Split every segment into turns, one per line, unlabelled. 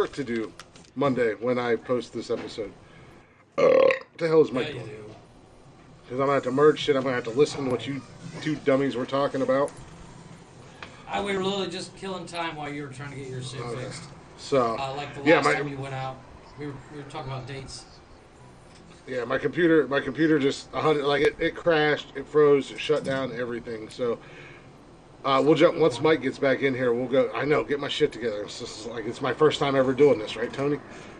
work to do Monday when I post this episode. What the hell is
Yeah,
Mike
you
doing?
do.
Because I'm going to have to merge shit. I'm going to have to listen to what you two dummies were talking about.
We were literally just killing time while you were trying to get your shit
Okay.
fixed.
So,
Like the
yeah,
last time you went out, we were talking about dates.
my computer just 100, like it crashed, it froze, it shut down, everything. So, we'll jump once Mike gets back in here. We'll go. I know, get my shit together. It's just like it's my first time ever doing this, right, Tony?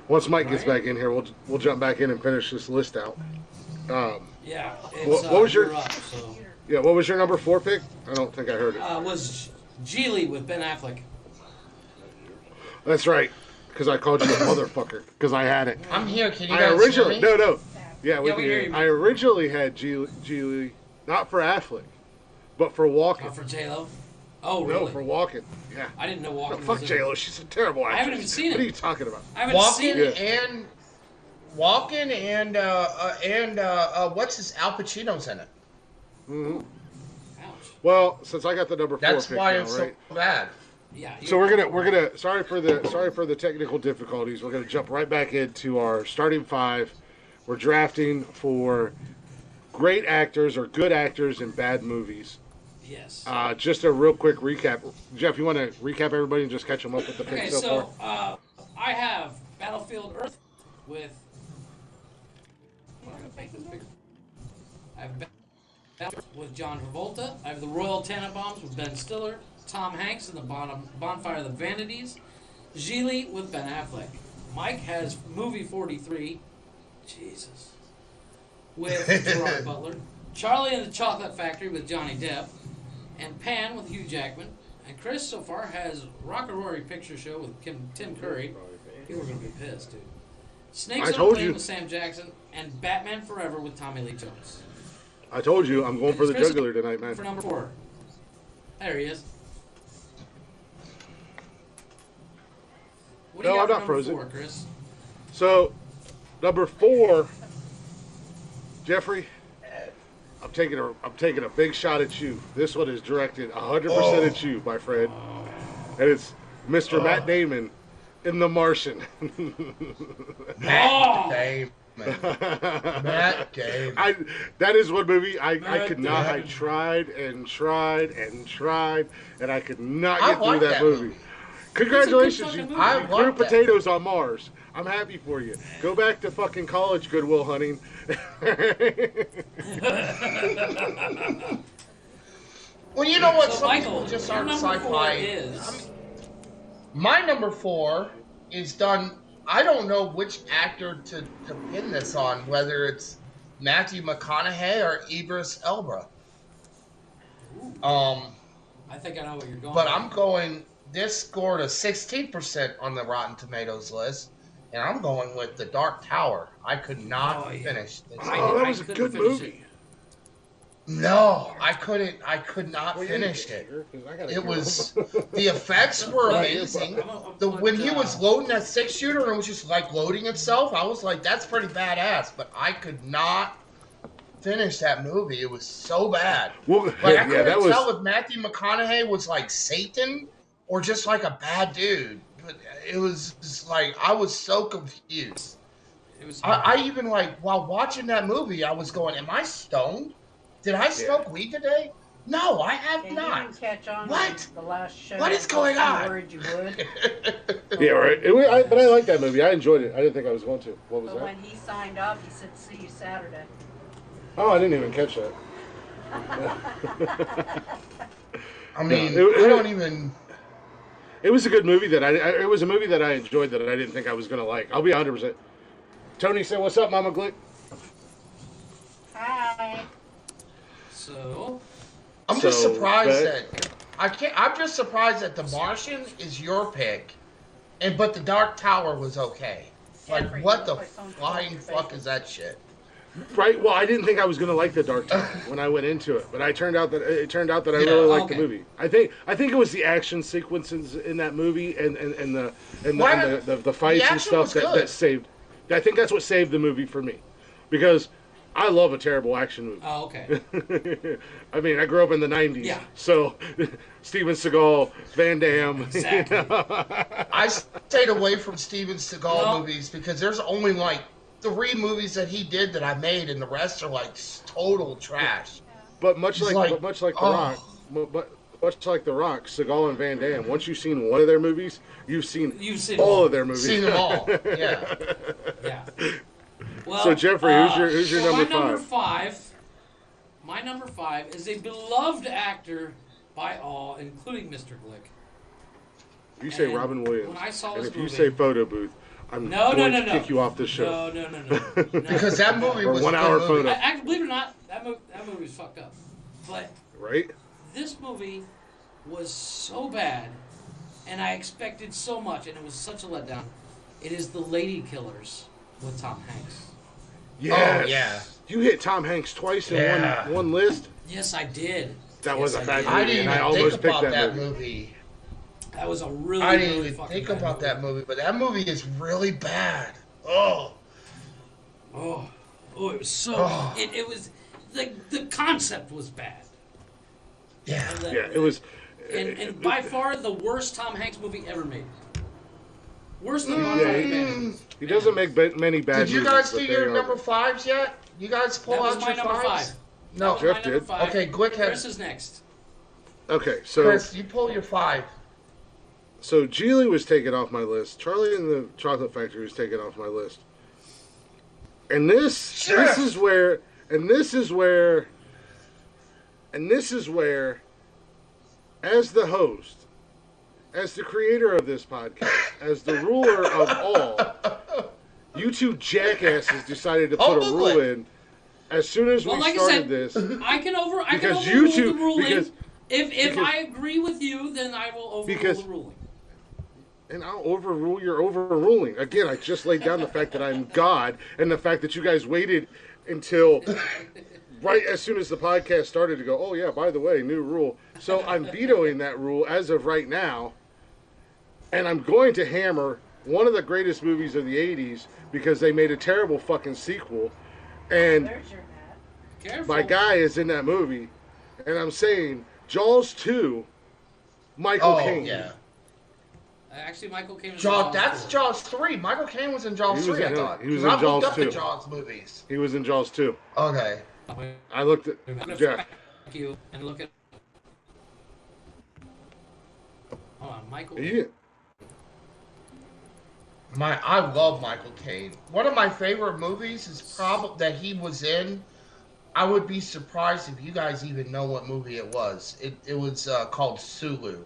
Once Mike gets
Right?
back in here, we'll jump back in and finish this list out.
Yeah,
What,
it's
what was your
you're up. So
what was your number 4 pick? I don't think I heard it.
was Geely with Ben Affleck.
That's right, because I called you a motherfucker because I had it.
I'm here. Can you
I
guys
originally
hear me?
no. Yeah, we
Yeah,
can
we
hear
hear
you.
you.
I originally had Geely, not for Affleck, but for Walken.
For J Lo. Oh,
No,
really?
for Walken. Yeah.
I didn't know
No,
Walken.
fuck
was
J Lo. She's a terrible actress.
haven't even seen
What
it.
are you talking about?
I haven't seen
Walken
it.
and what's his Al Pacino's in it.
hmm
Ouch.
Well, since I got the number 4
That's
pick
why
now,
it's
right?
so bad.
Yeah.
So we're gonna sorry for the technical difficulties. We're gonna jump right back into our starting 5. We're drafting for great actors or good actors in bad movies.
Yes.
Just a real quick recap. Jeff, you want to recap everybody and just catch them up with the
Okay,
picks so
so
far?
I have Battlefield Earth with. I'm gonna make this bigger. I have Battlefield with John Travolta. I have the Royal Tenenbaums with Ben Stiller. Tom Hanks in the Bonfire of the Vanities. Geely with Ben Affleck. Mike has movie 43. Jesus. With Gerard Butler. Charlie and the Chocolate Factory with Johnny Depp. And Pan with Hugh Jackman. And Chris so far has Rocky Picture Show with Tim Curry. People are going to be pissed, dude. Snakes
I
on a
told
Plane
you.
with Sam Jackson. And Batman Forever with Tommy Lee Jones.
I told you I'm going for the
Chris-
jugular tonight, man.
For number 4. There he is. What do
No,
you got
I'm
for
not
number
frozen.
4, Chris?
So, number 4, Jeffrey, I'm taking a big shot at you. This one is directed 100% at you, my friend, and it's Mr. Matt Damon in The Martian.
Matt Damon. Matt Damon.
That is one movie I
Matt
could not. I
Damon.
tried and tried and tried, and I could not
I
get through
like
that
that
movie.
movie.
Congratulations,
It's a
you,
good fucking
you
movie.
I
grew
like that.
potatoes on Mars. I'm happy for you. Go back to fucking college, Goodwill Hunting.
Well, you know what?
So,
Some
Michael,
people just
your
aren't
number 4
sci-fi.
is...
My number 4 is done. I don't know which actor to pin this on, whether it's Matthew McConaughey or Idris Elba.
I think I know what you're going
But
with.
I'm going. This scored a 16% on the Rotten Tomatoes list, and I'm going with The Dark Tower. I could not
Oh, yeah.
finish this.
Oh, that was a
couldn't
good
finish
movie.
No, I couldn't. I could not finish it. It was the effects were amazing. When he was loading that 6-shooter and it was just like loading itself, I was like, that's pretty badass. But I could not finish that movie. It was so bad.
Well,
Like I
yeah,
couldn't
that was.
tell if Matthew McConaughey was like Satan or just like a bad dude. But it was just like I was so confused.
It was...
I even like while watching that movie, I was going, "Am I stoned? Did I smoke weed today? No, I have
And
not."
you didn't catch on
What?
the last show.
What is going
You
on?
worried you would.
Yeah, right. But I liked that movie. I enjoyed it. I didn't think I was going to. What was
But
that?
when he signed up, he said, "See you Saturday."
Oh, I didn't even catch that.
I mean,
No,
I don't even.
It was a good movie it was a movie that I enjoyed that I didn't think I was gonna like. I'll be 100%. Tony said, "What's up, Mama Glick?"
Hi.
So...
I'm just
So,
surprised
but-
that I can't. I'm just surprised that The Martian is your pick, but The Dark Tower was okay. Like,
Jeffrey,
what
you
the
look like someone
flying
pulled your
fuck
face.
is that shit?
Right. Well, I didn't think I was gonna like The Dark Tower when I went into it, but it turned out that I really liked the
okay.
movie. I think it was the action sequences in that movie and the fights and
action
stuff
was good.
that saved. I think that's what saved the movie for me, because I love a terrible action movie.
Oh, okay.
I mean, I grew up in the 90s.
Yeah.
So, Steven Seagal, Van Damme.
Exactly.
I stayed away from Steven Seagal
No.
movies because there's only like 3 movies that he did that I made, and the rest are like total trash.
But much
It's
like,
like,
The
oh.
Rock, but much like The Rock, Seagal and Van Damme, once you've seen one of their movies, you've seen all of their movies.
Seen them all. Yeah.
Yeah. Well,
So, Jeffrey, who's your number
my
five?
My number 5 is a beloved actor by all, including Mr. Glick.
If you say
And
Robin Williams,
when I saw
and
this
if you
movie-
say Photo Booth, I'm going to kick you off the show.
No.
Because that movie was
1
a
hour
good movie.
photo.
Believe it or not, that movie was fucked up. But
Right?
this movie was so bad, and I expected so much, and it was such a letdown. It is The Lady Killers with Tom Hanks.
Yes.
Oh, yeah.
You hit Tom Hanks twice in
Yeah.
one list.
Yes, I did.
That was a bad
did.
I
movie,
didn't
and I
even
almost
think
picked
about
that
that
movie.
movie.
That was a really,
I didn't
really
even
fucking
think
bad
about
movie.
that movie, but that movie is really bad. Oh.
Oh, it was so.
Oh.
It was the concept was bad.
Yeah.
And the-
Yeah, it was.
and by far the worst Tom Hanks movie ever made. Worse than
Yeah,
Godfather.
he doesn't make many bad
Did you
movies.
guys
but
do
they
your
are-
number 5s yet? You guys pull
That was
out
my
your
number
5s?
5.
No.
That was
Jeff
my number
did.
5.
Okay, Glick had-
Chris is next.
Okay, so
Chris, you pull your 5.
so Geely was taken off my list. Charlie and the Chocolate Factory was taken off my list. And this is where as the host, as the creator of this podcast, as the ruler of all, you two jackasses decided to put a rule in as soon as we
Well, like I
started
said,
this.
I can
Because
overrule
you two-
the ruling.
because-
if
because-
I agree with you, then I will overrule
Because-
the ruling.
And I'll overrule your overruling. Again, I just laid down the fact that I'm God and the fact that you guys waited until right as soon as the podcast started to go, oh, yeah, by the way, new rule. So I'm vetoing that rule as of right now. And I'm going to hammer one of the greatest movies of the 80s because they made a terrible fucking sequel. And
There's your hat.
Careful.
my guy is in that movie. And I'm saying Jaws 2, Michael
Oh,
Caine.
yeah.
Actually, Michael Caine was
Jaws,
in
that's
4.
Jaws 3. Michael Caine was in Jaws
He was
3,
in-
I thought.
he was
'Cause
in
I looked
Jaws
up the
2.
Jaws movies.
He was in Jaws 2.
Okay.
I looked at
I'm gonna
Jeff.
fuck you and look at. Hold on, Michael.
Yeah.
I love Michael Caine. One of my favorite movies is probably that he was in. I would be surprised if you guys even know what movie it was. It was called Sulu.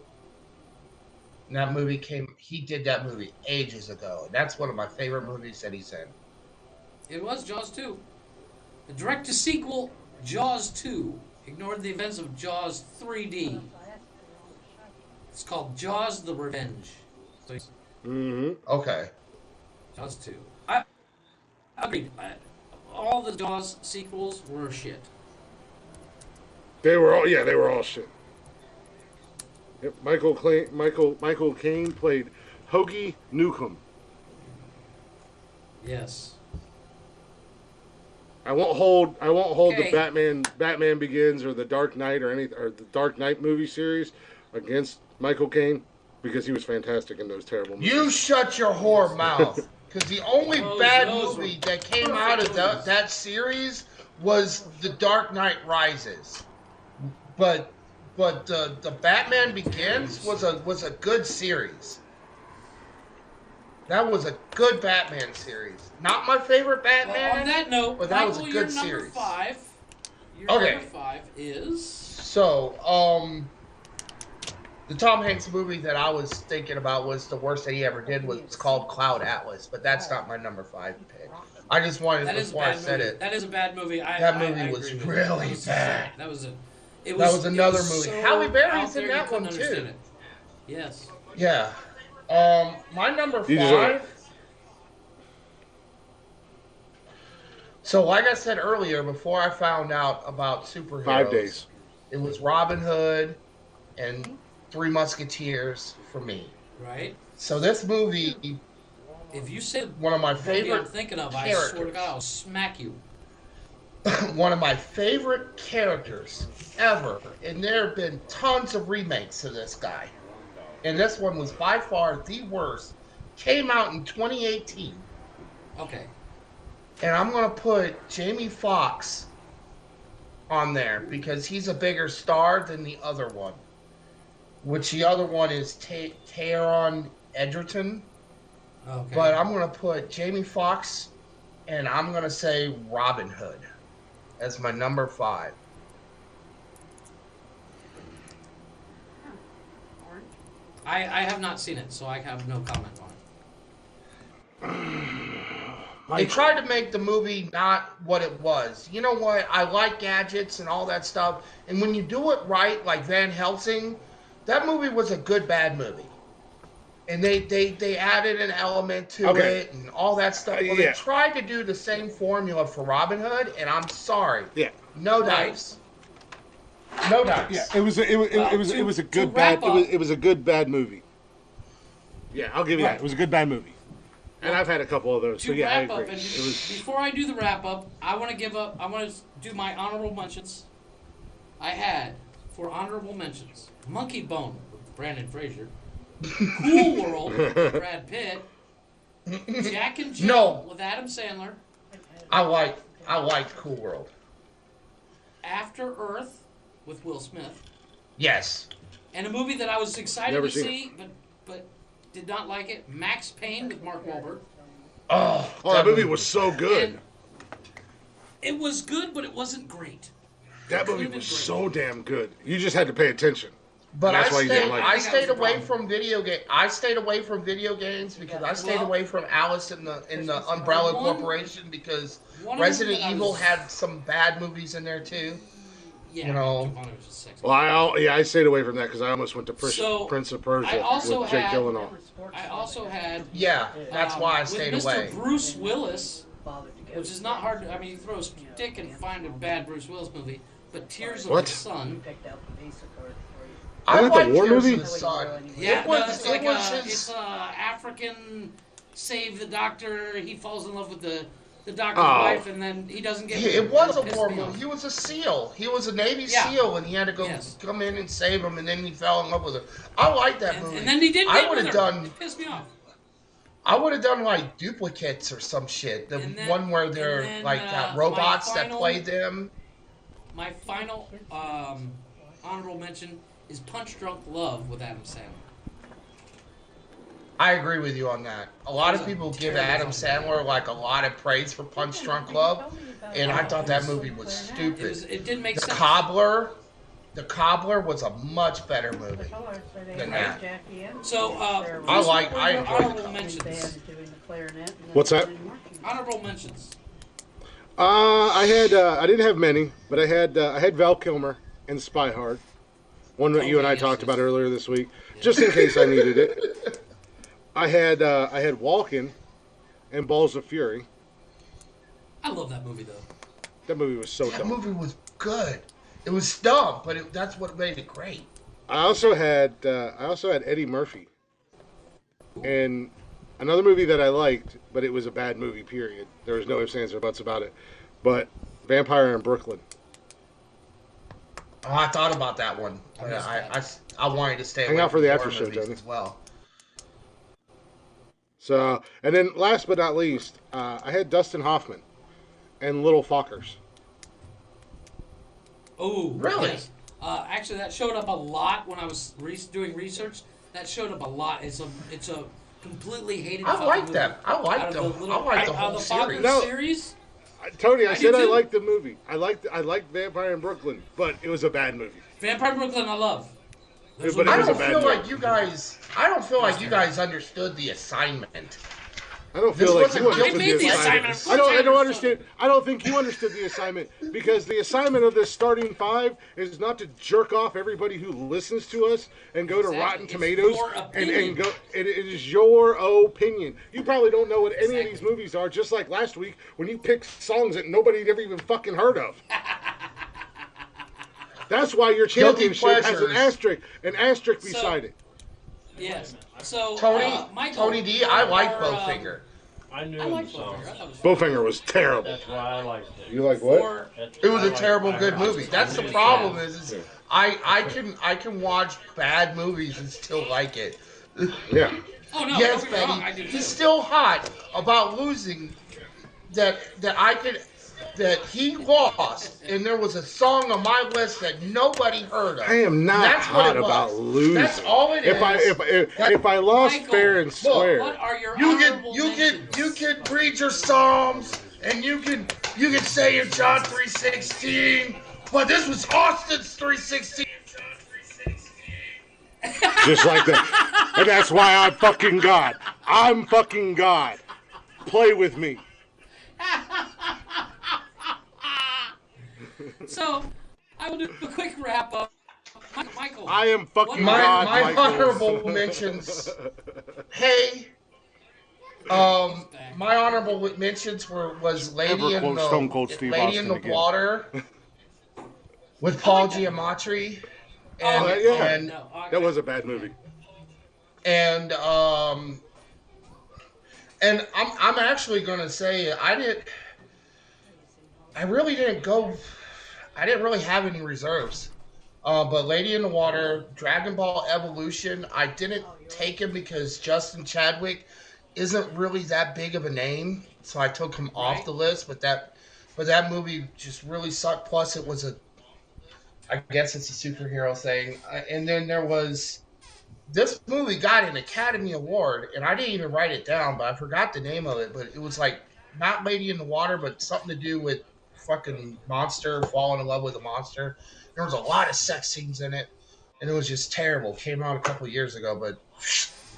And that movie he did that movie ages ago. That's one of my favorite movies that he's in.
It was Jaws 2. The direct-to-sequel, Jaws 2, ignored the events of Jaws 3D. It's called Jaws the Revenge. So,
Mm-hmm.
Okay.
Jaws 2. I agreed. All the Jaws sequels were shit.
They were all shit. Yep, Michael Caine played Hoagie Newcomb.
Yes.
I won't hold
Okay.
the Batman Begins or the Dark Knight or the Dark Knight movie series against Michael Caine because he was fantastic in those terrible movies.
You shut your whore mouth. Because the only bad
those
movie
were
that came out of
perfect
that series was The Dark Knight Rises. But the Batman Begins was a good series. That was a good Batman series. Not my favorite Batman.
Well, on that note,
but that was
Michael,
a good
your number
series.
5. Your
Okay.
number 5 is...
So, the Tom Hanks movie that I was thinking about was the worst that he ever did was called Cloud Atlas, but that's not my number 5 pick. I just wanted
That is a
before I
bad
said
movie.
it.
That is a bad movie.
That movie
I
was
agree with
really
you.
bad.
That was
another movie.
So
Halle Berry's
out there,
in
you
that
couldn't
one, too.
understand it. Yes.
Yeah. My number
You deserve
5. So, like I said earlier, before I found out about superheroes,
5 days.
it was Robin Hood and Three Musketeers for me.
Right?
So this movie,
If you say
one of my
the movie I'm
favorite
thinking of, I
characters.
swear to God, I'll smack you.
one of my favorite characters ever, and there have been tons of remakes of this guy, and this one was by far the worst. Came out in 2018,
Okay.
and I'm gonna put Jamie Foxx on there because he's a bigger star than the other one. Which the other one is Taron Egerton.
Okay.
But I'm gonna put Jamie Foxx, and I'm gonna say Robin Hood as my number 5.
Orange.
I have not seen it, so I have no comment on it.
They tried to make the movie not what it was. You know what? I like gadgets and all that stuff, and when you do it right, like Van Helsing, that movie was a good bad movie. And they added an element to it and all that stuff. Well, they tried to do the same formula for Robin Hood, and I'm sorry.
Yeah.
No dice. No dice.
Yeah, it was a good bad it was a good bad movie. Yeah, I'll give you that. It was a good bad movie. And I've had a couple of those. So yeah, I
wrap up,
agree.
and before I do the wrap up, I want to do my honorable mentions. I had for honorable mentions Monkey Bone with Brandon Fraser, Cool World with Brad Pitt, Jack and Jill with Adam Sandler.
I like Cool World.
After Earth with Will Smith.
Yes.
And a movie that I was excited to see, but did not like it, Max Payne with Mark Wahlberg.
Oh,
that movie was so good.
And it was good, but it wasn't great.
That movie was so damn good. You just had to pay attention.
But
that's why you didn't like it.
I stayed away from video game. I stayed away from video games because I stayed away from Alice in the Umbrella Corporation because Resident Evil had some bad movies in there too.
Yeah,
you know.
Well, I stayed away from that because I almost went to Prince of Persia with Jake Gyllenhaal.
I also had.
Yeah, that's why I stayed
with
away.
Mr. Bruce Willis, which is not hard to. I mean, you throw a stick and find a bad Bruce Willis movie, but Tears of the Sun.
I like
the war
Tears
movie?
of the Sun.
Yeah, it's African save the doctor. He falls in love with the doctor's wife, and then he doesn't get.
It was a war movie. He was a SEAL. He was a Navy SEAL, and he had to go come in and save him, and then he fell in love with her. I like that movie.
And then he didn't.
I would have done.
It pissed me off.
I would have done like duplicates or some shit. The one where they're like robots that played them.
My final honorable mention is Punch Drunk Love with Adam Sandler.
I agree with you on that. A lot of people give Adam Sandler like a lot of praise for Punch Drunk Love, and I thought that movie was stupid.
It didn't make sense.
The Cobbler was a much better movie than that.
So,
I enjoyed
honorable mentions.
What's that?
Honorable mentions.
I didn't have many, but I had Val Kilmer and Spy Hard. One that you and I talked about earlier this week, just in case I needed it. I had Walken and Balls of Fury.
I love that movie though.
That movie was so dumb.
That movie was good. It was dumb, but that's what made it great.
I also had Eddie Murphy, and another movie that I liked, but it was a bad movie. Period. There was no ifs, ands, or buts about it. But Vampire in Brooklyn.
Oh, I thought about that one. I wanted to stay.
Hang out for the after show, Tony.
As well.
So, and then last but not least, I had Dustin Hoffman and Little Fockers.
Oh,
really?
Yes. Actually, that showed up a lot when I was doing research. That showed up a lot. It's a completely hated.
I like them. I like them. I like the whole
series.
Tony, I said I liked the movie. I liked Vampire in Brooklyn, but it was a bad movie.
Vampire in Brooklyn, I love.
But
I don't feel like you guys understood the assignment.
I don't feel like you understood
the assignment.
I don't understand. I don't think you understood the assignment because the assignment of this starting five is not to jerk off everybody who listens to us and go to Rotten Tomatoes and go. It is your opinion. You probably don't know what any of these movies are. Just like last week when you picked songs that nobody had ever even fucking heard of. That's why your championship has an asterisk beside it.
Yes. So
Tony D, I like Bowfinger.
I knew
I
the
like
song.
Bowfinger. I thought it was fun.
Bowfinger was terrible.
That's why I liked it.
You like what?
For
It was a
I
terrible
like-
good
I-
movie. That's the
Yeah.
problem. Is I can watch bad movies and still like it.
Yeah.
oh no,
Yes,
don't get me wrong, I
Betty.
do too.
He's still hot about losing. That he lost, and there was a song on my list that nobody heard of.
I am not
That's what
hot
it was.
about losing.
That's all it is.
If I lost
Michael,
fair and square,
What are your
You
honorable mentions?
can read your psalms, and you can say your John 3:16, but this was Austin's 3:16.
just like that, and that's why I'm fucking God. I'm fucking God. Play with me.
So, I will do a quick wrap up. Michael,
I am fucking
what-
God.
My
Michael.
honorable mentions. Hey, my honorable mentions was Lady
Ever
in
quote
the
Stone Cold Steve
Lady in
Austin
the
again.
Water with Paul Giamatti, and
Oh, yeah.
and
No, okay.
That was a bad movie.
and I'm actually gonna say I really didn't have any reserves. But Lady in the Water, Dragon Ball Evolution, I didn't take him because Justin Chadwick isn't really that big of a name, so I took him off the list. But that movie just really sucked. Plus, I guess it's a superhero thing. And then there was this movie got an Academy Award, and I didn't even write it down, but I forgot the name of it. But it was like not Lady in the Water, but something to do with fucking monster falling in love with a monster. There was a lot of sex scenes in it, and it was just terrible. Came out a couple years ago, but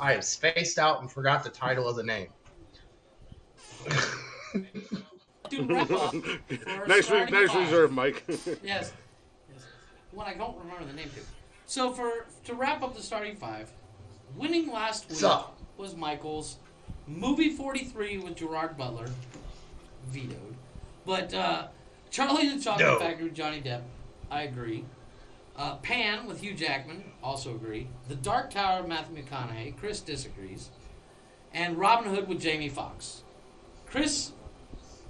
I have spaced out and forgot the title of the name.
Do wrap up for
Nice
starting five.
reserve, Mike.
Yes. When I don't remember the name too. So to wrap up the starting five, winning last week
So-
was Michael's movie 43 with Gerard Butler, vetoed. But Charlie and the Chocolate
No.
Factory with Johnny Depp, I agree. Pan with Hugh Jackman, also agree. The Dark Tower of Matthew McConaughey, Chris disagrees. And Robin Hood with Jamie Foxx. Chris,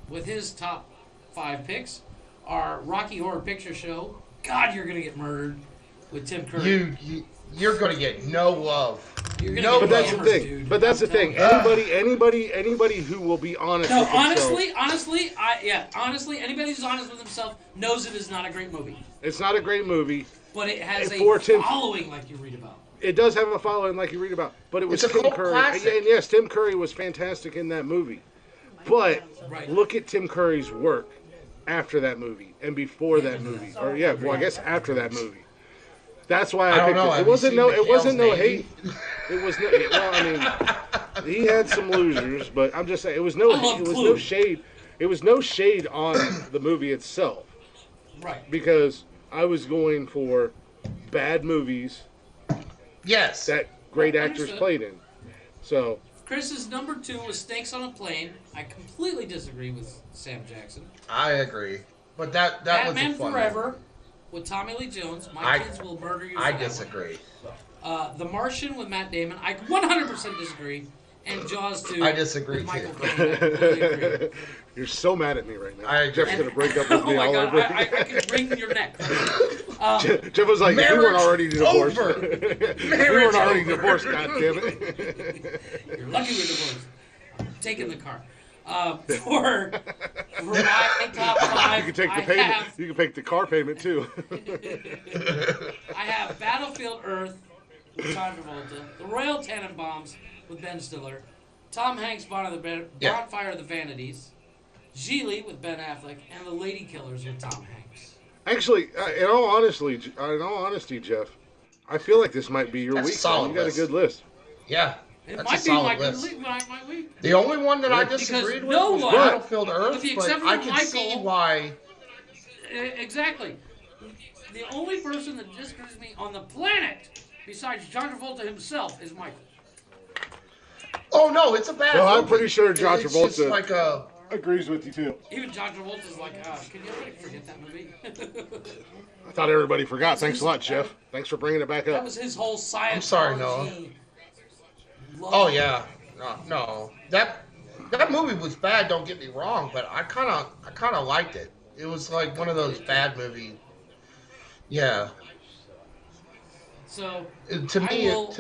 with his top 5 picks, are Rocky Horror Picture Show, God, you're gonna get murdered, with Tim Curry.
You're gonna get no love.
You're gonna
No,
get
But that's the
hammered,
thing.
dude.
But that's the
I'm
thing.
telling you.
Anybody who will be honest.
No,
with themselves,
honestly, anybody who's honest with himself knows it is not a great movie.
it's not a great movie.
But it has a
For Tim-
following like you read about.
It does have a following, like you read about, but it was
It's a
Tim
cult
Curry.
classic.
And yes, Tim Curry was fantastic in that movie. But
Right.
look at Tim Curry's work after that movie and before that movie, or I guess after that movie. That's why I
I don't
picked
know.
it.
Have
It
you
wasn't
seen
no. It
McHale's
wasn't no
Navy?
hate. It was no. Well, I mean, he had some losers, but I'm just saying it was no.
I love
It was
Clue.
no shade. It was no shade on the movie itself
Right.
because I was going for bad movies
Yes.
that great actors
Understood.
played in. So
Chris's number 2 was Snakes on a Plane. I completely disagree with Sam Jackson.
I agree. But that was
Batman
a fun
Forever with Tommy Lee Jones. My
I-
kids will murder you.
I
for that one.
disagree.
The Martian with Matt Damon. I 100% disagree. And Jaws 2.
I disagree,
with Michael
too.
Caine. I completely agree.
you're so mad at me right now.
I agree.
Jeff's gonna break up with
Oh
me
my
all
god,
over
I
again.
can wring your neck.
Jeff was like, "We weren't
Marriage
already divorced.
over.
we
Marriage
weren't already
over.
divorced. God damn it."
You're lucky we're divorced. I'm taking the car. For my top 5,
You can take the
I
payment.
have
You can take the car payment too.
I have Battlefield Earth with John Travolta, The Royal Tenenbaums with Ben Stiller, Tom Hanks' Bonfire of the Vanities, Geely with Ben Affleck, and The Lady Killers with Tom Hanks.
Actually, in all honesty, Jeff, I feel like this might be your
That's a
week.
solid
You got
list.
a good list.
Yeah.
It
That's
might
a
be my
solid
good
list.
week, my week.
The only one that I
Because
disagreed with
no
was
one-
Battlefield Earth,
with the
but
exception
I
of
can see
Michael-
why.
Exactly. The only person that disagrees with me on the planet, besides John Travolta himself, is Michael.
Oh no, it's a bad.
No, I'm
movie.
pretty sure John
It's just
Travolta-
like a.
Agrees with you too.
Even John Travolta's like, can you everybody forget that movie?
I thought everybody forgot. Thanks a lot, Jeff. Thanks for bringing it back
That
up.
was his whole Scientology.
I'm sorry, Noah.
love.
Oh yeah, no, that movie was bad. Don't get me wrong, but I kind of liked it. It was like one of those bad movies. Yeah.
So
To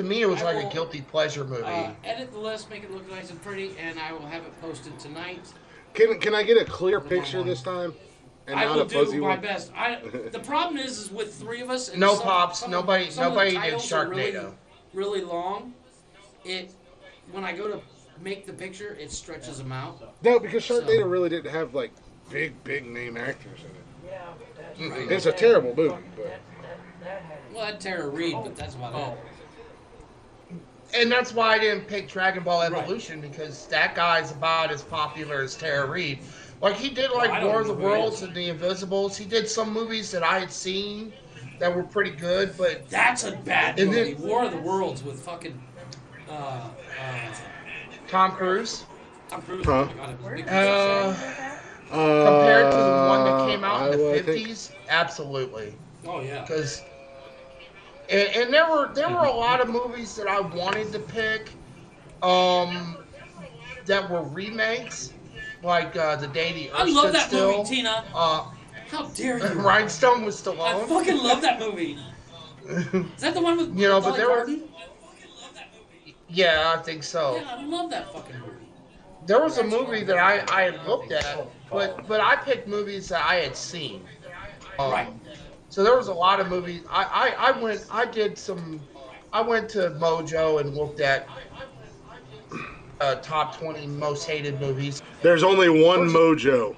me, it was like a guilty pleasure movie.
Edit the list, make it look nice and pretty, and I will have it posted tonight.
Can I get a clear picture this time? And
I
not
will
a fuzzy
do my
one?
best. The problem is with three of us. And
No
some,
pops.
some
Nobody
some of the
did
titles are
Sharknado.
really long. When I go to make the picture, it stretches them out.
No, because Sharknado really didn't have like big name actors in it.
Yeah, that's
Mm-mm.
right.
It's a terrible movie, but
That had
Well, I had Tara Reid, but that's about it.
And that's why I didn't pick Dragon Ball Evolution, because that guy's about as popular as Tara Reid. Like, he did like
I don't
War of the
know who he
Worlds
is.
and The Invisibles. He did some movies that I had seen that were pretty good, but
That's a bad
And
movie.
then-
War of the Worlds with fucking.
Tom Cruise,
Tom Cruise.
Huh?
Oh my God, it was big.
compared to the one that came out in the
I think-
50s, absolutely.
Oh yeah.
Because and there were a lot of movies that I wanted to pick that were remakes, like The Day the
I
Earth
love
Stood
that
Still.
movie, Tina.
Uh,
How dare you?
Rhinestone was
I
Stallone.
fucking love that movie. Is that the one with
You know, but
Dolly
there were-
Parton?
Yeah, I think so.
Yeah, I love that fucking movie.
There was a movie that I had looked at, but I picked movies that I had seen.
Right.
So there was a lot of movies. I went to Mojo and looked at top 20 most hated movies.
there's only one Mojo,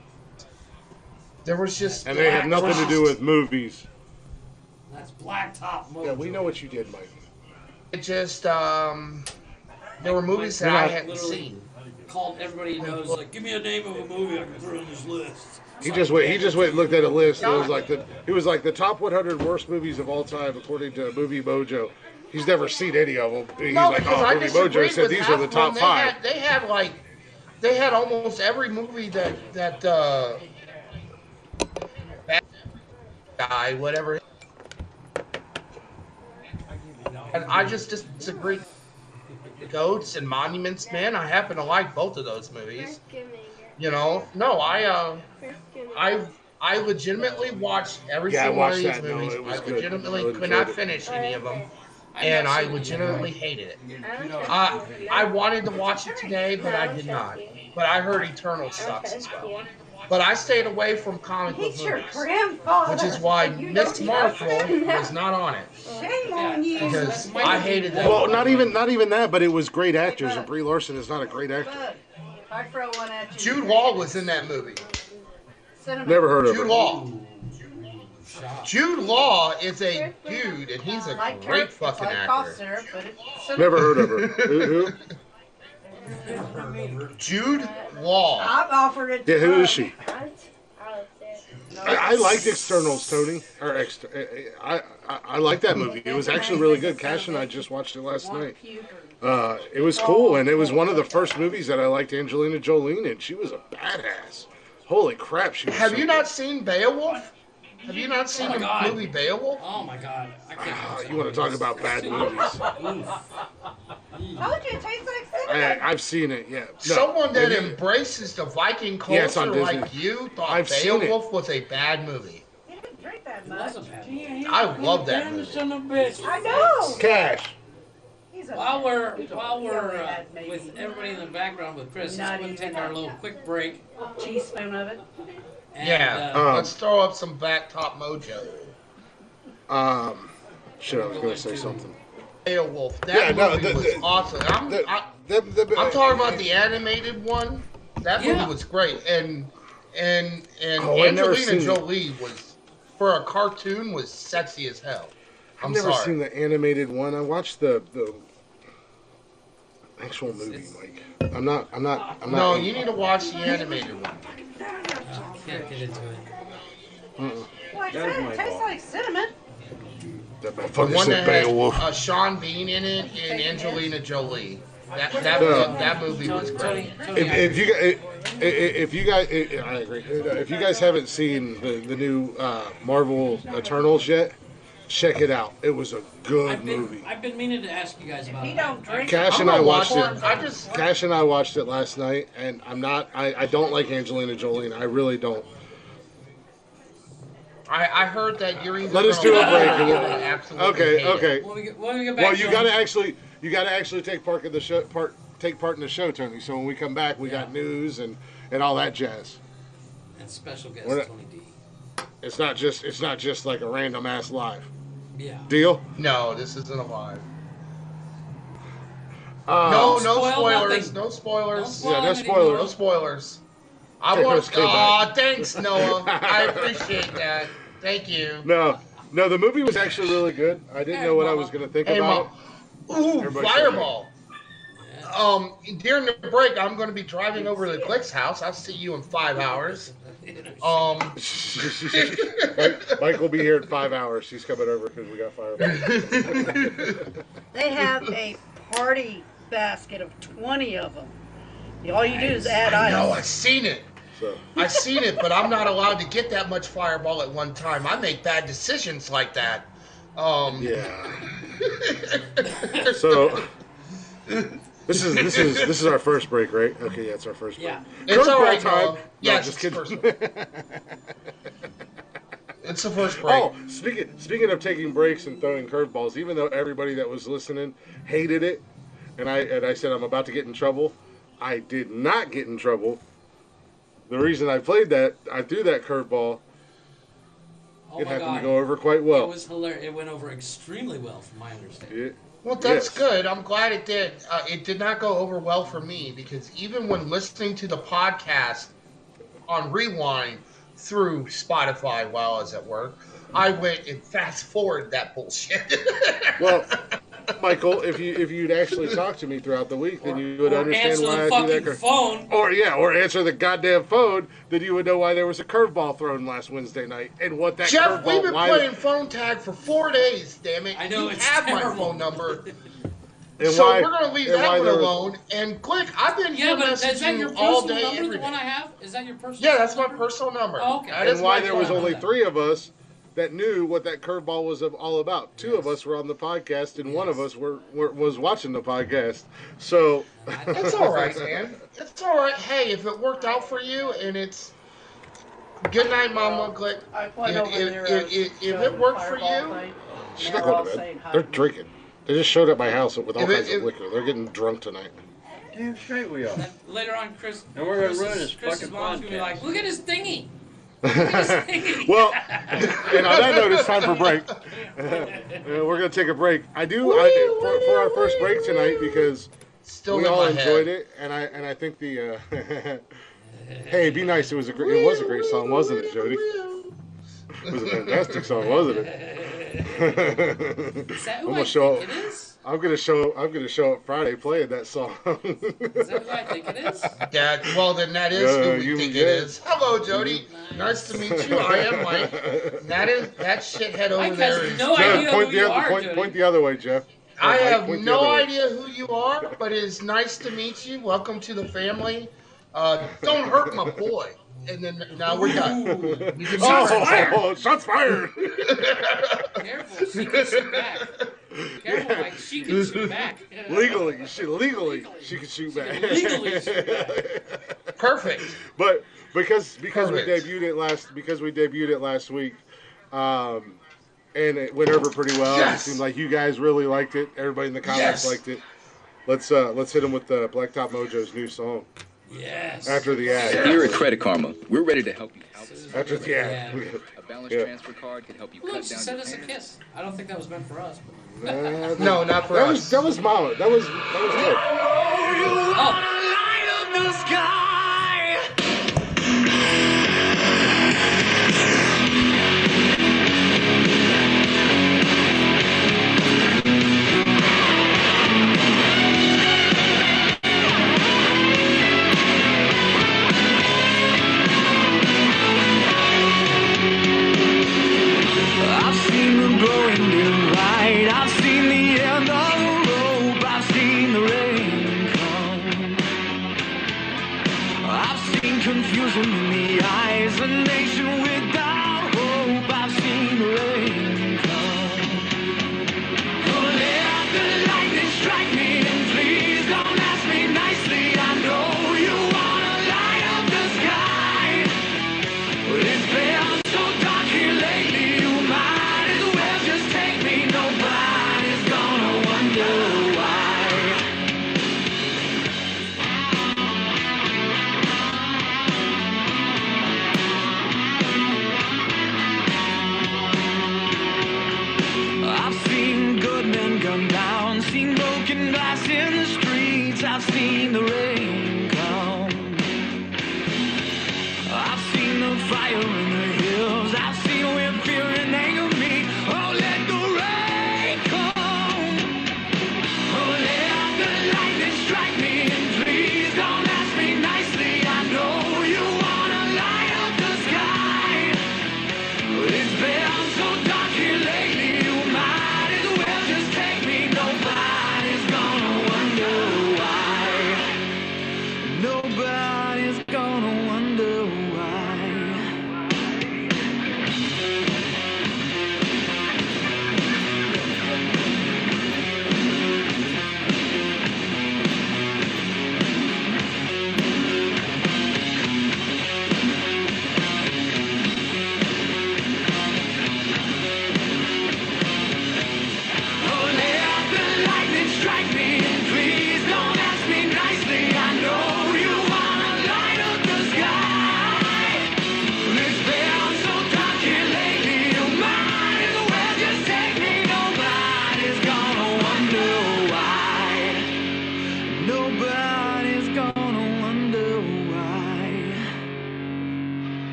There was just
and they have nothing to do with movies.
That's Blacktop Mojo.
Yeah, we know what you did, Mike.
it just there were movies that I hadn't seen.
Called everybody he knows, like, give me a name of a movie I can throw in this list.
He just went and looked at a list. It was like the top 100 worst movies of all time according to Movie Mojo. He's never seen any of them. He's
No,
like,
because
oh,
I
Movie
disagreed
Mojo said
with
these
half
are the
of
top
them.
five.
They had almost every movie that bad guy, whatever. And I just disagree. Goats and Monuments Man, I happen to like both of those movies. You know, no, I legitimately watched every
Yeah, I
single one of
watched
these
that. No,
movies.
it was
I
good.
legitimately
I
could not
enjoyed it.
finish any of them,
I've
and
not
I
seen it.
legitimately hated it. I wanted to watch it today, but I did not. But I heard Eternal sucks as well. But I stayed away from comic book
He's your
movies,
grandfather.
which is why
You
Miss
don't
Marvel
even-
was not on it,
Shame on you.
because I hated that.
Well, not even that, but it was great actors, and Brie Larson is not a great actor.
Look, if I throw one at you.
Jude Law was in that movie.
Cinnamon.
Never heard of
Jude
her.
Law.
Shot.
Jude Law is a dude, and he's a
Like
great
it's
fucking
like cough
actor.
syrup, but it's cinnamon.
Never heard of her. Who?
Jude Law.
I've offered it to
Yeah, who
her.
is she? I liked Externals, Tony. Or I liked that movie. It was actually really good. Cash and I just watched it last night. It was cool, and it was one of the first movies that I liked Angelina Jolie in. She was a badass. Holy crap, she was
Have
so
you
good.
not seen Beowulf? Have you not seen
Oh my
the
God.
movie Beowulf?
Oh my God. I can't watch that
You want to talk
movie.
about bad movies?
Oof.
Told you it tastes like cinnamon.
I've seen it, yeah. No,
Someone that
have you-
embraces the Viking
Yeah, it's
culture
on Disney.
like you thought
I've seen it.
Beowulf was a bad movie.
You didn't drink that
It
much.
wasn't bad.
I love that movie.
Son of a bitch.
I know.
Cash.
He's a
While we're
He only
uh,
had maybe
with everybody in the background with Chris,
Not
let's go and
even
take our
that.
little quick break.
a teaspoon of it.
And,
Yeah, let's throw up some back top mojo.
Shit, I was gonna say something.
Beowulf. That
Yeah, no,
movie was awesome. I'm talking about the animated one. That movie
Yeah.
was great, and
Oh, I've never
Angelina
seen it.
Jolie was, for a cartoon, was sexy as hell.
I've never seen the animated one. I watched the actual movie, Mike. I'm not.
No, you need to watch the animated one.
can't get into it.
Like I said, it tastes like cinnamon.
That
The
motherfucker
one
said
that
Beowulf.
had Sean Bean in it and Angelina Jolie. That movie was great.
Tony,
If you guys, I agree. If you guys haven't seen the new Marvel Eternals yet, check it out. It was a good movie.
I've been meaning to ask you guys about
He
it.
don't drink.
Cash and I watched it.
it.
Cash and I watched it last night, and I don't like Angelina Jolie, and I really don't.
I heard that you're either
Let us
gonna
do a
love
break.
it or you're gonna absolutely hate it.
Okay.
When we get back
Well,
to
you
him-
gotta actually take part in the show. Take part in the show, Tony. So when we come back, we got news and all that jazz.
and special guest
We're not-
Tony D.
It's not just like a random ass live
Yeah.
deal.
No, this isn't alive.
Uh,
No
spoil
spoilers.
nothing.
No spoilers.
Don't spoil
Yeah, no
anything,
spoilers.
No spoilers. I
Check
want.
those came back.
Thanks, Noah. I appreciate that. Thank you.
No, the movie was actually really good. I didn't know what I was gonna think
Hey,
about.
Mom. Ooh,
Everybody
Fireball.
Yeah.
During the break, I'm going to be driving over to Glick's house. I'll see you in 5 hours.
Mike will be here in 5 hours. He's coming over because we got Fireball.
They have a party basket of 20 of them. All you do is add
I
ice.
know, I've seen it.
So
I've seen it, but I'm not allowed to get that much Fireball at one time. I make bad decisions like that.
yeah. So this is our first break, right? Okay, yeah, it's our first break.
Yeah.
It's all right,
Curveball
Noah. Yes,
just
it's
kidding.
It's the first break.
Oh, speaking of taking breaks and throwing curveballs, even though everybody that was listening hated it, and I said I'm about to get in trouble, I did not get in trouble. The reason I threw that curveball,
Oh
it
my
happened
God.
to go over quite well.
It was hilarious. It went over extremely well, from my understanding.
Yeah.
Well, that's
Yes.
good. I'm glad it did. It did not go over well for me because even when listening to the podcast on rewind through Spotify while I was at work, I went and fast forwarded that bullshit.
Well, Michael, if you'd actually talked to me throughout the week, then you would
Or
understand
answer
why
the
I do
fucking
that.
phone.
Or answer the goddamn phone, then you would know why there was a curveball thrown last Wednesday night and what that
Jeff, we've
curveball.
been playing phone tag for 4 days. Damn it!
I know,
You
it's
have
terrible.
my phone number.
and
So
why-
we're gonna leave
and
that
why
one
there was-
alone. And Glick, I've been
Yeah,
here
but is that
messaging
your
you all
personal
day,
number,
every
the
day.
one I have? Is that your personal
Yeah, that's my
number?
personal number.
Oh, okay.
That
And
is
why
my
there was
phone
only
number.
3 of us that knew what that curveball was all about. 2 of us were on the podcast, and one of us was watching the podcast. So
It's all right, man. It's all right. Hey, if it worked out for you, and it's good night, Mama Glick.
I went over there.
If it worked for you,
she's not going to bed. They're drinking. They just showed up at my house with all
If it-
kinds
if-
of liquor. They're getting drunk tonight.
Damn straight we are.
And later on, Chris.
And we're gonna
Chris's-
ruin this
Chris's
fucking
mom's gonna be
podcast.
like, "Look at his thingy." Look at his thingy.
Well, and on that note, it's time for break. We're going to take a break. For our first break tonight, because
still
we
in
all
my
enjoyed
head.
it, and I think the hey, be nice. It was a great song, wasn't it, Jody? It was a fantastic song, wasn't it?
Is that who
I'm
I
gonna show
think it is?
I'm gonna show up Friday playing that song.
Is that who I think it is?
Well, then that is
Yeah,
who
you-
we think
yeah.
it is. Hello, Jody. Nice to meet you. I am Mike. That shithead over
Mike
there
has
is.
no
Jeff,
idea who you are, Jody.
point the other way, Jeff.
I
Mike,
have
point the
no
other way.
idea who you are, but it is nice to meet you. Welcome to the family. Don't hurt my boy. And then now we're done. You can
Shots fired!
Careful, she can shoot back. Careful, Mike, she can shoot back.
Legally, she can shoot back.
Legally shoot back.
Perfect.
But because we
Perfect.
debuted it last week, and it went over pretty well.
Yes.
It seemed like you guys really liked it. Everybody in the comments
Yes.
liked it. Let's hit them with Blacktop Mojo's new song
Yes.
after the ad.
Here at Credit Karma, we're ready to help you out.
After the ad.
Yeah.
A balance
Yeah.
transfer card can help you
Look,
cut
she
down
sent
your
us a
payments.
kiss. I don't think that was meant for us.
No, not for us.
That was Mama. That was good.
Oh,
I've seen the glowing daylight. I've seen the end of the rope. I've seen the rain come. I've seen confusion in the eyes, a nation without hope. I've seen the rain come.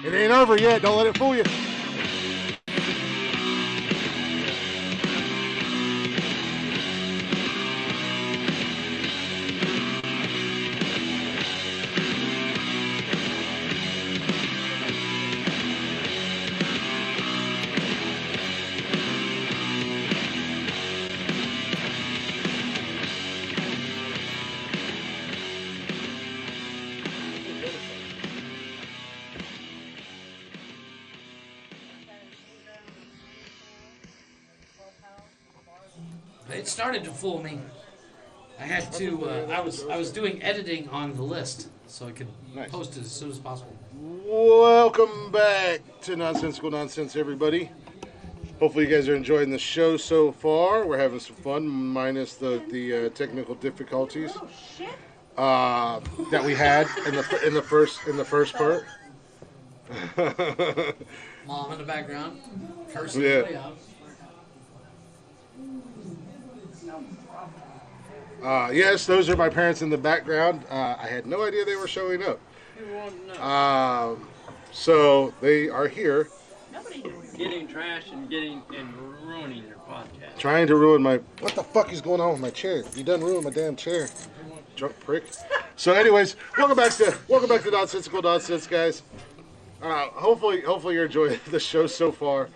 It ain't over yet. Don't let it fool you.
It started to fool me. I had to. I was doing editing on the list, so I could post it as soon as possible.
Welcome back to Nonsensical Nonsense, everybody. Hopefully, you guys are enjoying the show so far. We're having some fun, minus the technical difficulties that we had in the first part.
Mom in the background, cursing everybody out.
Yes, those are my parents in the background. I had no idea they were showing up. So they are here.
Getting trashed and ruining your podcast.
Trying to ruin my... What the fuck is going on with my chair? You done ruined my damn chair. Drunk prick. So anyways, welcome back to Nonsensical Nonsense, guys. Hopefully you're enjoying the show so far.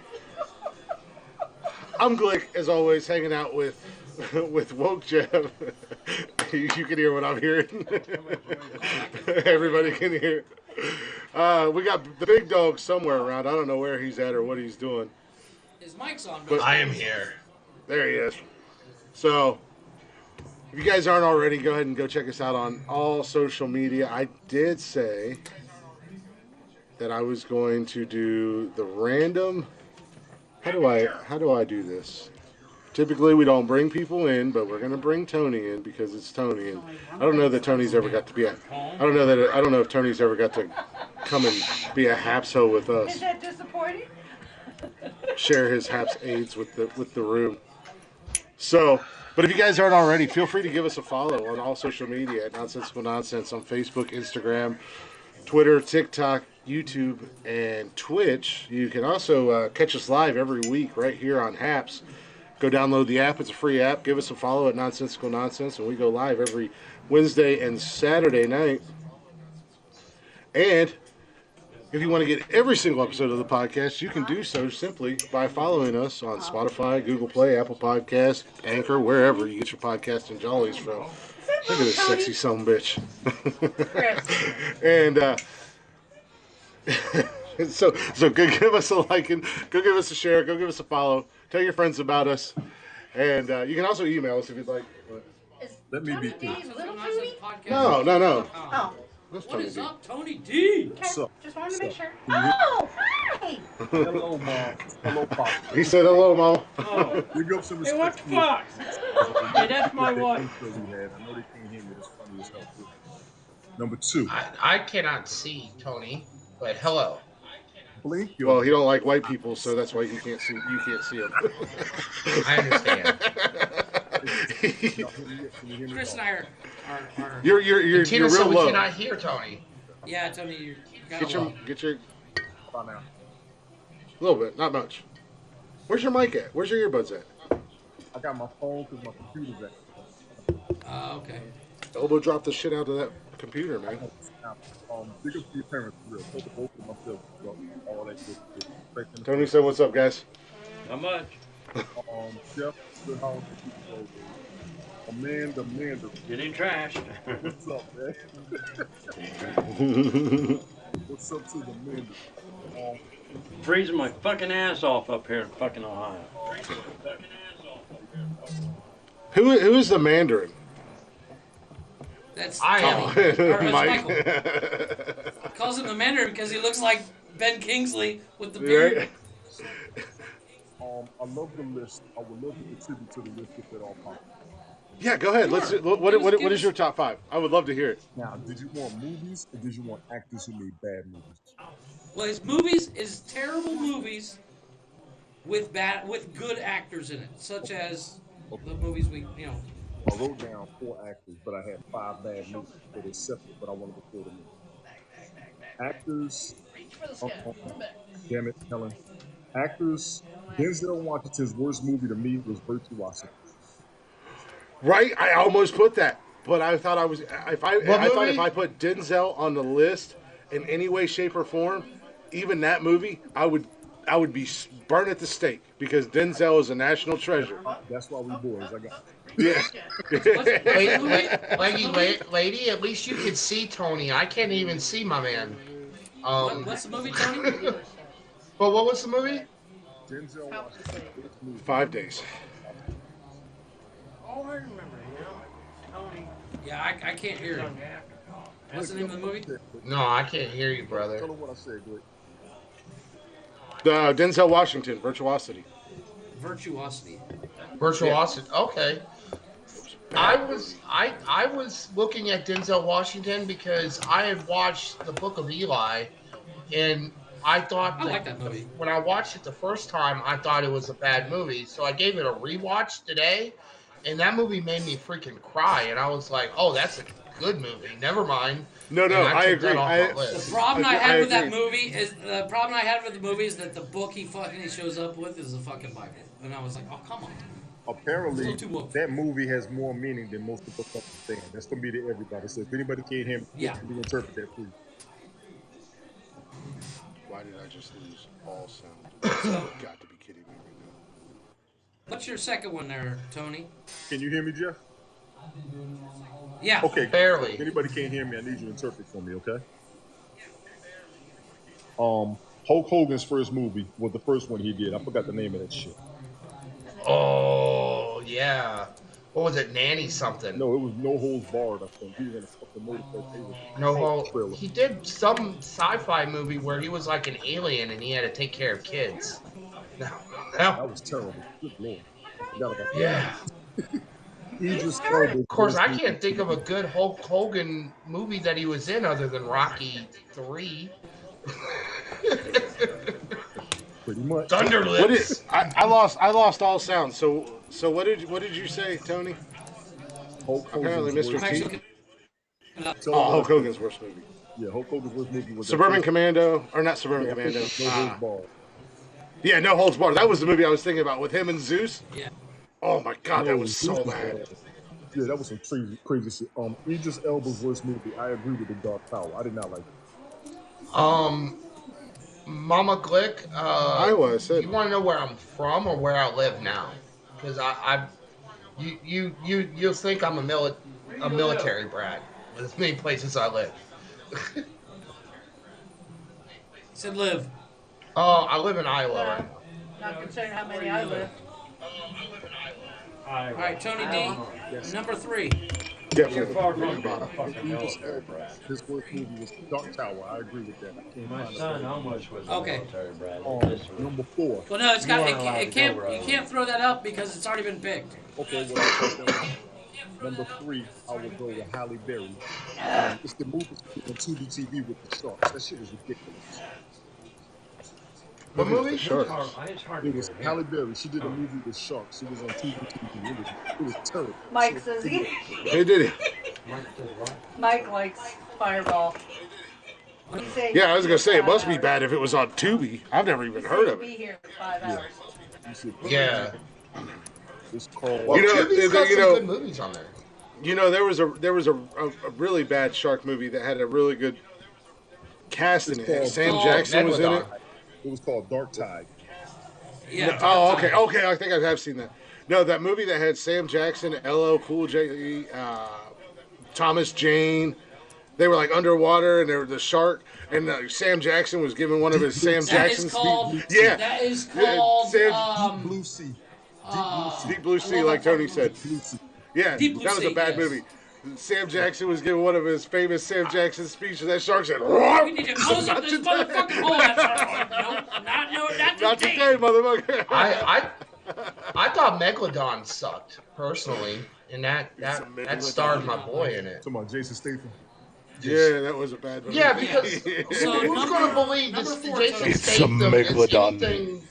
I'm Glick, as always, hanging out with Woke Jeff. You can hear what I'm hearing. Everybody can hear. We got the big dog somewhere around. I don't know where he's at or what he's doing.
His mic's on.
But I am here.
There he is. So, if you guys aren't already, go ahead and go check us out on all social media. I did say that I was going to do the random. How do I do this? Typically, we don't bring people in, but we're gonna bring Tony in because it's Tony, and I don't know that Tony's ever got to be I don't know if Tony's ever got to come and be a hapso with us.
Is that disappointing?
Share his haps aids with the room. So, but if you guys aren't already, feel free to give us a follow on all social media at Nonsensical Nonsense on Facebook, Instagram, Twitter, TikTok, YouTube, and Twitch. You can also catch us live every week right here on Haps. Go download the app. It's a free app. Give us a follow at Nonsensical Nonsense, and we go live every Wednesday and Saturday night. And if you want to get every single episode of the podcast, you can do so simply by following us on Spotify, Google Play, Apple Podcasts, Anchor, wherever you get your podcast and jollies from. Look at this sexy son of a bitch. And so go give us a like, and go give us a share, go give us a follow. Tell your friends about us. And you can also email us if you'd like.
Let me be cool.
No.
Oh.
That's
What
Tony
is
D.
up, Tony D?
Okay.
So-
Just wanted to make sure.
Mhm.
Oh, hi!
Hello, Mom. Hello, Pop.
He said hello, Mom.
Oh, big up some
Hey,
respect.
what the
to you.
fuck? Hey, that's my wife.
I know they can't hear me. It's funny as hell. Too. Number two,
I cannot see Tony, but hello.
blink your.
Well, he don't like white people, so that's why you can't see him.
I understand.
Chris and I are
You're
Tina said
real
we
low.
cannot hear Tony.
yeah, Tony, you're kind of low.
Get your
By now.
a little bit, not much. Where's your mic at? Where's your earbuds at?
I got my phone because my computer's at.
Okay.
Elbow drop the shit out of that computer, man.
Big up to your parents, for real. Both of myself, all that good shit. Respect them.
Tony said, "What's up, guys?"
How much?
Chef, good house. Amanda.
Getting trashed.
What's up, man? What's up to the Amanda?
Freezing my fucking ass off up here in fucking Ohio.
Who is the Mandarin?
That's
I
Tony.
am.
Or that's
Mike.
Michael. Calls him the Mandarin because he looks like Ben Kingsley with the beard.
Right?
I love the list. I would love to contribute to the list if at all possible.
Yeah, go ahead. Let's.
Sure.
What is your top 5? I would love to hear it.
Now, did you want movies or did you want actors who made bad movies?
Well, his movies is terrible movies with good actors in it, such as the movies
I wrote down 4 actors, but I had 5 bad movies, so they're separate, but I wanted to put them in. Actors
Reach for the
Um,
sky. Come back.
damn it, Helen. Actors. Denzel Washington's worst movie to me was Virtuosity.
Right? I almost put that, but I thought I was.
What
I thought if
movie?
I put Denzel on the list in any way, shape, or form, even that movie, I would be burned at the stake because Denzel is a national treasure.
That's why we boys. I got.
Yeah.
What's the movie?
Lady, at least you can see Tony. I can't even see my man.
What's the movie, Tony?
But what was the movie?
Denzel Washington's worst movie.
5 days.
Yeah, I can't hear you. What's the name of the movie?
No, I can't hear you,
Tell
brother.
him what I said, Greg.
Denzel Washington, Virtuosity.
Virtuosity.
Virtuosity. Okay. I was looking at Denzel Washington because I had watched The Book of Eli, and I thought
I like that movie.
when I watched it the first time, I thought it was a bad movie. So I gave it a rewatch today, and that movie made me freaking cry. And I was like, "Oh, that's a good movie. Never mind."
No,
And
I
took that
agree.
off my list.
The problem I
I
had with that
agree.
movie is that the book he shows up with is a fucking Bible, and I was like, oh come on.
Apparently,
It's a little too woke.
that movie has more meaning than most people understand. That's gonna be to everybody. So if anybody can't hear me,
Yeah.
you interpret that, please.
Why did I just lose all sound? You've got to be kidding me right now.
What's your second one there, Tony?
Can you hear me, Jeff?
Yeah.
Okay.
Barely.
If anybody can't hear me, I need you to interpret for me, okay? Hulk Hogan's first movie was the first one he did. I forgot the name of that shit.
Oh yeah. What was it? Nanny something.
No, it was No Holds Barred. I think he was in a fucking motorcycle.
No
Trailer.
Hole. He did some sci-fi movie where he was like an alien and he had to take care of kids.
That was terrible. Good lord. I forgot about that.
Yeah.
Idris Elba's
Of course,
first
I
movie-
can't think of a good Hulk Hogan movie that he was in other than Rocky 3.
Pretty much.
Thunder
What
Lips.
is? I lost all sound. So what did you say, Tony?
Hulk
Apparently,
Hogan's
Mr.
worst-
I'm actually
Tell
Oh,
him
Hulk
what I
Hogan's worst movie.
said. Yeah, Hulk Hogan's worst movie was
Suburban
that
Commando, or not Suburban
first-
Commando.
No Holds Barred.
Yeah, No Holds Barred. That was the movie I was thinking about with him and Zeus.
Yeah.
Oh my god, that
No,
was so
Zeus
bad.
Yeah, that was some crazy shit. Idris Elba's worst movie. I agree with The Dark Tower. I did not like it.
Mama Glick.
Iowa, I said.
You want to know where I'm from or where I live now? Because you'll think I'm a military brat. There's many places I live.
He said live.
I live in Iowa right now.
Not considering how many I live.
All right, Tony D. Number 3.
Yeah,
You're far from
yeah.
being a fucking
Idris
military
Elba.
brat.
His worst movie was Dark Tower. I agree with that. I can't
My
find
son almost was a
Okay.
military brat.
Number 4.
Well, no, it's got
You weren't allowed
it
to
can't
go,
you can't throw that up because it's already been picked.
Okay, well, I'll take that one. Number 3, I would go with Halle Berry. It's the movie on Tubi TV with the sharks. That shit is ridiculous.
What movie?
It's hard to
It was
hear.
Halle Berry. She did a movie with sharks. She was on Tubi TV. It was terrible.
Mike says he.
They did it.
Mike likes Fireball. He say
Yeah, I was gonna say it
5
must be
hours.
bad if it was on Tubi. I've never even
He
heard
said
of
he'd
it.
Be here for 5 hours.
You should-
Yeah.
It's called.
Well,
You know,
Tubi's got
you
some
know-
good movies on there.
You know, there was a really bad shark movie that had a really good cast in it. And Sam
Oh,
Jackson was in it.
Megalodon.
It was called Dark Tide.
Yeah.
Oh, okay. I think I have seen that. No, that movie that had Sam Jackson, LL Cool J, Thomas Jane. They were like underwater, and there was the shark, and Sam Jackson was giving one of his Sam
That
Jackson
is called.
speech. Yeah,
That is
Yeah,
called.
Sam-
Blue Sea.
Deep Blue Sea,
I love
like
that
Tony
fucking
said.
Blue Sea.
Yeah,
Deep Blue
that was
Sea,
a bad
yes.
movie. Sam Jackson was giving one of his famous Sam Jackson speeches. That shark said,
We need to close up this motherfucking hole. Not
"Not
today.
today, motherfucker."
I thought Megalodon sucked personally, and that
Megalodon.
starred my boy in it.
Talking about Jason Statham.
Yeah, that was a bad movie.
Yeah, because
So
who's
number-
going to believe
number
this?
4,
Jason
Tony.
It's a
Statham is
Megalodon.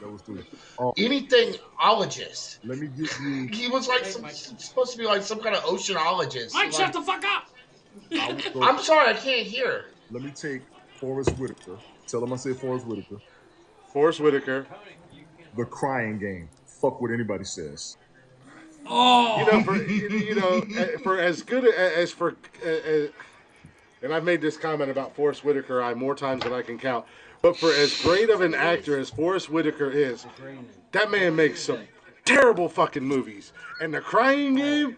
That was three.
anythingologist.
Let me give you.
He was like supposed to be like some kind of oceanologist.
Mike,
Like,
shut the fuck up.
I would go-
I'm sorry, I can't hear.
Let me take Forrest Whitaker. Tell him I said Forrest Whitaker.
Forrest Whitaker.
The Crying Game. Fuck what anybody says.
Oh,
For as good as for, and I've made this comment about Forrest Whitaker more times than I can count. But for as great of an actor as Forrest Whitaker is, that man makes some terrible fucking movies. And The Crying Game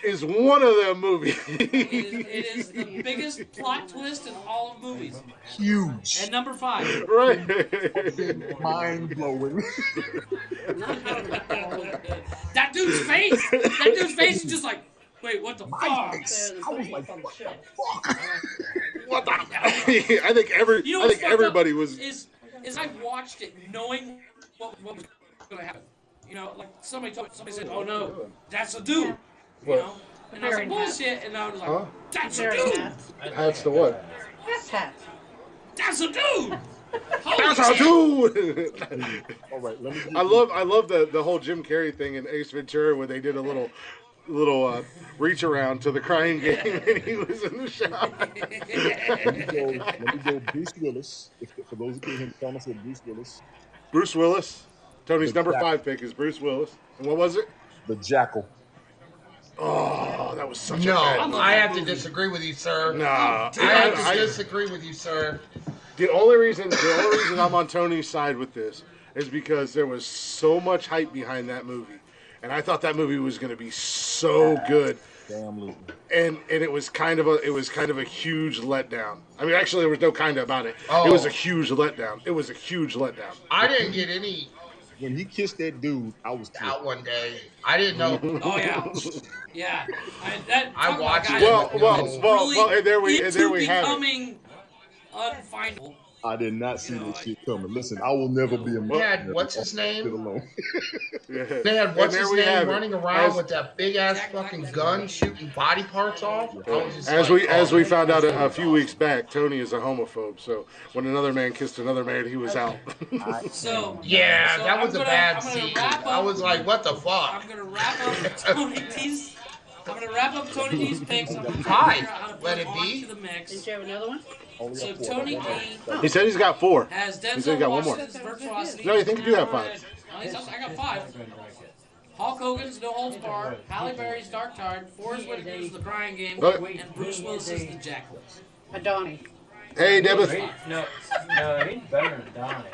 is one of them movies.
it is the biggest plot twist in all of movies.
Huge.
And number 5.
Right.
Mind blowing.
That dude's face. That dude's face is just like, wait, what the fuck?
I was like, what the fuck?
What the? I think
You know what's fucked
everybody
up
was.
is I watched it knowing what was going to happen. You know, like somebody said, "Oh no, that's a dude." You know, and I was like, "Bullshit," and I was like,
Huh?
"That's a
Wearing
dude.
hats.
That's the what?
Hats.
That's a dude."
That's
Holy
how
shit.
dude.
All right, let me get
I love the whole Jim Carrey thing in Ace Ventura where they did a little reach around to The Crying Game and he was in the shop.
let me go Bruce Willis. For those who can't hear me, tell him I said Bruce Willis.
Bruce Willis. Tony's
The
number
Jackal.
5 pick is Bruce Willis. And what was it?
The Jackal.
Oh, that was such
No,
a bad
I have to disagree with you, sir.
Nah.
I have to disagree with you, sir.
The only reason I'm on Tony's side with this is because there was so much hype behind that movie. And I thought that movie was going to be so good.
Damn Luton.
And it was kind of a huge letdown. I mean, actually, there was no kind of about it.
Oh.
It was a huge letdown. It was a huge letdown.
I didn't get any
When he kissed that dude, I was
out one day. I didn't know.
Oh yeah, yeah.
I watched it.
Well, and there we have it.
becoming unfindable.
I did not see that shit coming. Listen, I will never be a
They had
millionaire.
what's his name?
Sit alone.
They had what's
And there
his
we
name
have it.
running around
As-
with that big ass fucking gun shooting body parts off. I was just
As
like,
we
oh,
found out a few weeks back, Tony is a homophobe. So when another man kissed another man, he was out.
So
yeah,
so
that was
I'm
a
gonna-
bad
I'm gonna
scene.
wrap
I
up-
was like, what the fuck?
I'm gonna wrap up Tony D's. I'm gonna wrap up Tony D's picks. I'm gonna
Hi.
figure out how to put
Let it
them
be.
onto the mix.
Did you have another one?
Only
So
got four.
Tony D
He said he's got 4.
has
He said he
Denzel
got one more.
Washington's Virtuosity.
No, you think you do have 5.
I got 5. Hulk Hogan's No Holds Barred, Halle Berry's Dark Tide, Forrest Whitaker's The Crying Game,
Okay.
and Bruce Willis's The Jackal.
Adoni.
Hey, Debith.
No, he's better than Donnie.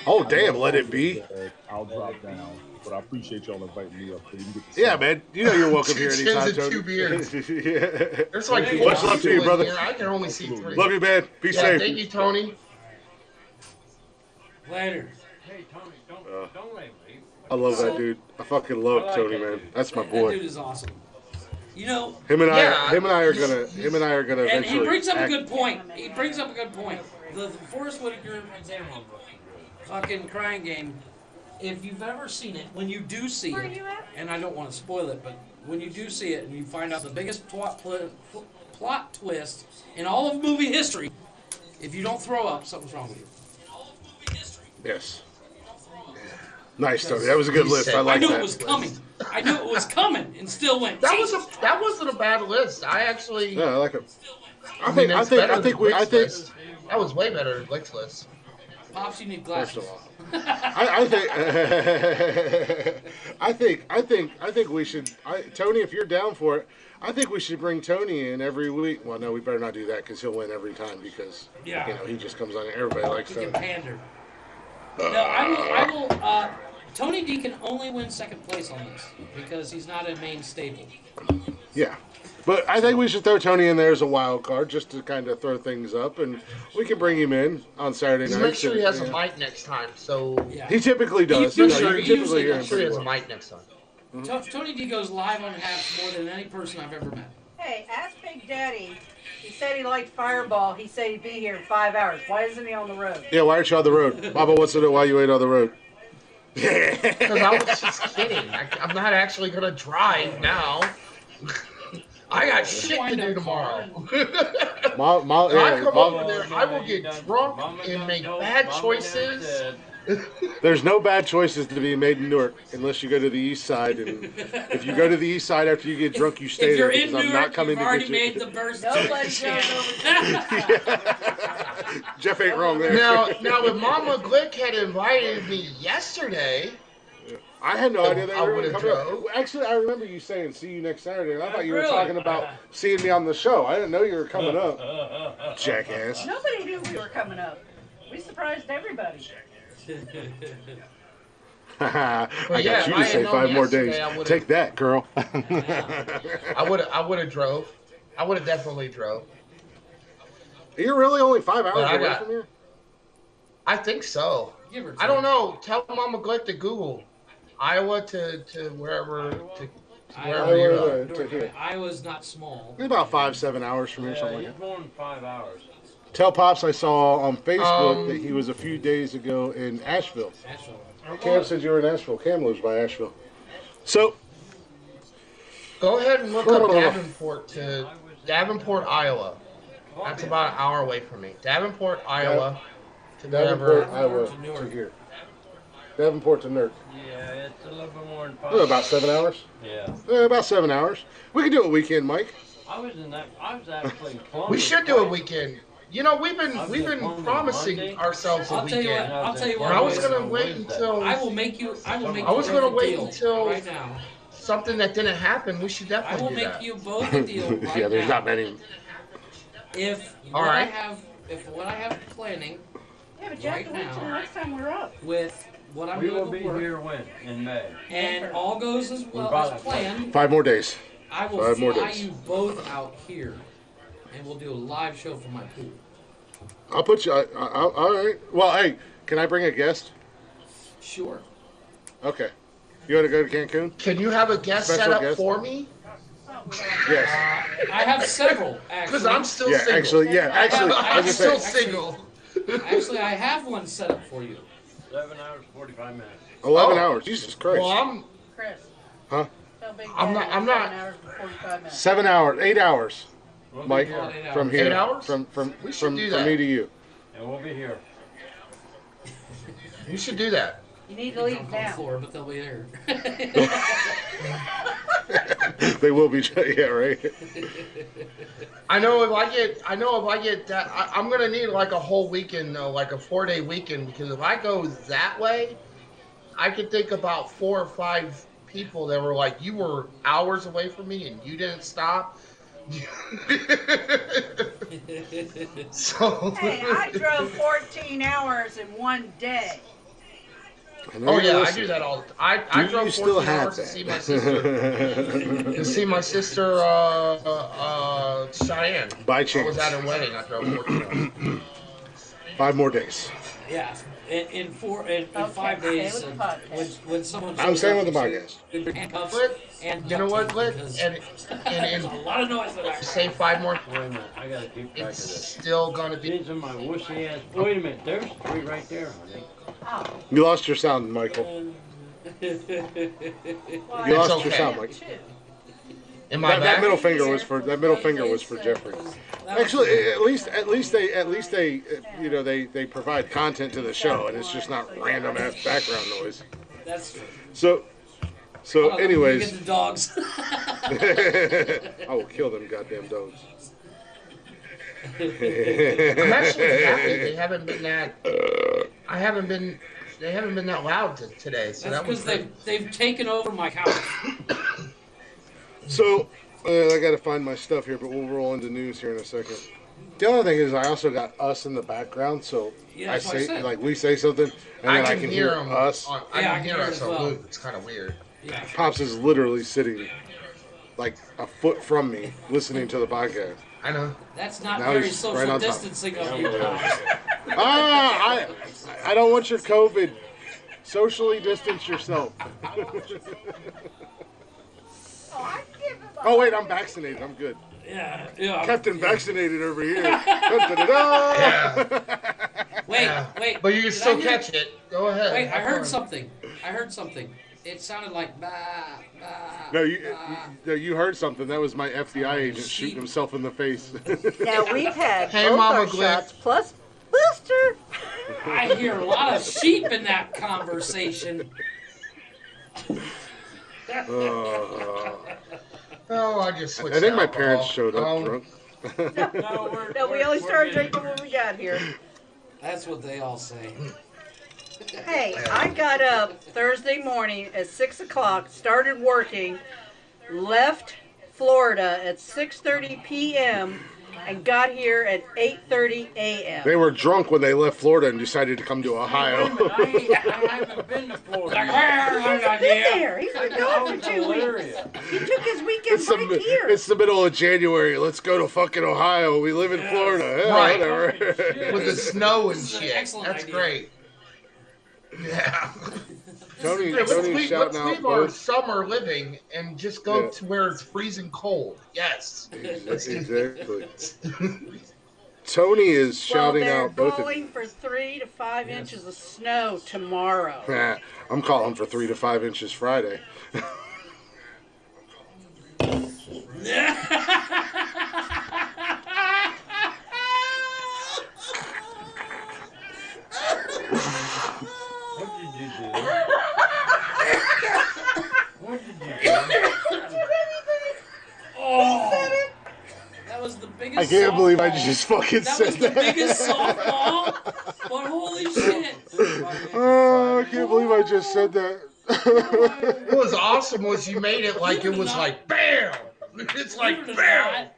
Oh, damn, let it be.
I'll drop down. But I appreciate y'all inviting me up. So you can get to
Yeah,
see
man. You know you're welcome here
Two
anytime,
chins and
Tony.
two beers.
Yeah.
There's like
Hey,
four
much love to you,
people in
brother.
here. I can only see 3.
Love you, man. Be
Yeah,
safe.
thank you, Tony.
Later.
Hey, Tony, don't let him leave.
I love that dude. I fucking love Tony, man. That's my
That dude
boy.
is awesome. You know,
Him and I
Yeah,
are gonna
and
eventually.
he brings up a
act-
good point. He brings up a good point. The Forrest Whitaker fucking Crying Game. If you've ever seen it, when you do see
Where are
it,
you at?
and I don't want to spoil it, but when you do see it and you find out the biggest plot twist in all of movie history, if you don't throw up, something's wrong with you.
Yes. Nice, Tony. That was a good
He
list.
said-
I
I
like
knew
that.
it was coming. I knew it was coming, and still went.
That
Jesus.
wasn't a bad list. I actually.
Yeah, I like it.
I mean, it's better than
I
Rick's
think.
list. That was way better than Rick's list.
Pops, you need
First
glasses.
of all, I think we should. Tony, if you're down for it, I think we should bring Tony in every week. Well, no, we better not do that because he'll win every time because
Yeah.
he just comes on. Everybody likes
He can
Tony.
pander. No, I will. Tony D can only win second place on this because he's not a main staple.
Yeah. But I think we should throw Tony in there as a wild card just to kind of throw things up, and we can bring him in on Saturday
Just
night.
make sure he has a mic next time. So
Yeah.
He typically does.
He
You
usually-
can
he
typically
usually
hear him
make sure he
pretty
has a
well.
mic next time.
Tony D goes live on Haps more than any person I've ever met.
Hey, ask Big Daddy. He said he liked Fireball. He said he'd be here in 5 hours. Why isn't he on the road?
Yeah, why aren't you on the road? Papa wants to know why you ain't on the road.
Because I was just kidding. I'm not actually gonna drive now. I got shit to do tomorrow.
Mom,
I come
Mom-
over there, I will get drunk and make bad choices
There's no bad choices to be made in Newark unless you go to the east side. And if you go to the east side after you get drunk, you stay
If you're
there
in
because I'm
Newark,
not coming
you've
to
already
get
made
you.
the first
Nobody
decision.
goes over to
Jeff ain't wrong there.
Now, if Mama Glick had invited me yesterday,
I had no idea they
I
were
would've
coming up.
drove.
Actually, I remember you saying "see you next Saturday," and I thought you were
Really?
talking about seeing me on the show. I didn't know you were coming up, jackass.
Nobody knew we were coming up. We surprised everybody.
I got
yeah,
you
if
to
I had
say
known
5 more
yesterday,
days.
I would've-
Take that, girl.
I would have drove. I would have definitely drove.
You're really only 5 hours
But I
away
got-
from here?
I think so.
Give or
I don't
take.
know. Tell Mama Glick to Google Iowa to wherever to wherever
Iowa
you're
to-
at.
to here.
Iowa's not small.
It's about 5-7 hours from here,
Yeah,
something
he's
like that.
more than 5 hours.
Tell Pops I saw on Facebook that he was a few days ago in Asheville.
Actually,
Cam said you were in Asheville. Cam lives by Asheville. So,
Go ahead and look up Davenport, Iowa. That's about an hour away from me. Davenport, Iowa to
Davenport,
wherever.
Iowa
to Newark.
to here. Davenport to Newark.
Yeah, it's a little bit more than 5
About 7 hours?
Yeah.
About 7 hours. We can do a weekend, Mike.
I was actually in Columbus.
We should do a weekend. You know, we've been
Monday.
promising ourselves a
I'll tell you what.
weekend.
I'll tell you
And
what.
I was
boys.
gonna wait until
I will make you. I will make.
I was
you
gonna
both a
wait
deal
until-
right now.
something that didn't happen. We should
I
definitely
will
do
make
that.
you both a deal right
Yeah, there's
now.
not many.
If
All
what I
right.
have, if what I have planning
Yeah, but you have
Right
to wait till
now.
next time we're up.
with what I'm
We
doing
will be
with work,
here when? In May.
and all goes as well
brought
as
it.
planned,
5 more days.
I will
5 more
fly
days.
you both out here, and we'll do a live show from my pool.
I'll put you. All right. Well, hey, can I bring a guest?
Sure.
Okay. You want to go to Cancun?
Can you have a guest
Special
set up
guest?
for me?
Yes.
I have several actually.
Because I'm still
Yeah,
single.
actually, yeah, actually, I
I'm
was
still
gonna say,
single.
Actually, I have one set up for you.
7 hours, 45 minutes.
11
Oh.
hours. Jesus Christ.
Well,
Chris.
Huh?
Tell Big
I'm
Daddy
not- I'm
it's
not-
7 hours and 45 minutes.
7 hours, 8 hours,
We'll
Mike,
be here.
Yeah.
from here.
8 hours?
From
We should do that.
me to you.
And we'll be here.
you should do that.
You need to
Drunk
leave
on the
now.
floor, but they'll be there.
They will be. Yeah, right.
I know if I get that, I'm gonna need like a whole weekend though, like a 4-day weekend, because if I go that way, I could think about 4 or 5 people that were like, you were hours away from me and you didn't stop. So.
Hey, I drove 14 hours in one day.
I know
Oh
you're
yeah, I
listening.
do that all. I
Do
drove
you still
14
have
hours to
that?
see my sister. To see my sister, Cheyenne.
By
I
chance.
was at her wedding. I drove 14 hours.
5 more days.
Yeah, in 5
stay
days,
with the podcast.
when someone
I'm
shows
staying
up
with the
and
podcast.
with their handcuffs
But
and
you know what,
duct
Glick?
tape, because
And
there's a lot of noise in there.
say 5 more.
Wait a minute. I gotta keep track of
It's
this.
still gonna be.
These are my wussy ass. Wait a minute. There's 3 right there, honey.
Oh,
You lost your sound, Michael.
well,
You lost
okay.
your sound, Mike.
In my
That
back.
middle finger was for Jeffrey. Actually, at least they you know they provide content to the show, and it's just not random ass background noise.
That's true.
So
Hold on, let me
anyways,
get the dogs.
I will kill them goddamn dogs.
I'm actually happy they haven't been that. They haven't been that loud today. So
That's
that was
because they've taken over my house.
So I got to find my stuff here, but we'll roll into news here in a second. The other thing is I also got us in the background, so
Yeah,
I
that's what I
say
said.
like we say something, and then I can hear
them.
us.
I
Yeah,
can hear us
as
on
well.
loop. It's kind of weird.
Yeah.
Pops is literally sitting like a foot from me, listening to the podcast.
I know.
That's not
Now
very
he's
social
right on top.
distancing of you guys.
I don't want your COVID. Socially distance yourself. Oh wait, I'm vaccinated. I'm good.
Yeah. Yeah.
Captain Vaccinated over here. Da-da-da-da.
Wait.
But you can
Did
still
I hear-
catch it. Go ahead.
Wait, I
Have
heard
fun.
something. It sounded like bah, bah.
No, you
bah.
you heard something. That was my FBI agent
Sheep.
shooting himself in the face.
now we've had
Hey,
both
Mama
our
Glick.
shots plus booster rooster?
I hear a lot of sheep in that conversation.
Oh, I just switched.
I think my
alcohol.
parents showed up drunk.
No, we only started drinking when we got here.
That's what they all say.
Hey, I got up Thursday morning at 6 o'clock, started working, left Florida at 6:30 p.m., and got here at 8:30 a.m.
They were drunk when they left Florida and decided to come to Ohio.
I haven't been to Florida.
He's been there. He's been gone for 2 weeks. He took his weekend break here.
It's the middle of January. Let's go to fucking Ohio. We live in Florida. Yeah,
Right.
whatever.
With the snow and
This is an
shit.
excellent
That's
idea.
great. Yeah.
Tony's
Let's
shouting out
leave our
both.
summer living and just go
Yeah.
to where it's freezing cold. Yes.
Exactly. Tony is shouting
they're
out both of
calling
you.
for 3 to 5 inches of snow tomorrow.
Nah, I'm calling for 3 to 5 inches Friday.
What did you do? What did you do?
That was the biggest.
I can't believe I
softball.
just fucking
That
said
was the
that.
biggest softball. But holy shit!
Oh, I can't believe I just said that.
What was awesome was you made it like it was like bam. It's like
Believe it or
bam.
not,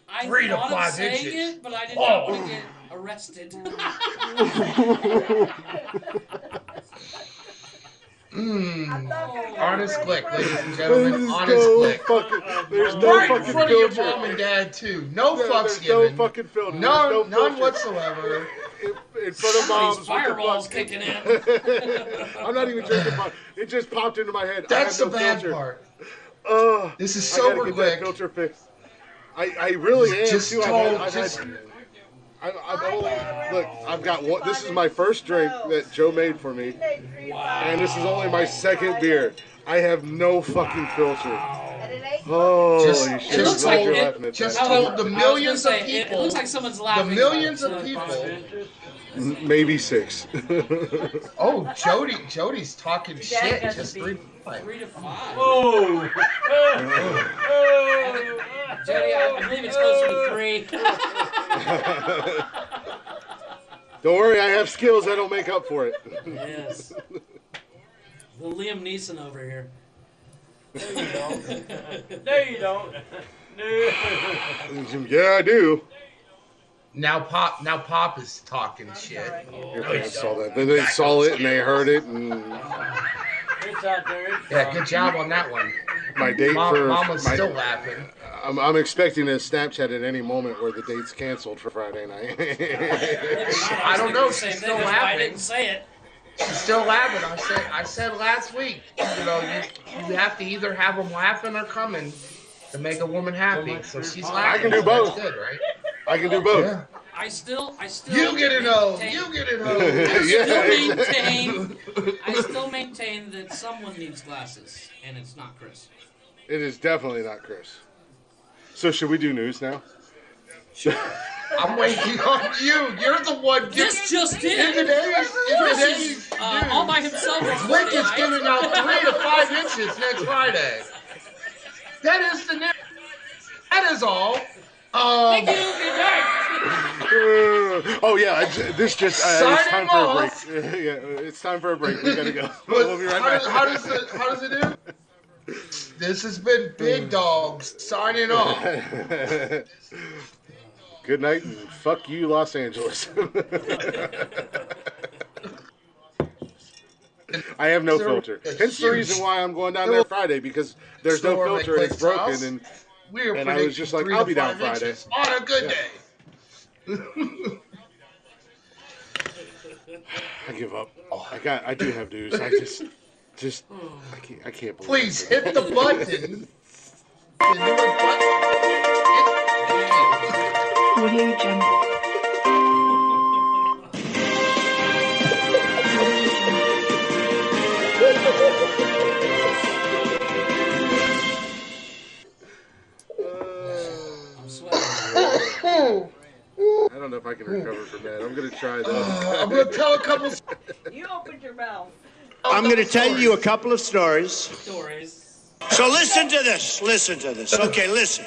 I
3 to
thought of
5
saying
inches.
it, but I did not want to get arrested.
Honest click, ladies and
There's
gentlemen. Honest
no
click.
fucking, there's no
Right in
fucking
front of your
filter.
mom and dad too. No fucks
There's no
given.
fucking filter. There's
None,
no
none
filter.
whatsoever.
In front of mom's.
These fireballs kicking in.
I'm not even drinking. It just popped into my head.
That's
I
the
have no
bad
filter.
part.
Ugh,
This is
I gotta
sober
get
quick.
that filter fixed. I really am
Just
too.
told-
I've
just-
only look. I've got one. This is my first drink that Joe made for me, and this is only my second beer. I have no fucking filter. Holy
Just-
shit!
just
I'm glad
told-
you're laughing at
just
that.
told the millions of
It
people.
looks like someone's
The
laughing.
millions of
5
people.
inches?
Maybe 6.
Oh, Jody's talking shit. Just 3 to 5.
3 to 5.
Whoa!
Jody, I believe it's closer to 3.
Don't worry, I have skills that'll make up for it.
Yes. The Liam Neeson over here.
No, you don't. No.
Yeah, I do.
Now Pop is talking shit.
Your parents saw that. They saw it and they heard it. And
It's out there. It's
Yeah, good job on that one.
my date for
Mama's
my,
still laughing.
I'm expecting a Snapchat at any moment where the date's canceled for Friday night.
I don't know.
Same
She's
thing,
still
that's why I
laughing.
didn't say it.
She's still laughing. I said last week, you know, you have to either have them laughing or coming to make a woman happy. So she's laughing.
I can do
so that's
both.
good, right?
I can do both.
Yeah.
I still.
You get it O.
maintain-
You get it O.
I still maintain that someone needs glasses, and it's not Chris.
It is definitely not Chris. So should we do news now?
I'm waiting on you. You're the one giving.
This just
In
did.
today's
Chris is all by
news,
himself. on
Quick
Friday
is
night.
giving out 3 to 5 inches next Friday. That is the news. That is all.
Thank you. Good night.
Oh yeah, this just it's
Signing
time for a break.
off.
Yeah, it's time for a break. We gotta go.
But
We'll be right back.
how does it do? This has been Big Dogs signing off.
Good night and fuck you, Los Angeles. I have no filter. Hence the reason why I'm going down there Friday, because there's no
Storm at
filter and it's
Quick's
broken.
house.
And
We're
And I was just like,
predicting
I'll
3
be
to
down
5
Friday.
inches on a good
Yeah.
day.
I give up. I do have news. I can't believe.
Please
it.
hit the button. The newer button.
Audio Jungle.
I'm sweating.
I don't don't know if I can recover from that. I'm gonna try though.
I'm gonna tell a couple.
You opened your mouth.
I'm going to tell you a couple of stories.
Stories.
So listen to this. Listen to this. Okay, listen.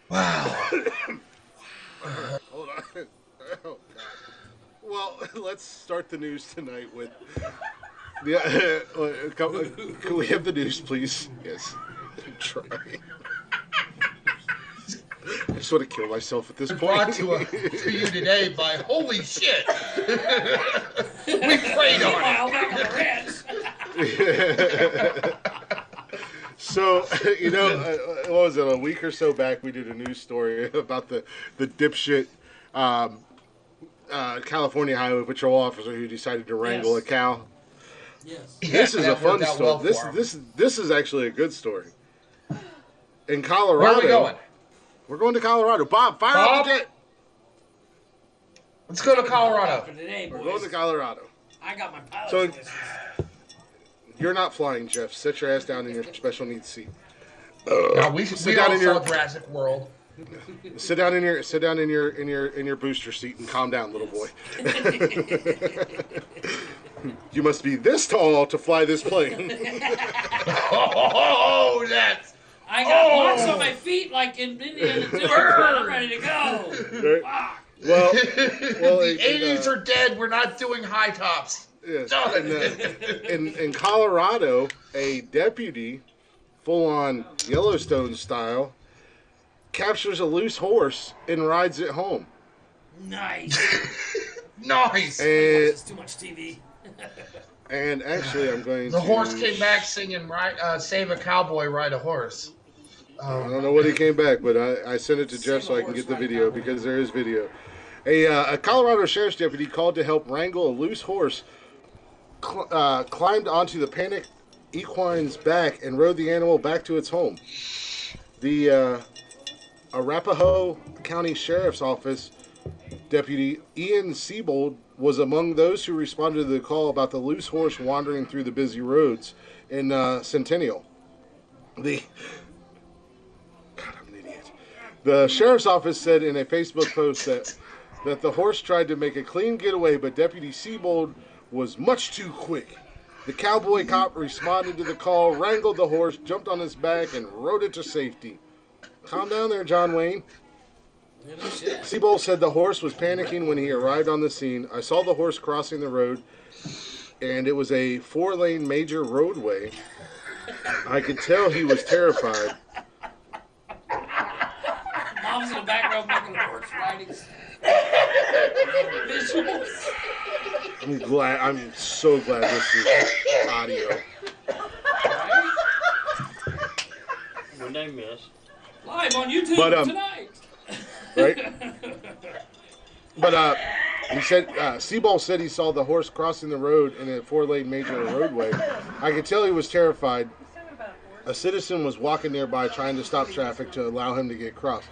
Wow.
Hold on. Oh, God. Well, let's start the news tonight with. Can we have the news, please? Yes. I'm trying. I just want to kill myself at this
Brought
point.
to you today by holy shit. We prayed on
Meanwhile,
it.
back on the ranch.
So, what was it? A week or so back, we did a news story about the dipshit California Highway Patrol officer who decided to wrangle
Yes.
a cow.
Yes.
This is a
that
fun
worked out
story.
well for him.
This is actually a good story. In Colorado,
Where are we going?
We're going to Colorado. Bob, fire
Bob?
up the jet.
Let's go to Colorado.
For today,
We're
boys.
going to Colorado.
I got my pilot's
So-
license.
You're not flying, Jeff. Sit your ass down in your special needs seat.
Now we
down
all
in your-
saw Jurassic World.
Sit down in your booster seat and calm down, little boy. You must be this tall to fly this plane.
Oh, that's.
I got blocks on my feet like in Indiana Jones. I'm ready to go. Fuck.
Well,
The 80s are dead. We're not doing high tops.
yes. In Colorado, a deputy, full on Yellowstone style, captures a loose horse and rides it home.
Nice.
Nice.
And,
It's too much TV.
and actually, I'm going
The
to.
horse came back singing "Save a Cowboy, Ride a Horse."
I don't know what he came back, but I sent it to Jeff so I can get the video because there is video. A Colorado sheriff's deputy called to help wrangle a loose horse, climbed onto the panicked equine's back and rode the animal back to its home. The Arapahoe County Sheriff's Office deputy Ian Siebold was among those who responded to the call about the loose horse wandering through the busy roads in Centennial. God, I'm an idiot. The sheriff's office said in a Facebook post that the horse tried to make a clean getaway, but Deputy Siebold was much too quick. The cowboy cop responded to the call, wrangled the horse, jumped on his back, and rode it to safety. Calm down there, John Wayne. Siebold said the horse was panicking when he arrived on the scene. I saw the horse crossing the road, and it was a 4-lane major roadway. I could tell he was terrified.
Mom's in the background making horse riding visuals.
I'm so glad this is audio.
Right?
When they miss.
Live on YouTube
But,
tonight.
Right? But he said Seaball said he saw the horse crossing the road in a 4-lane major roadway. I could tell he was terrified. A citizen was walking nearby trying to stop traffic to allow him to get across.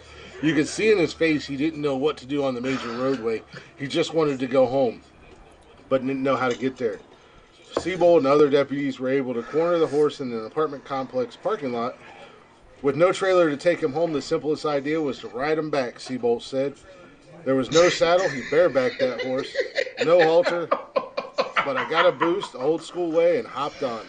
You could see in his face he didn't know what to do on the major roadway. He just wanted to go home, but didn't know how to get there. Seabold and other deputies were able to corner the horse in an apartment complex parking lot. With no trailer to take him home, the simplest idea was to ride him back, Seabold said. There was no saddle. He barebacked that horse. No halter. But I got a boost, old school way, and hopped on.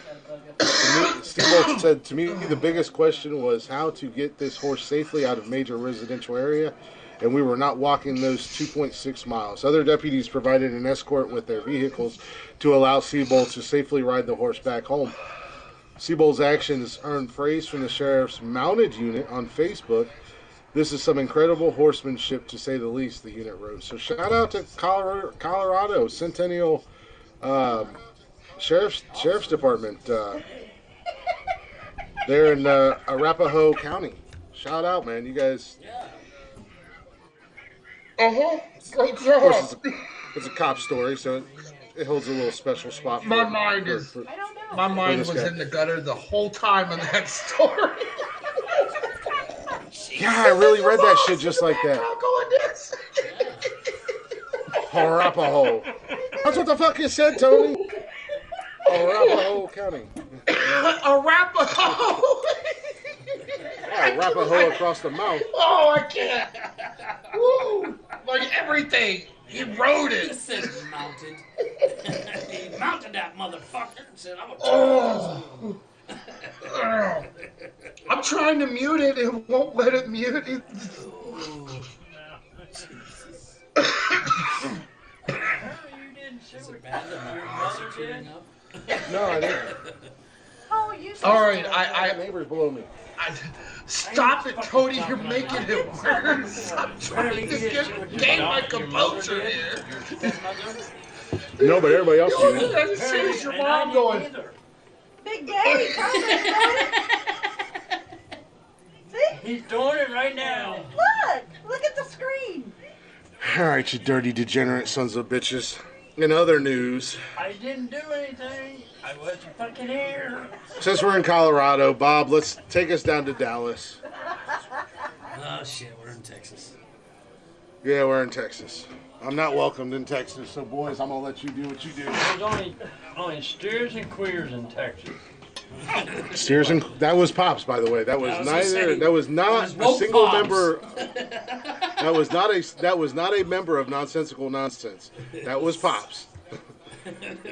Seabold said, to me, the biggest question was how to get this horse safely out of major residential area, and we were not walking those 2.6 miles. Other deputies provided an escort with their vehicles to allow Seabold to safely ride the horse back home. Seabold's actions earned praise from the sheriff's mounted unit on Facebook. This is some incredible horsemanship, to say the least, the unit wrote. So shout out to Colorado Centennial Sheriff's Department. They're in Arapahoe County. Shout out, man. You guys.
Great
Of
job.
course, it's a cop story, so it holds a little special spot.
My mind was
guy.
in the gutter the whole time of that story.
Yeah, I really read that shit just like that.
I'll go in this.
Arapahoe. That's what the fuck you said, Tony. Arapahoe County.
Arapahoe.
wrap a hoe across the mouth.
Oh, I can't. Woo! Like everything. He wrote
He
it.
said mounted. He mounted that motherfucker and said, I'm gonna
Oh. I'm trying to mute it. It won't let it mute it.
Is it bad that my eyes are tearing up?
No, I didn't.
Oh, you
All right,
I neighbors below me.
Stop it, Cody. You're making it worse. I'm trying to gain my composure here.
No, but everybody else
You
did.
didn't see your mom going.
Big Daddy, come on. See?
He's doing it right now.
Look at the screen.
All right, you dirty degenerate sons of bitches. In other news,
I didn't do anything. I wasn't fucking here.
since we're in Colorado, Bob, let's take us down to Dallas.
Oh shit, we're in Texas.
Yeah, we're in Texas. I'm not welcomed in Texas, so boys, I'm gonna let you do what you do.
There's only steers and queers in Texas.
Steers and that was Pops, by the way. That was neither. That was not a single member. That was not a member of Nonsensical Nosense. That was Pops.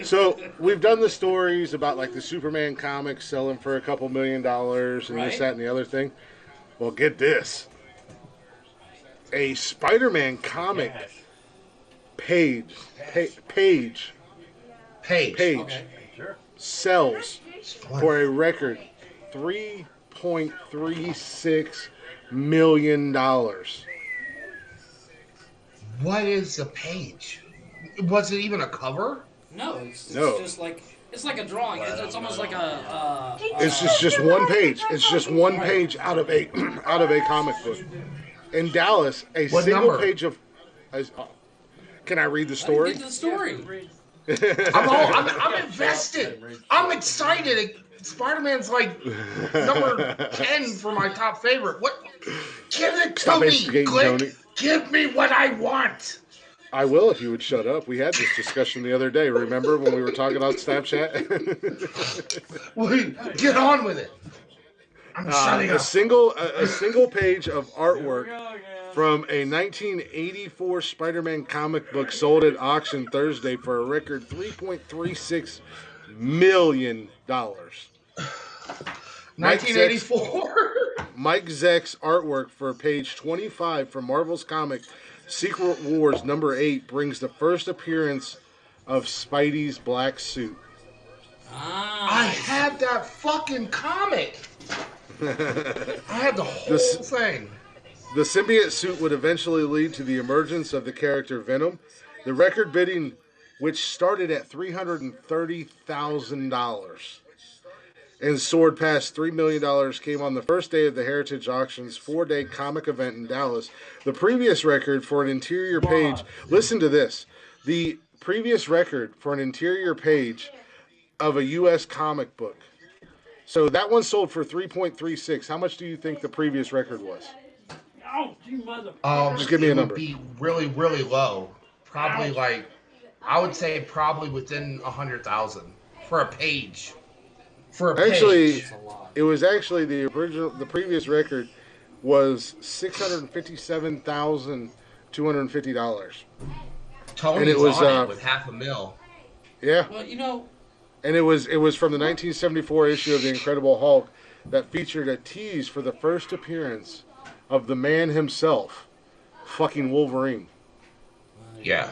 So we've done the stories about like the Superman comics selling for a couple $1 million and this, that, and the other thing. Well, get this: a Spider-Man comic page
Okay.
Sure.
sells for a record $3.36 million.
What is the page? Was it even a cover?
No, it's
No.
just like it's like a drawing. It's almost like a.
It's just one page. It's just one page out of a comic book. In Dallas, a
What
single
number?
page of. Can I read the
Get
story?
to the story.
I'm invested. I'm excited. Spider-Man's like number 10 for my top favorite. What? Give it to
Stop
me,
instigating,
Click.
Tony.
Give me what I want.
I will if you would shut up. We had this discussion the other day. Remember when we were talking on Snapchat?
Get on with it. I'm shutting
a
up.
single page of artwork from a 1984 Spider-Man comic book sold at auction Thursday for a record $3.36 million.
1984.
Mike Zeck's artwork for page 25 from Marvel's comic Secret Wars number 8 brings the first appearance of Spidey's black suit.
I had that fucking comic. I had the whole thing.
The symbiote suit would eventually lead to the emergence of the character Venom. The record bidding, which started at $330,000 and soared past $3 million, came on the first day of the Heritage Auction's 4-day comic event in Dallas. The previous record for an interior page, listen to this, the previous record for an interior page of a U.S. comic book. So that one sold for 3.36. How much do you think the previous record was?
Oh, you motherfucker.
Just give me a number.
It would be really, really low. Probably like, I would say probably within 100,000 for a page. For a
Actually,
page.
it was actually the original. The previous record was $657,250.
Tony's
and it was,
on it with $500,000.
Yeah,
Well, you know,
and it was from the 1974 issue of the Incredible Hulk that featured a tease for the first appearance of the man himself, fucking Wolverine.
Yeah.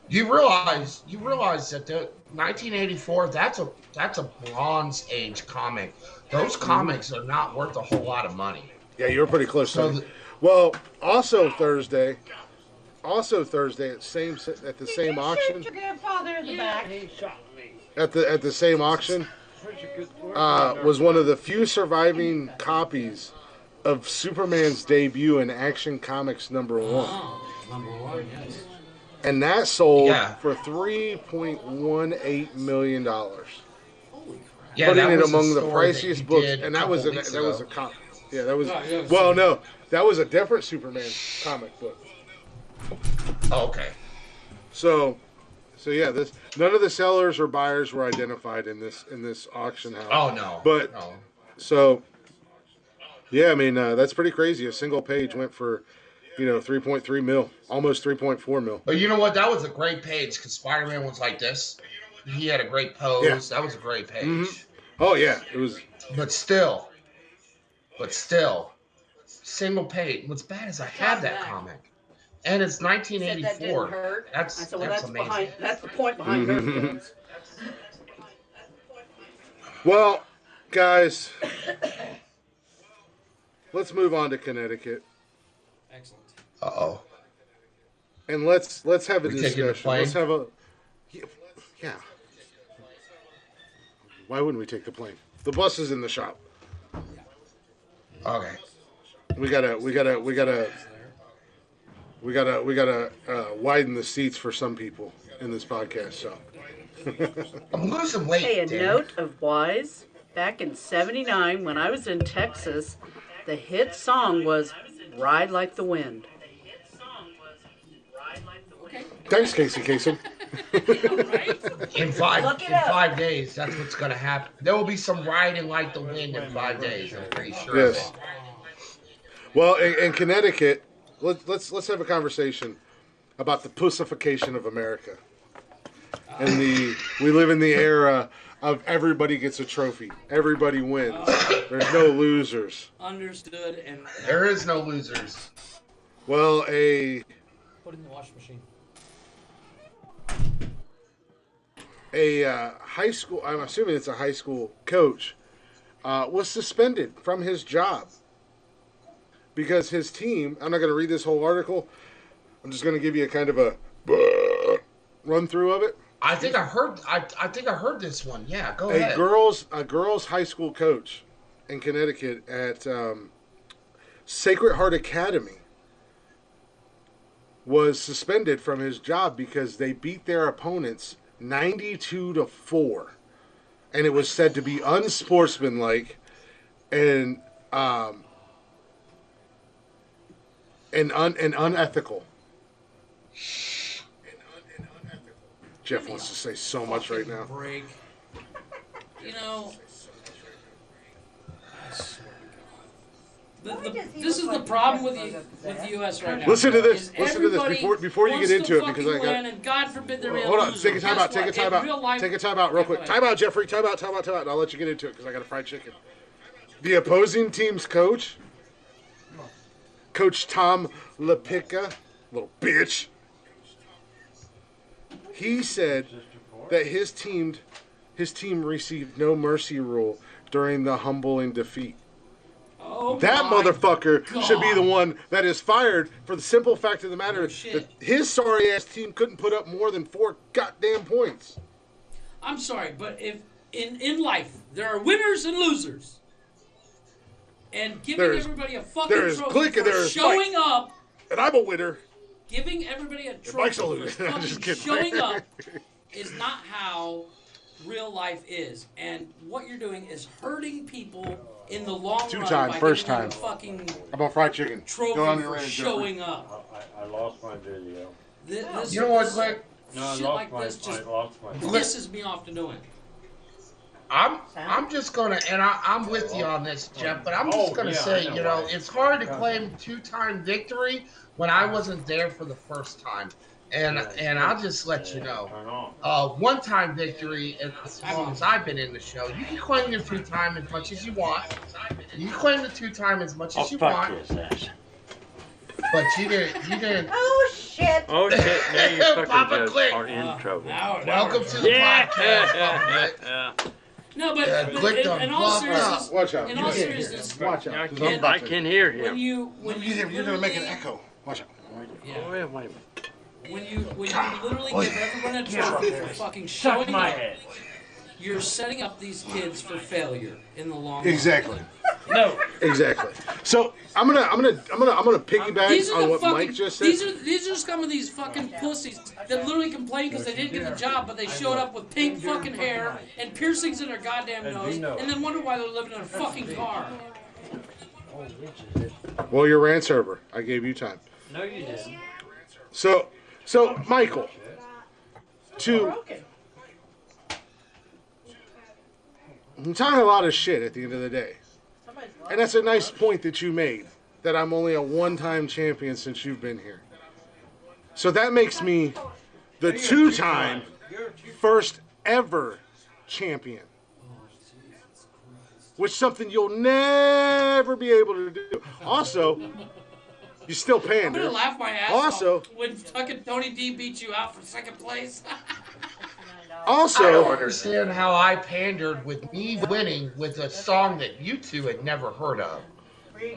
You realize that the 1984, that's a Bronze Age comic. Those comics are not worth a whole lot of money.
Yeah, you were pretty close.
So
So well, also Thursday at the same auction.
Your grandfather in the back.
He shot me.
At the same auction
Such a good word.
was one of the few surviving copies of Superman's debut in Action Comics number 1.
oh, number one, yes.
And that sold
Yeah.
for $3.18 million.
Holy crap.
Yeah,
Putting
that
it
was
among the
story that
priciest
you
books.
did
And that was a
couple weeks
comic. Yeah, that was.
Oh, yeah,
Well, no, that was a different Superman comic book.
Oh, okay.
So yeah, none of the sellers or buyers were identified in this auction house.
Oh, no.
But
no.
so Yeah, I mean that's pretty crazy. A single page went for, 3.3 mil, almost 3.4 mil.
But you know what? That was a great page because Spider-Man was like this. He had a great
Yeah.
pose. That was a great page.
Oh yeah, it was.
But still, single page. What's bad is I have that comic, and it's
He said that didn't
1984.
hurt.
That's
I said, well,
that's
that's
amazing.
behind. That's the point behind her feelings.
Well, guys, let's move on to Connecticut,
Excellent.
Uh-oh.
and let's have a
We taking the
discussion.
plane?
Let's have a. Yeah. Why wouldn't we take the plane? The bus is in the shop.
Okay.
We gotta widen the seats for some people in this podcast. So.
I'm losing weight.
Hey, a
damn it.
note of wise. Back in '79, when I was in Texas, the hit song was "Ride Like the Wind."
Thanks, Casey Kasem.
In 5 days, that's what's gonna happen. There will be some riding like the wind in 5 days. I'm pretty sure.
Yes. Well, in Connecticut, let's have a conversation about the pussification of America. And we live in the era of everybody gets a trophy, everybody wins. There's no losers.
Understood. And
There is no losers.
Well,
put in the wash machine.
a high school, I'm assuming it's a high school coach, was suspended from his job because his team, I'm not going to read this whole article, I'm just going to give you a kind of a run through of it.
I think I heard this one. Yeah, go ahead.
A girls high school coach in Connecticut at Sacred Heart Academy was suspended from his job because they beat their opponents 92-4, and it was said to be unsportsmanlike and unethical. Jeff wants to say so much right now.
Break. You know, I swear to God. This is the problem with the U.S. right now.
Listen to this.
Is
Listen to this
everybody
before you
wants
get into
to
it because
fucking
I got.
win, and God forbid there be a
Hold on.
loser.
Take a time out.
Guess
Take a
what?
time
In real
out.
life-
Take a time out real quick. Time out, Jeffrey. Time out. And I'll let you get into it because I got a fried chicken. The opposing team's coach, Coach Tom LaPicca, little bitch. He said that his team received no mercy rule during the humbling defeat.
Oh
That
my
motherfucker
God.
should be the one that is fired for the simple fact of the matter
No shit.
that his sorry ass team couldn't put up more than 4 goddamn points.
I'm sorry, but if in life there are winners and losers, and giving
There's-
everybody a fucking
there is
trophy
click and
for
there is
showing
fight.
up,
And I'm a winner.
giving everybody a
Mike's
trophy
a
for
loser. I'm just
fucking
kidding.
showing up is not how real life is. And what you're doing is hurting people in the long run
Two-time,
by
first
giving them
time.
a fucking
How about fried chicken?
trophy
Go on your
for
range,
showing up.
I lost my video.
This,
You know what, Click?
No, I
shit
lost
like
my.
this just
I lost my.
pisses me off to no end.
I'm just gonna, and I'm with you on this, Jeff. But I'm just gonna say,
I know why.
it's hard to claim 2-time victory when I wasn't there for the first time, and I'll just let you know.
Turn on.
1-time victory as long as I've been in the show. You can claim your 2-time as much as you want. You can claim the 2-time as much as you
fuck
want,
his ass.
but you didn't.
Oh shit!
Oh shit! Now you
Papa
fucking guys
Click.
are in trouble.
Now
Welcome to the podcast, Papa Click.
Yeah.
No, but,
Yeah,
but
click
in,
on
in all
block
seriousness,
Watch out.
in
You
all
can't hear
seriousness,
him. Watch out.
I
'cause
can,
I'm
I can hear
when
him.
you
You're gonna make an
literally-
echo. Watch out.
Yeah.
Oh, wait a minute.
When you literally give everyone a trophy for fucking
Suck
showing
my
up,
head.
you're setting up these kids for failure in the long run.
Exactly.
No.
Exactly. So I'm gonna piggyback
These are
on
the
what
fucking.
Mike just said.
These are some of these fucking pussies that literally complain because they didn't get the job, but they showed up with pink fucking hair and piercings in their goddamn nose, and then wonder why they're living in a fucking car.
Well, your rant's over. I gave you time.
No, you didn't.
So Michael, I'm talking a lot of shit at the end of the day. And that's a nice point that you made, that I'm only a one-time champion since you've been here. So that makes me the two-time first ever champion. Which is something you'll never be able to do. Also, you still
I'm
pander.
gonna laugh my ass
Also,
off when fucking Tony D beat you out for second place.
I don't
also,
understand how I pandered with me winning with a song that you two had never heard of.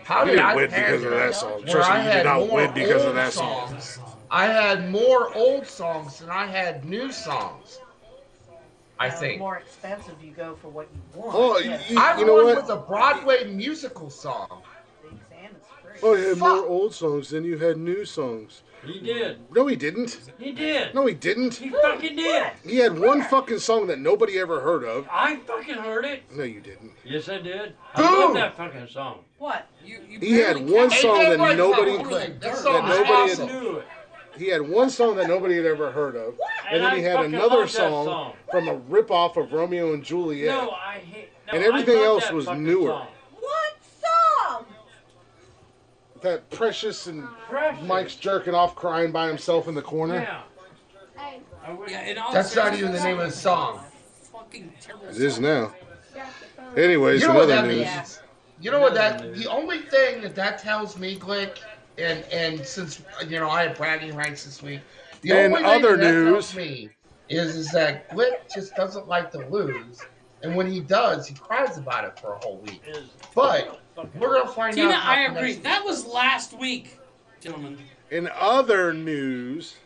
How
you
did
didn't
I
win because of
pander
that song.
where
Trust
I
me, you did
had
not
more
win because of
old
that song.
songs? I had more old songs than I had new songs. I think.
The more expensive you go for what you want.
Oh,
I
you know
won
what?
with a Broadway musical song.
The exam is free.
Oh, you had more
Fuck.
old songs than you had new songs.
He did.
No, he didn't.
He did.
No, he didn't.
He fucking did.
He had one fucking song that nobody ever heard of.
I fucking heard it.
No, you didn't.
Yes, I did. I
Boom.
love that fucking song.
What?
You
He had
barely
one
counted.
song
Ain't
that
that
nobody,
right, Click? That
that
song is
nobody
awesome.
had,
knew it.
he had one song that nobody had ever heard of, and
And
then
I
he had
fucking
another
love that
song,
song.
from a rip-off of Romeo and Juliet.
No, I hate. No,
And everything
I love
else
that
was
fucking
newer.
song.
What song?
That Precious and
Precious.
Mike's jerking off, crying by himself in the corner.
Yeah. I wish-
Yeah, in all
That's not
seriousness,
even the name of the song.
Fucking terrible
It is
song.
now. Anyways,
You know what
another
that
news.
means? You know what that? The only thing that tells me, Glick, and since I have bragging rights this week, the
And
only thing
other
that
news.
tells me is that Glick just doesn't like to lose, and when he does, he cries about it for a whole week. But we're gonna find
Tina,
out.
I
after
agree.
next
That was last week, gentlemen.
In other news,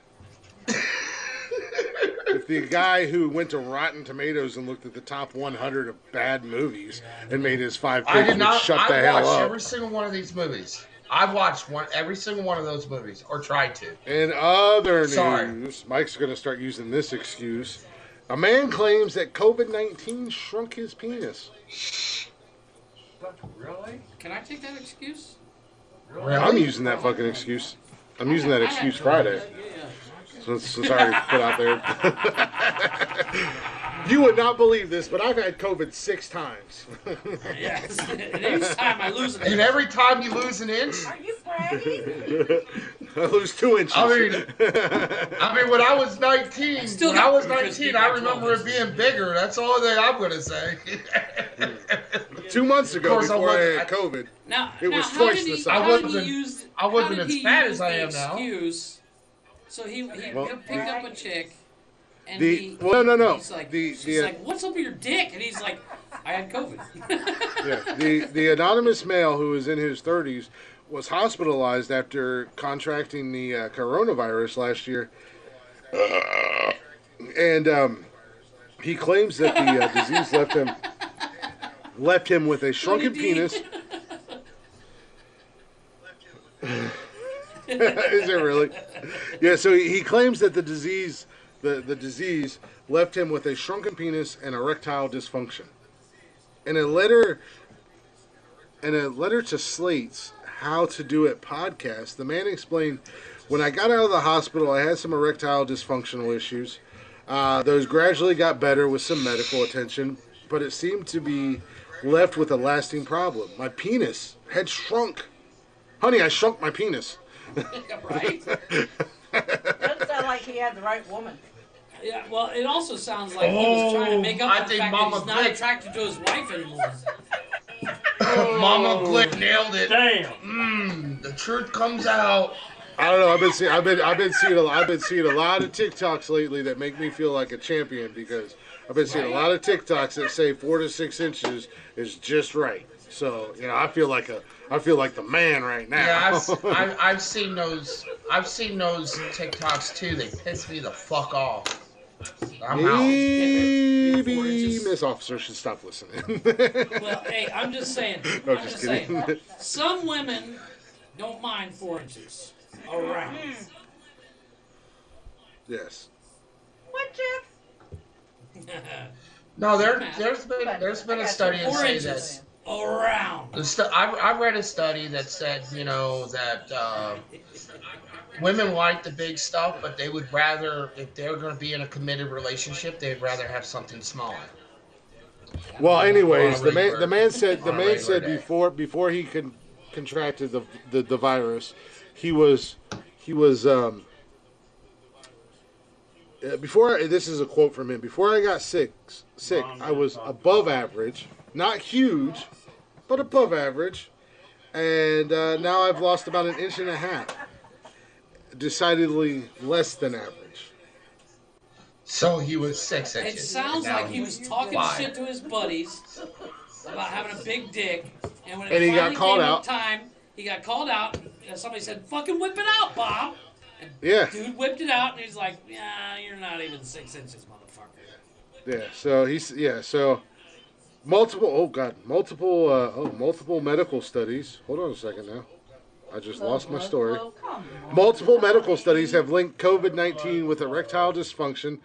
if the guy who went to Rotten Tomatoes and looked at the top 100 of bad movies and made his 5
I
picks,
did
would
not.
shut the
I
hell
watched
up.
every single one of these movies. I've watched every single one of those movies, or tried to.
In other
Sorry.
news, Mike's going to start using this excuse. A man claims that COVID-19 shrunk his penis.
Really?
Can I take that excuse?
Really?
I'm using that fucking excuse. I'm using that excuse Friday. Since it's already put out there. You would not believe this, but I've had COVID 6 times.
Yes. And each time I lose
And
it.
every time you lose an inch,
Are you bragging?
I lose 2 inches.
I mean, when I was 19,
Still
when I
got
was
because
19,
you
I
got
remember
12
it being bigger. That's all that I'm gonna say.
2 months ago,
course, I
before I
wasn't-
had COVID,
Now,
It
now
was
how
twice
did
the
he,
size.
how
I
did
wasn't-
he use,
I wasn't
how did
as
he
fat
use
as I
the
am now.
excuse? So he
Well-
picked up a chick, and
no.
He's like,
The-
she's
the-
like, "What's up with your dick?" And he's like, "I had COVID."
yeah, the anonymous male who was in his 30s was hospitalized after contracting the coronavirus last year. And he claims that the disease left him with a shrunken
D.
penis. Is it really? Yeah, so he claims that the disease left him with a shrunken penis and erectile dysfunction. In a letter to Slate's How to Do It podcast, the man explained, "When I got out of the hospital, I had some erectile dysfunctional issues. Those gradually got better with some medical attention, but it seemed to be left with a lasting problem. My penis had shrunk. Honey, I shrunk my penis."
Right?
Doesn't sound like he had the right woman.
Yeah. Well, it also sounds like he was trying to make up
I
for the
think
fact
Mama
that he's not
Glick-
attracted to his wife anymore.
Mama Glick nailed it.
Damn.
The truth comes out.
I don't know. I've been seeing a lot of TikToks lately that make me feel like a champion, because I've been seeing a lot of TikToks that say 4 to 6 inches is just right. So I feel like the man right now.
Yeah, I've seen those. I've seen those TikToks too. They piss me the fuck off. I'm out.
Maybe
4 inches.
Miss Officer should stop listening.
Well, hey, I'm just saying.
No,
I'm
just
just saying. Some women don't mind 4 inches around.
Yes.
What, Jeff?
No, there's been a study that
4
say
inches
that.
around.
I read a study that said that women like the big stuff, but they would rather, if they're going to be in a committed relationship, they'd rather have something smaller.
Well, anyways, the man said
Regular day.
before he contracted the virus, he was before this is a quote from him. Before I got sick, I was above average, not huge, but above average, and now I've lost about an inch and a half, decidedly less than average.
So he was 6
It
inches.
sounds
and now
like he was talking
five.
shit to his buddies about having a big dick, and when it
And he got
finally
called
came
out.
up time, he got called out. And somebody said, "Fucking whip it out, Bob." And
Yeah.
dude whipped it out, and he's like, "Yeah, you're not even 6 inches, motherfucker."
Yeah. So So multiple medical studies. Hold on a second now. I just lost my story. Multiple medical studies have linked COVID-19 with erectile dysfunction,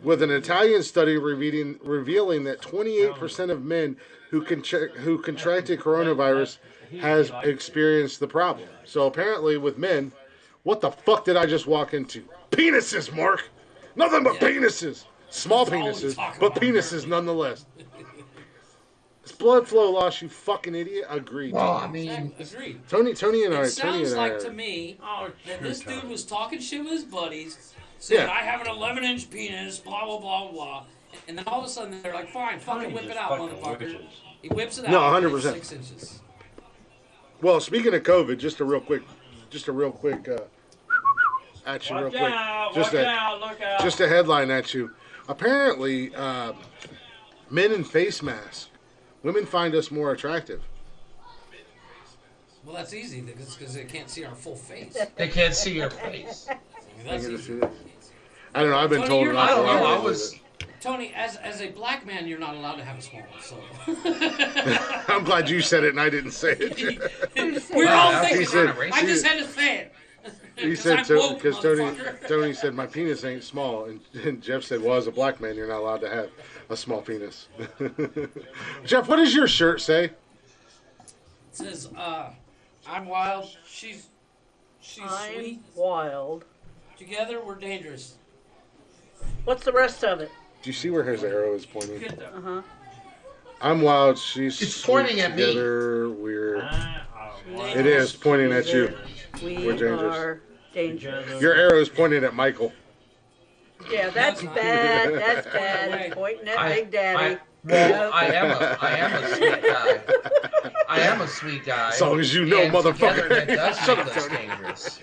with an Italian study revealing that 28% of men who contracted coronavirus has experienced the problem. So apparently with men, what the fuck did I just walk into? Penises, Mark! Nothing but penises! Small
That's all we
penises,
talk
but
about,
penises nonetheless. It's blood flow loss, you fucking idiot. Agreed.
Well, I mean,
Agreed.
Tony and
It
I.
sounds
Tony
like
and I
to
are,
me
Oh,
that
sure,
this dude
Tom.
was talking shit with his buddies, saying,
Yeah.
"I have an 11-inch penis," blah blah blah blah, and then all of a sudden they're like, "Fine, fucking whip it out, motherfucker." He whips it out.
No,
and
100%.
it's 6 inches.
Well, speaking of COVID, just a real quick at you real quick. Just a headline at you. Apparently, men in face masks, women find us more attractive.
Well, that's easy because they can't see our full face.
they can't see your face.
I mean, that's easy.
I don't know. I've been
Tony,
told
you're
not
I
to
don't know.
lie.
I was.
Tony, as a black man, you're not allowed to have a small one. So
I'm glad you said it and I didn't say it.
we're all
Wow,
thinking.
he said-
I just had to say it.
He
'Cause
said
I'm
so
woke,
because
motherfucker.
Tony said my penis ain't small, and Jeff said, well, as a black man, you're not allowed to have a small penis. Jeff, what does your shirt say?
It says, "I'm wild. She's
I'm
sweet.
wild.
Together we're dangerous."
What's the rest of it?
Do you see where his arrow is pointing?
Uh huh.
I'm wild. She's
It's
sweet,
pointing at me.
together, We're. It is pointing at you.
We
We're dangerous.
are dangerous.
Your arrow is pointing at Michael.
Yeah, that's bad. That's bad. Pointing at Big Daddy.
I am a sweet guy. I am a sweet guy.
As long as you know,
and
motherfucker.
together that does
Shut
make
up,
us
Tony.
dangerous.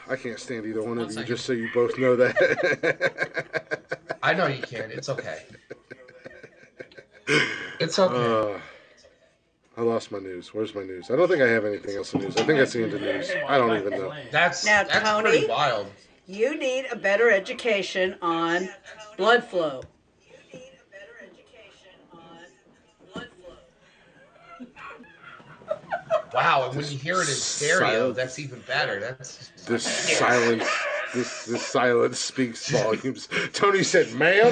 I can't stand either one of you,
second.
just so you both know that.
I know you can. It's okay. It's okay.
I lost my news. Where's my news? I don't think I have anything else in news. I think that's the end of news. I don't even know.
That's
Now,
that's
Tony?
pretty wild.
You need a better education on blood flow.
Wow, and when you hear it in stereo,
Silence.
that's even better. That's
This silence. This silence speaks volumes. Tony said, "Ma'am."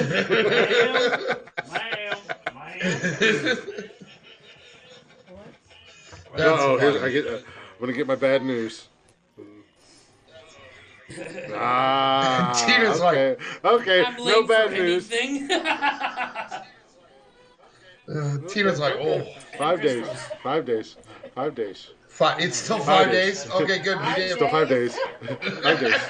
Oh, here's I'm gonna get my bad news.
Tina's like,
okay,
I'm
no
late
bad
for
news.
anything.
Tina's like, oh,
5 days. 5 days. 5 days.
it's still 5 days. Okay, good. We did.
Still 5 days. 5 days.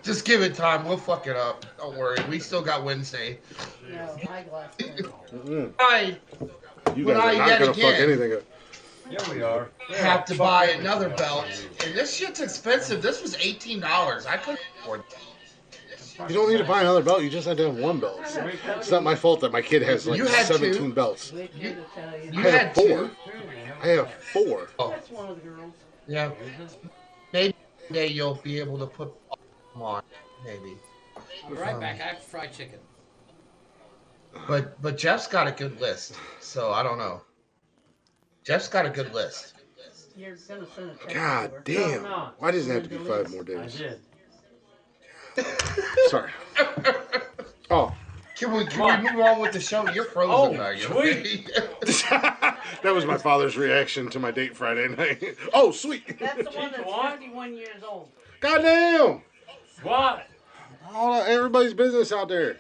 Just give it time. We'll fuck it up. Don't worry. We still got Wednesday. I
You
When
guys
I
are not
yet
gonna fuck
again-
anything up.
Yeah, we are.
have to buy another belt, and this shit's expensive. This was $18. I couldn't afford it.
You don't need to buy another belt. You just had to have one belt. It's not my fault that my kid has like
You had
17
two.
belts.
You
I
had
have 4.
two.
I have 4.
Oh. Yeah. Maybe one day you'll be able to put them on. Maybe.
I'll be right back. I have fried chicken.
But Jeff's got a good list, so I don't know. Jeff's got a good list.
You're gonna send a text
God
over.
damn.
No.
Why does it have to be 5 more
I
days?
did.
Sorry. Oh.
Can we move on with the show? You're frozen now. You
sweet.
That was my father's reaction to my date Friday night. Oh, sweet.
That's the one that's
What?
51 years old.
Goddamn.
What?
all everybody's business out there.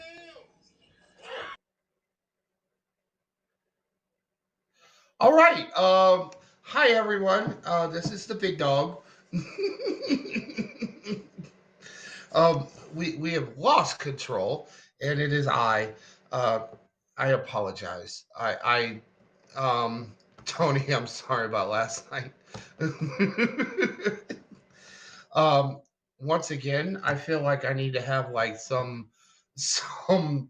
All right. Hi everyone. This is the big dog. We have lost control, and it is I. Uh, I apologize. Tony, I'm sorry about last night. um, Once again, I feel like I need to have like some some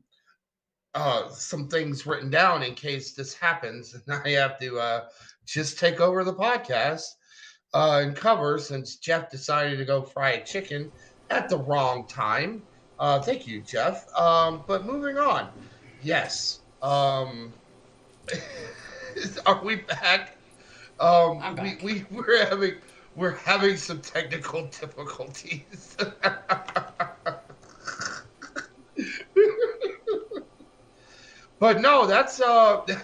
things written down in case this happens, and I have to just take over the podcast and cover since Jeff decided to go fry a chicken at the wrong time. Thank you, Jeff. But moving on. Yes. Are we back?
I'm back.
We're having some technical difficulties. But no, that's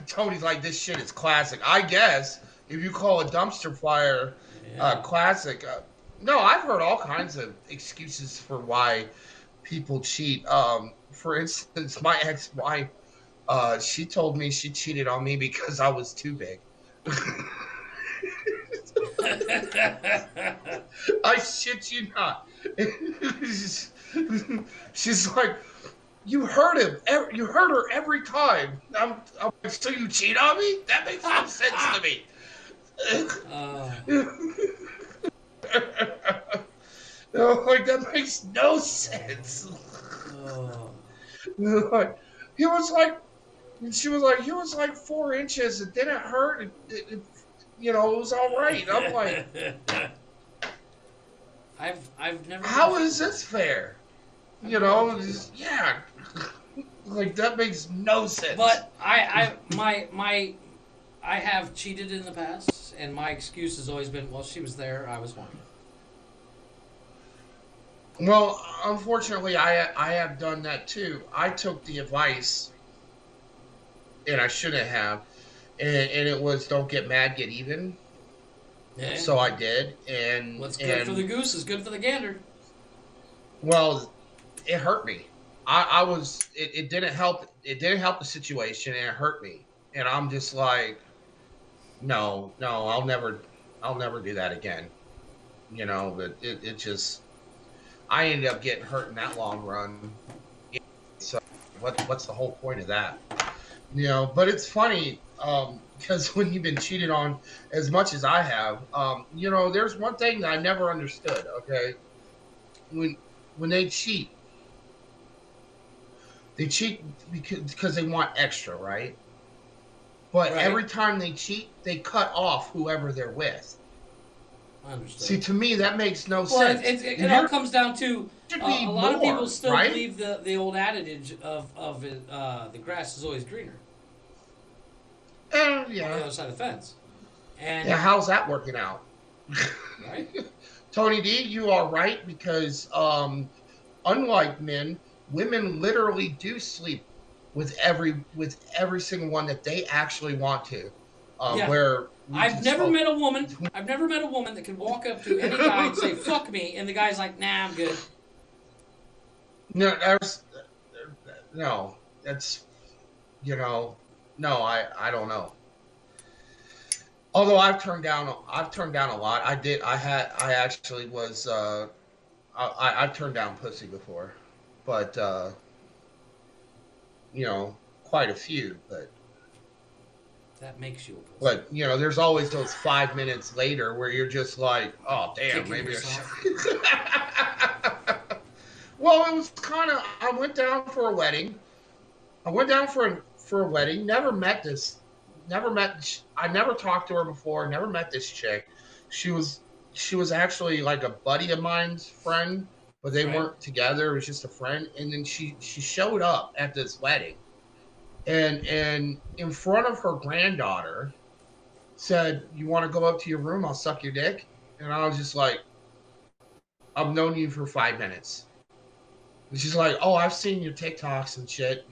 Tony's like, this shit is classic. I guess if you call a dumpster fire classic. No, I've heard all kinds of excuses for why people cheat. For instance, my ex-wife, she told me she cheated on me because I was too big. I shit you not. She's like, you hurt him. You hurt her every time. I'm like, so you cheat on me? That makes no sense to me. No, like that makes no sense. Like, he was like, she was like, he was like 4 inches. It didn't hurt. It you know, it was all right. I'm like,
I've never.
how is this fair? You know, yeah. Like that makes no sense.
But I have cheated in the past, and my excuse has always been, well, she was there, I was horny.
Well, unfortunately, I have done that too. I took the advice, and I shouldn't have, and it was don't get mad, get even.
Yeah.
So I did, and
what's good for the goose is good for the gander.
Well, it hurt me. I was it didn't help. It didn't help the situation, and it hurt me. And I'm just like, no, I'll never do that again. You know, but it just I ended up getting hurt in that long run. So what's the whole point of that? You know, but it's funny because when you've been cheated on as much as I have, you know, there's one thing that I never understood. Okay, when they cheat because they want extra, right? But every time they cheat, they cut off whoever they're with.
I understand.
See, to me, that makes no
well,
sense.
It all comes down to a lot of people still
right?
believe the old adage of the grass is always greener.
Yeah.
On the other side of the fence. And
yeah, how's that working out?
Right?
Tony D, you are right because unlike men, women literally do sleep with every single one that they actually want to. Where
I've never met a woman that can walk up to any guy and say "fuck me," and the guy's like, "Nah, I'm good."
No, that's no, I don't know. Although I've turned down a lot. I actually was I've turned down pussy before, but you know, quite a few. But
that makes you a pussy.
But you know, there's always those 5 minutes later where you're just like, oh damn, maybe I should. Well, it was kind of. I went down for a wedding. I went down for a wedding. Never met. I never talked to her before. Never met this chick. She was actually like a buddy of mine's friend, but they weren't together. It was just a friend. And then she showed up at this wedding, and in front of her granddaughter, said, "You want to go up to your room? I'll suck your dick." And I was just like, "I've known you for 5 minutes." And she's like, "Oh, I've seen your TikToks and shit."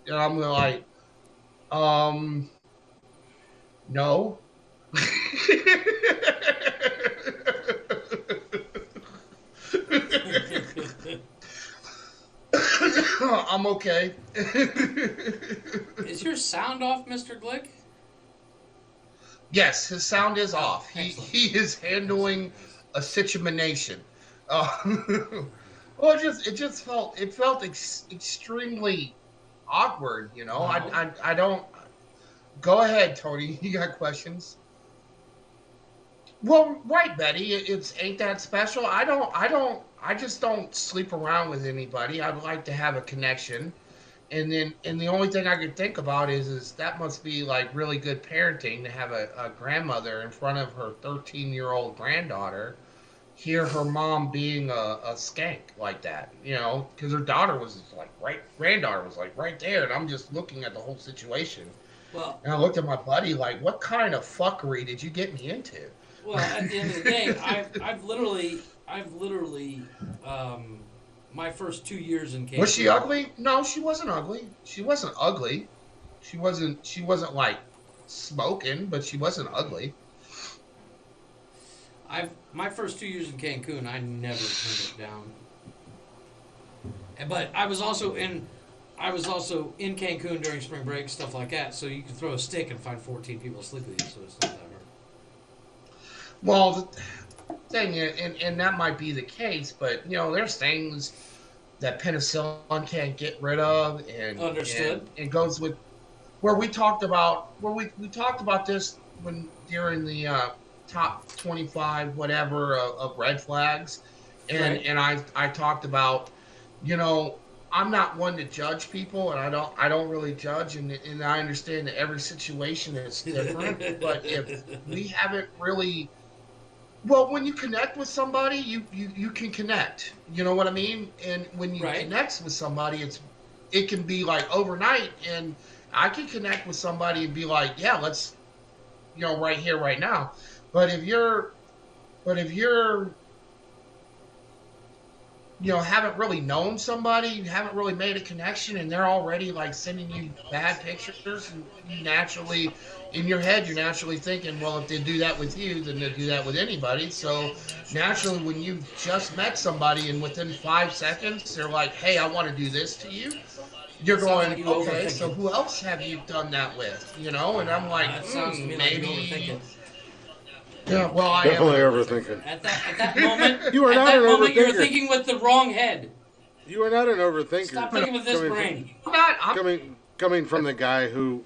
And I'm like, no. I'm okay.
Is your sound off, Mr. Glick?
Yes, his sound is off.
Excellent.
He is handling a situation. Uh, well, it felt extremely awkward. You know, I don't. Go ahead, Tony. You got questions? Well, right, Betty. It's ain't that special. I just don't sleep around with anybody. I'd like to have a connection. And the only thing I could think about is that must be like really good parenting to have a grandmother in front of her 13-year-old granddaughter hear her mom being a skank like that, you know, because her daughter was like granddaughter was like right there, and I'm just looking at the whole situation.
Well,
And I looked at my buddy like, what kind of fuckery did you get me into?
well, at the end of the day, I've literally, my first 2 years in Cancun.
Was she ugly? No, she wasn't ugly. She wasn't ugly. She wasn't like smoking, but she wasn't ugly.
My first 2 years in Cancun, I never turned it down. But I was also in Cancun during spring break, stuff like that. So you could throw a stick and find 14 people asleep with you. So it's not that hard.
Well, the thing is, and that might be the case, but you know, there's things that penicillin can't get rid of, and
Understood.
And it goes with where we talked about this when during the top 25 whatever of red flags, and
Right.
and I talked about, you know, I'm not one to judge people, and I don't really judge, and I understand that every situation is different, but if we haven't really, well, when you connect with somebody, you can connect. You know what I mean? And when you
Right.
connect with somebody, it can be like overnight, and I can connect with somebody and be like, yeah, let's, you know, right here, right now. But if you're, you know, haven't really known somebody, you haven't really made a connection, and they're already like sending you bad pictures, and you naturally, in your head, you're naturally thinking, well, if they do that with you, then they'll do that with anybody. So naturally, when you just met somebody and within 5 seconds, they're like, hey, I want to do this to you. You're
Sounds
going,
like you
okay,
overthink
so
it.
who else have you done that with? You know, and I'm like,
That sounds to me like you
maybe.
overthink it.
Yeah, well, I
Definitely
am.
overthinking.
At that moment,
You are
at
not
that
an
moment, you're
overthinker.
thinking with the wrong head.
You are not an overthinker.
Stop thinking with this
Coming
brain.
I'm not.
coming from the guy who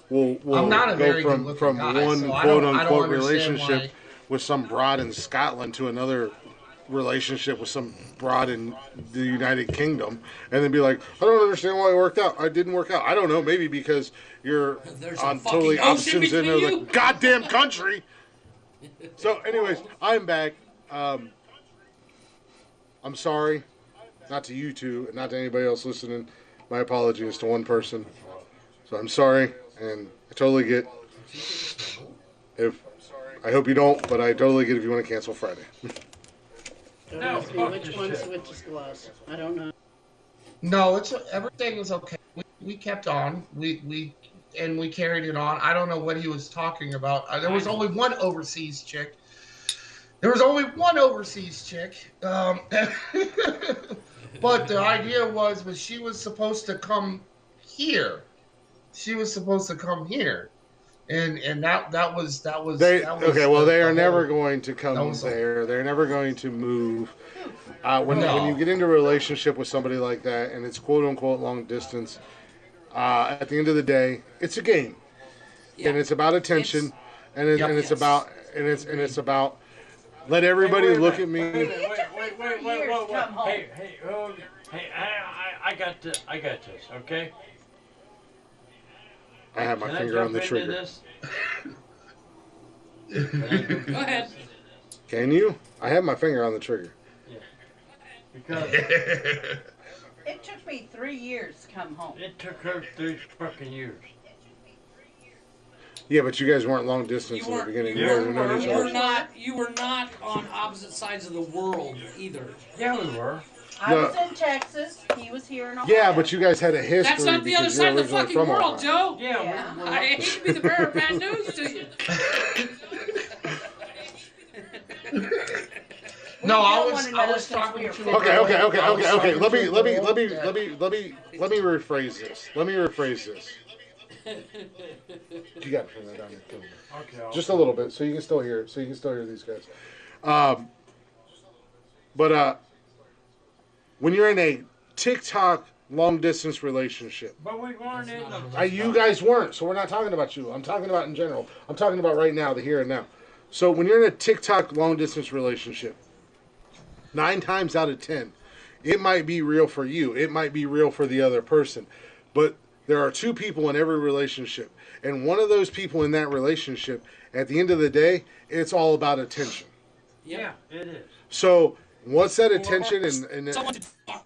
will
I'm not a
go
very
from
good-looking guy,
one
so I
quote
don't
unquote
understand
relationship
why.
with some broad in Scotland to another relationship with some broad in the United Kingdom, and then be like, I don't understand why it worked out. I didn't work out. I don't know. Maybe because you're
There's a
on
fucking
totally
ocean
opposite ends
between
of
you.
the goddamn country. So, anyways, I'm back. I'm sorry, not to you two, and not to anybody else listening. My apology is to one person. So I'm sorry, and I totally get if I hope you don't, but I totally get if you want to cancel Friday.
No,
Which one's which is glass? I don't know.
No, everything was okay. We kept on. We carried it on. I don't know what he was talking about. There was only one overseas chick. But the idea was she was supposed to come here. And that was
Okay. Well, they are never
whole-
going to come
that was the-
there. They're never going to move. When
No.
you get into a relationship with somebody like that, and it's quote unquote long distance, at the end of the day, it's a game,
Yeah.
and it's about attention, and
Yep.
it's about let everybody
Wait a
look at
minute.
me.
Wait.
Years, come home.
Hey, I got this, okay?
I have my
Can I
finger on
jump
the
into
trigger.
this?
Go ahead.
Can you? I have my finger on the trigger.
Because
It took me 3 years to come home.
it took her 3 fucking years.
Yeah, but you guys weren't long distance in the beginning. You guys have known each other.
You were not on opposite sides of the world either.
Yeah, we were.
I
No.
was in Texas. He was here in Ohio.
Yeah, but you guys had a history.
That's not the other
because
side
you're
of the
originally
fucking
from
world,
Ohio.
Joe.
Yeah,
Yeah.
I hate to be the bearer of bad news to you.
No,
We
I
know
was
one
I
another
was
since
talking
we were
to.
15.
Okay.
I was talking
Let me
to a
let me
girl
let me
that-
let me rephrase this. Let me rephrase this. You got to turn that down.
Okay.
Just a little bit, so you can still hear. So you can still hear these guys. But when you're in a TikTok long distance relationship,
But we weren't in them.
you guys weren't. So we're not talking about you. I'm talking about in general. I'm talking about right now, the here and now. So when you're in a TikTok long distance relationship, 9 times out of 10, it might be real for you. It might be real for the other person. But there are 2 people in every relationship. And one of those people in that relationship, at the end of the day, it's all about attention.
Yeah, it is.
So once that attention
Someone to talk.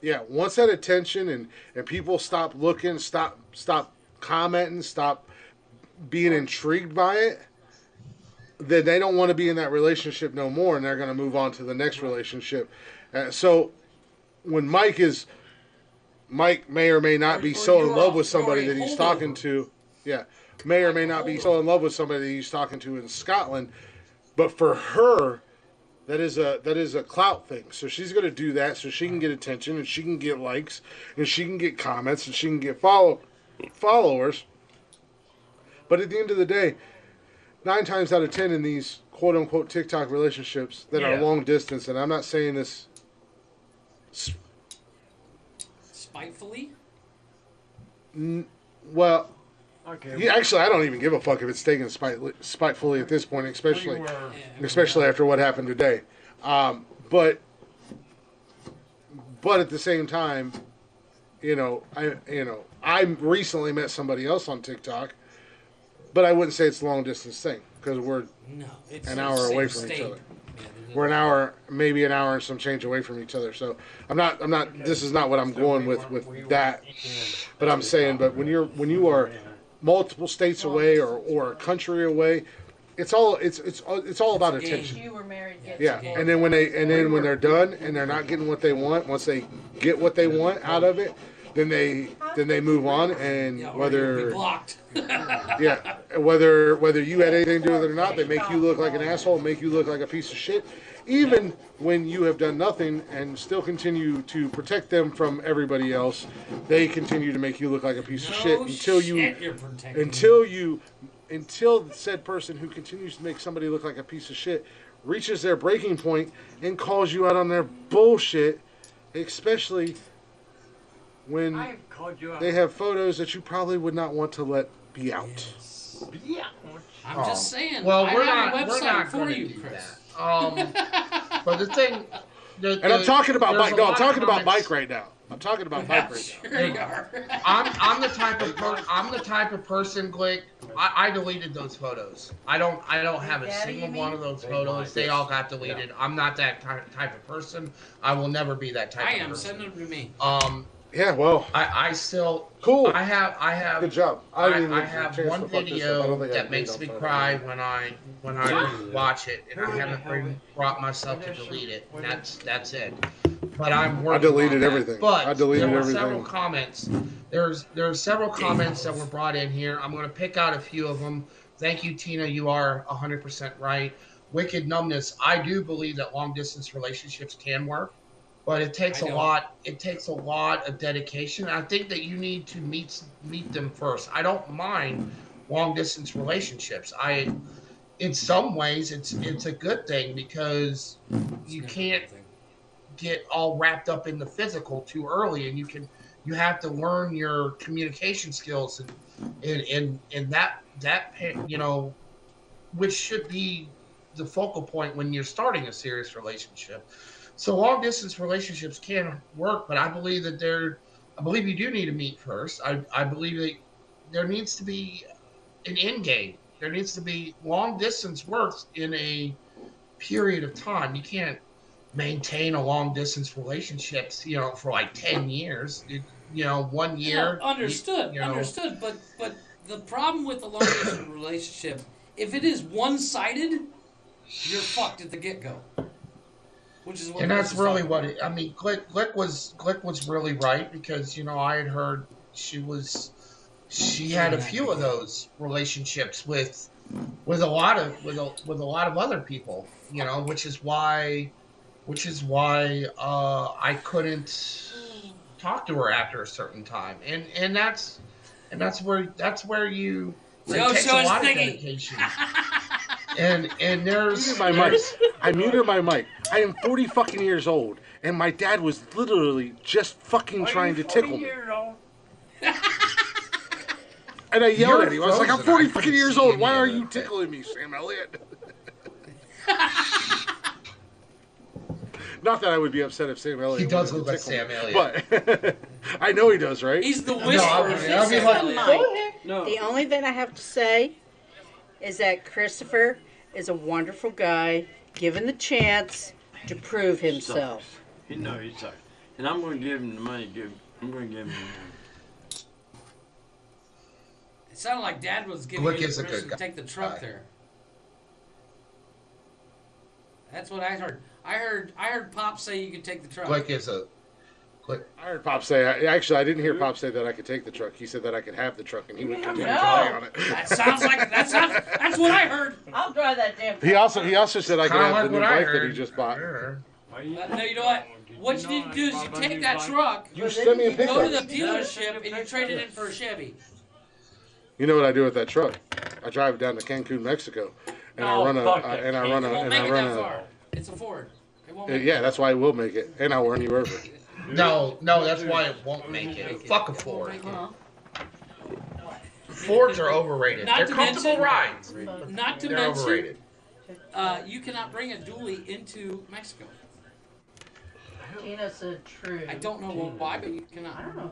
yeah, once that attention and people stop looking, stop commenting, stop being intrigued by it, then they don't want to be in that relationship no more, and they're going to move on to the next relationship. So when Mike may or may not be so in love with somebody that he's talking to, yeah, may or may not be so in love with somebody that he's talking to in Scotland, but for her, that is a clout thing. So she's going to do that so she can get attention and she can get likes and she can get comments and she can get followers. But at the end of the day, 9 times out of 10 in these quote unquote TikTok relationships that are long distance, and I'm not saying this
Spitefully?
well.
Okay.
Yeah, actually, I don't even give a fuck if it's taken spitefully at this point, especially after what happened today. But at the same time, I recently met somebody else on TikTok, but I wouldn't say it's a long distance thing because we're an hour away from each other. We're maybe an hour and some change away from each other. So I'm not. This is not what I'm going with that. But I'm saying, but when you are multiple states away or a country away, it's all about attention.
You were married.
Yeah, and then when they're done and they're not getting what they want, once they get what they want out of it, then they move on, and whether whether you had anything to do with it or not, they make you look like an asshole, make you look like a piece of shit, even when you have done nothing and still continue to protect them from everybody else. They continue to make you look like a piece of shit until said person who continues to make somebody look like a piece of shit reaches their breaking point and calls you out on their bullshit, especially when they have photos that you probably would not want to let be out.
Yeah.
I'm just saying.
Well,
I
we're
have
not
a website for
gonna
you,
do
Chris.
that. But the thing,
and I'm talking about
there's
bike.
a
No, I'm
lot of
talking about
comments-
bike right now. I'm talking about bike right now.
Sure you are.
I'm the type of person, Glick. I deleted those photos. I don't have a
Daddy,
single
you
one
mean?
of those photos. They all got deleted. I'm not that type of person. I will never be that type
I
of
am.
person.
Send them to me.
Yeah, well,
I still
cool.
I have
Good job.
I
didn't even
have
chance
one
to fuck this up. I
video
don't think I
that
made
makes
on
me
photo.
cry when I watch it, and I haven't brought myself to delete it. That's it. But I'm working.
I deleted
on that.
everything.
But
I deleted
there were
everything.
several comments. There's several comments that were brought in here. I'm going to pick out a few of them. Thank you, Tina. You are 100% right. Wicked numbness. I do believe that long distance relationships can work, but it takes a lot. It takes a lot of dedication. I think that you need to meet them first. I don't mind long distance relationships. In some ways, it's a good thing because you can't get all wrapped up in the physical too early, and you have to learn your communication skills and that which should be the focal point when you're starting a serious relationship. So long distance relationships can work, but I believe you do need to meet first. I believe that there needs to be an end game. There needs to be long distance works in a period of time. You can't maintain a long distance relationships, for like 10 years. 1 year.
No, understood. Understood. But the problem with the long distance relationship, if it is one sided, you're fucked at the get go. Which is what.
And that's really what it. I mean, Glick was really right because I had heard she had a few of those relationships with a lot of other people. you know, which is why I couldn't talk to her after a certain time, and that's where you it takes a
JoJo's
lot of
thinking.
dedication. And there's
My mic. I muted my mic. I am 40 fucking years old, and my dad was literally just fucking trying to tickle me. And I yelled at him. I was like, I'm 40 fucking years old. Why are you tickling me, Sam Elliott? Not that I would be upset if Sam Elliott.
He does
wanted
look
to
like
tickle
Sam
me,
Elliott.
but I know he does, right?
He's the
No,
whisperer.
I mean, like,
No.
The only thing I have to say is that Christopher is a wonderful guy, given the chance to prove himself.
He knows he sucks. And I'm going to give him the money, I'm going to give him the money.
It sounded like Dad was giving
Glick
you
is a
permission
good
to take the truck
guy.
there. That's what I heard. I heard Pop say you could take the truck.
Glick is a Glick.
I heard Pop say. Actually, I didn't hear Pop say that I could take the truck. He said that I could have the truck, and he would continue to play on it.
That sounds like that's what I heard.
I'll drive that damn.
He also said I could
Kinda
have
like
the new
what I
bike that he
heard.
just bought.
No, you know what? What you need to do is you take that truck,
You send me a
go to the
picture.
dealership, and you trade it in for a Chevy.
You know what I do with that truck? I drive it down to Cancun, Mexico, and I run
It won't make it that far. It's a Ford. It won't make
Yeah, that's why it will make it, and I'll run you over.
No, that's why it won't make it. Fuck a Ford.
it.
Fords are overrated.
Not
They're
to
comfortable
mention-
rides.
Not to
They're
mention,
overrated.
you cannot bring a dually into Mexico.
Tina said true.
I don't know why, but you cannot.
I don't know.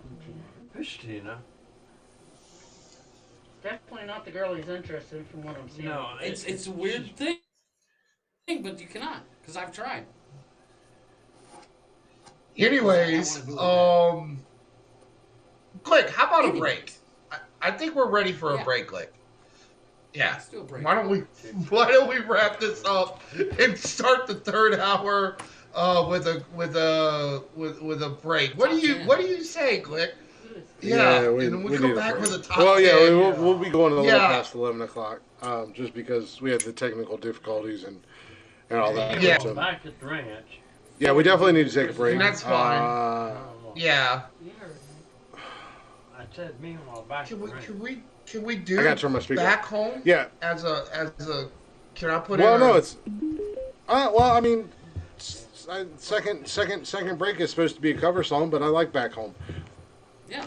Who's Tina?
Definitely not the girl he's interested in from what I'm seeing.
No,
It's a weird thing, but you cannot because I've tried.
Anyways, Glick, how about a break? I think we're ready for a
Yeah.
break, Glick. Yeah.
Let's do a break.
Why don't we wrap this up and start the third hour with a break? What do you say, Glick? Yeah, and then we come
need a
back
break.
with a top
Well, yeah,
10.
we'll be going a little
Yeah.
past 11 o'clock, just because we had the technical difficulties and all that.
Yeah.
But,
Back at the ranch.
yeah, we definitely need to take a break.
And that's fine. Yeah.
I said meanwhile back at
Can
the
we
ranch.
can we do
I gotta turn my speaker
back
off.
home?
Yeah.
As a can I put
Well,
in?
no, it's. Well, I mean, second break is supposed to be a cover song, but I like Back Home.
Yeah.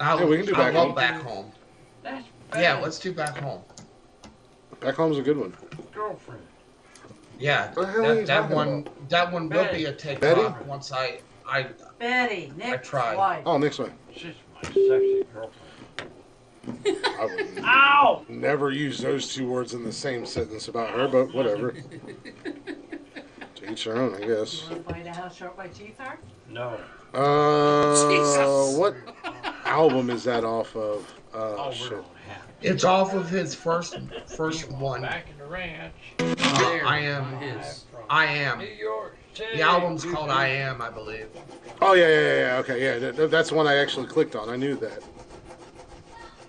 I,
Yeah, we can do
I
Back
love
Home.
Back Home.
That's
Yeah, let's do Back Home.
Back Home's a good one.
girlfriend.
Yeah,
What the hell are you
that
talking
one
about?
that one will be a take
Betty?
off once I
Betty, Nick's
tried.
wife.
Oh, next one.
She's my sexy girlfriend.
I would
Ow!
never use those two words in the same sentence about her, but whatever. To each their own, I guess.
You want to find out how sharp my teeth are?
No.
Jesus.
What album is that off of?
Oh,
Shit.
we're gonna have
it's off of his first one.
back in the ranch.
I am
His.
I am.
New York City.
The album's called I Am, I believe.
Oh yeah. Okay, yeah, that's the one I actually clicked on. I knew that.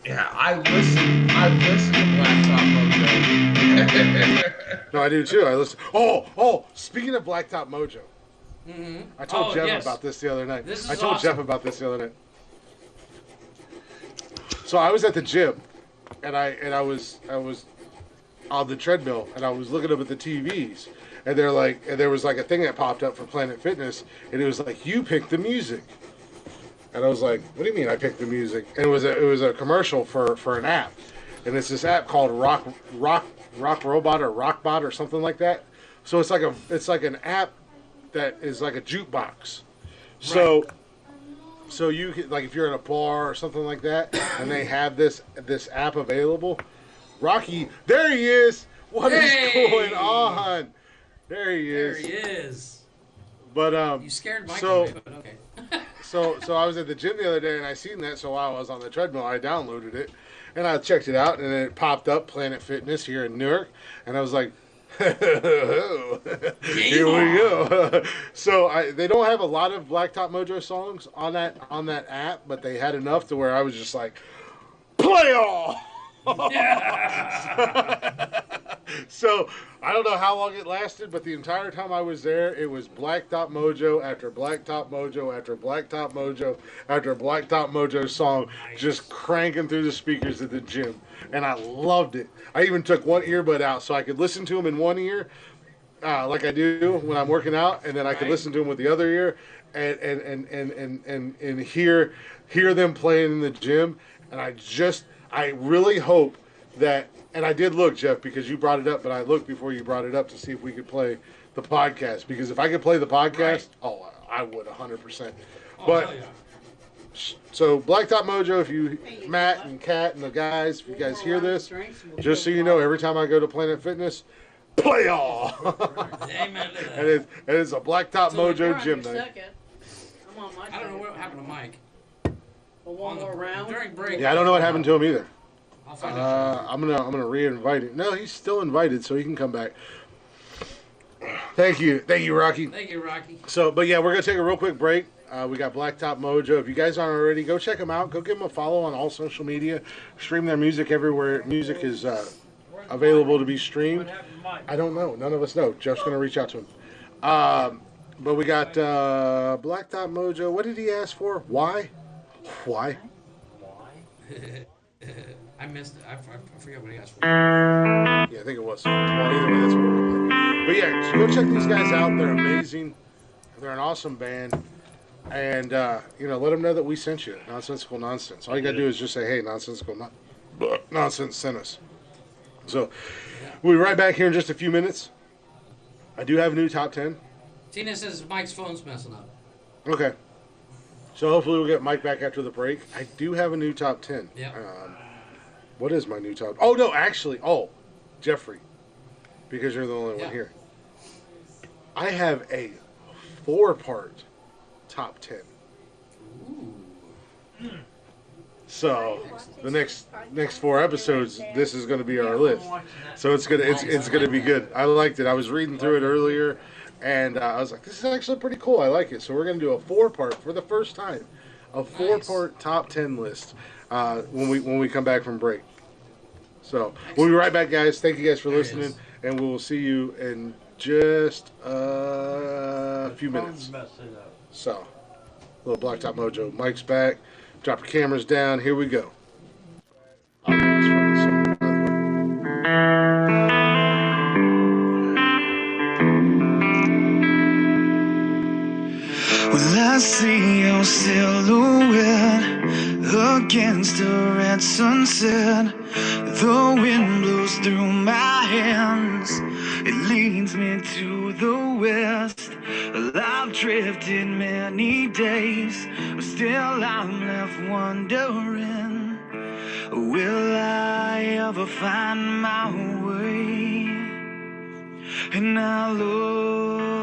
Yeah, I listen to Blacktop Mojo.
No, I do too. I listen. Oh. Speaking of Blacktop Mojo,
Mm-hmm.
I told
Oh,
Jeff
yes.
about this the other night.
This is
I told
awesome.
Jeff about this the other night. So I was at the gym, and I was on the treadmill, and I was looking up at the TVs, and there was like a thing that popped up for Planet Fitness, and it was like, you pick the music, and I was like, what do you mean I picked the music? And it was a commercial for an app, and it's this app called Rock Robot or Rockbot or something like that. So it's like an app that is like a jukebox. So you can, like, if you're in a bar or something like that, and they have this app available. Rocky, there he is. What is
Hey!
going on? There he
There
is.
he is.
But
You scared Mike
so-
away, but okay.
so I was at the gym the other day and I seen that. So while I was on the treadmill, I downloaded it and I checked it out, and then it popped up Planet Fitness here in Newark, and I was like, here we go. So they don't have a lot of Blacktop Mojo songs on that app, but they had enough to where I was just like, play all. So I don't know how long it lasted, but the entire time I was there, it was Blacktop Mojo after Blacktop Mojo after Blacktop Mojo after Blacktop Mojo song, just cranking through the speakers at the gym, and I loved it. I even took one earbud out so I could listen to them in one ear, like I do when I'm working out, and then I could listen to them with the other ear, and hear them playing in the gym. And I really hope that, and I did look, Jeff, because you brought it up, but I looked before you brought it up to see if we could play the podcast, because if I could play the podcast, oh, I would 100%. But so Blacktop Mojo, if you, Matt and Kat and the guys, if you guys hear this, just so you know, every time I go to Planet Fitness, play all.
Amen to that.
And it's a Blacktop
So
Mojo
you're on
gym
your
night.
second. I'm on my
I don't know
second.
what happened to Mike.
Well, one more round.
During break.
Yeah, I don't know what happened to him either.
I'll find it.
I'm gonna re-invite him. No, he's still invited, so he can come back. Thank you, Rocky.
Thank you, Rocky.
So, but yeah, we're gonna take a real quick break. We got Blacktop Mojo. If you guys aren't already, go check them out. Go give them a follow on all social media. Stream their music everywhere. Music is available to be streamed. I don't know. None of us know. Jeff's gonna reach out to him. But we got Blacktop Mojo. What did he ask for? Why? Why?
I missed it. I forget what he asked for.
Yeah, I think it was. Well, either way, that's what we're going to. But yeah, go check these guys out. They're amazing. They're an awesome band. And, let them know that we sent you. Nonsensical Nonsense. All you got to do is just say, hey, Nonsense sent us. So, we'll be right back here in just a few minutes. I do have a new top 10.
Tina says Mike's phone's messing up.
Okay. So, hopefully, we'll get Mike back after the break. I do have a new top 10.
Yeah.
What is my new top? Oh, no, actually. Oh, Jeffrey. Because you're the only one here. I have a 4-part top 10.
Ooh.
So the next 4 episodes, this is going to be our list. So it's gonna be good. I liked it. I was reading through it earlier, and I was like, this is actually pretty cool. I like it. So we're going to do a 4-part for the first time, a 4-part top 10 list when we come back from break. So we'll be right back, guys. Thank you guys for listening, and we will see you in just a few minutes. So, little Blacktop Mojo. Mike's back. Drop your cameras down. Here we go.
Well, I see your silhouette against a red sunset. The wind blows through my hands. It leads me to the west. Well, I've drifted many days, but still I'm left wondering, will I ever find my way? And I long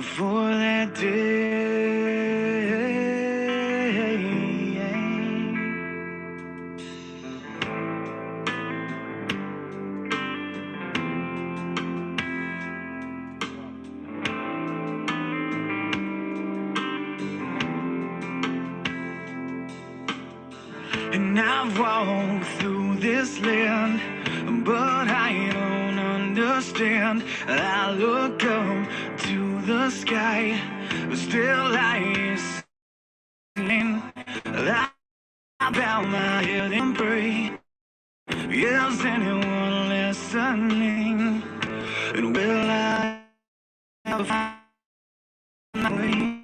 for that day. And I've walked through this land, but I don't understand. I look up to the sky, but still I sing. I bow my head and pray. Is anyone listening? And will I ever find my way?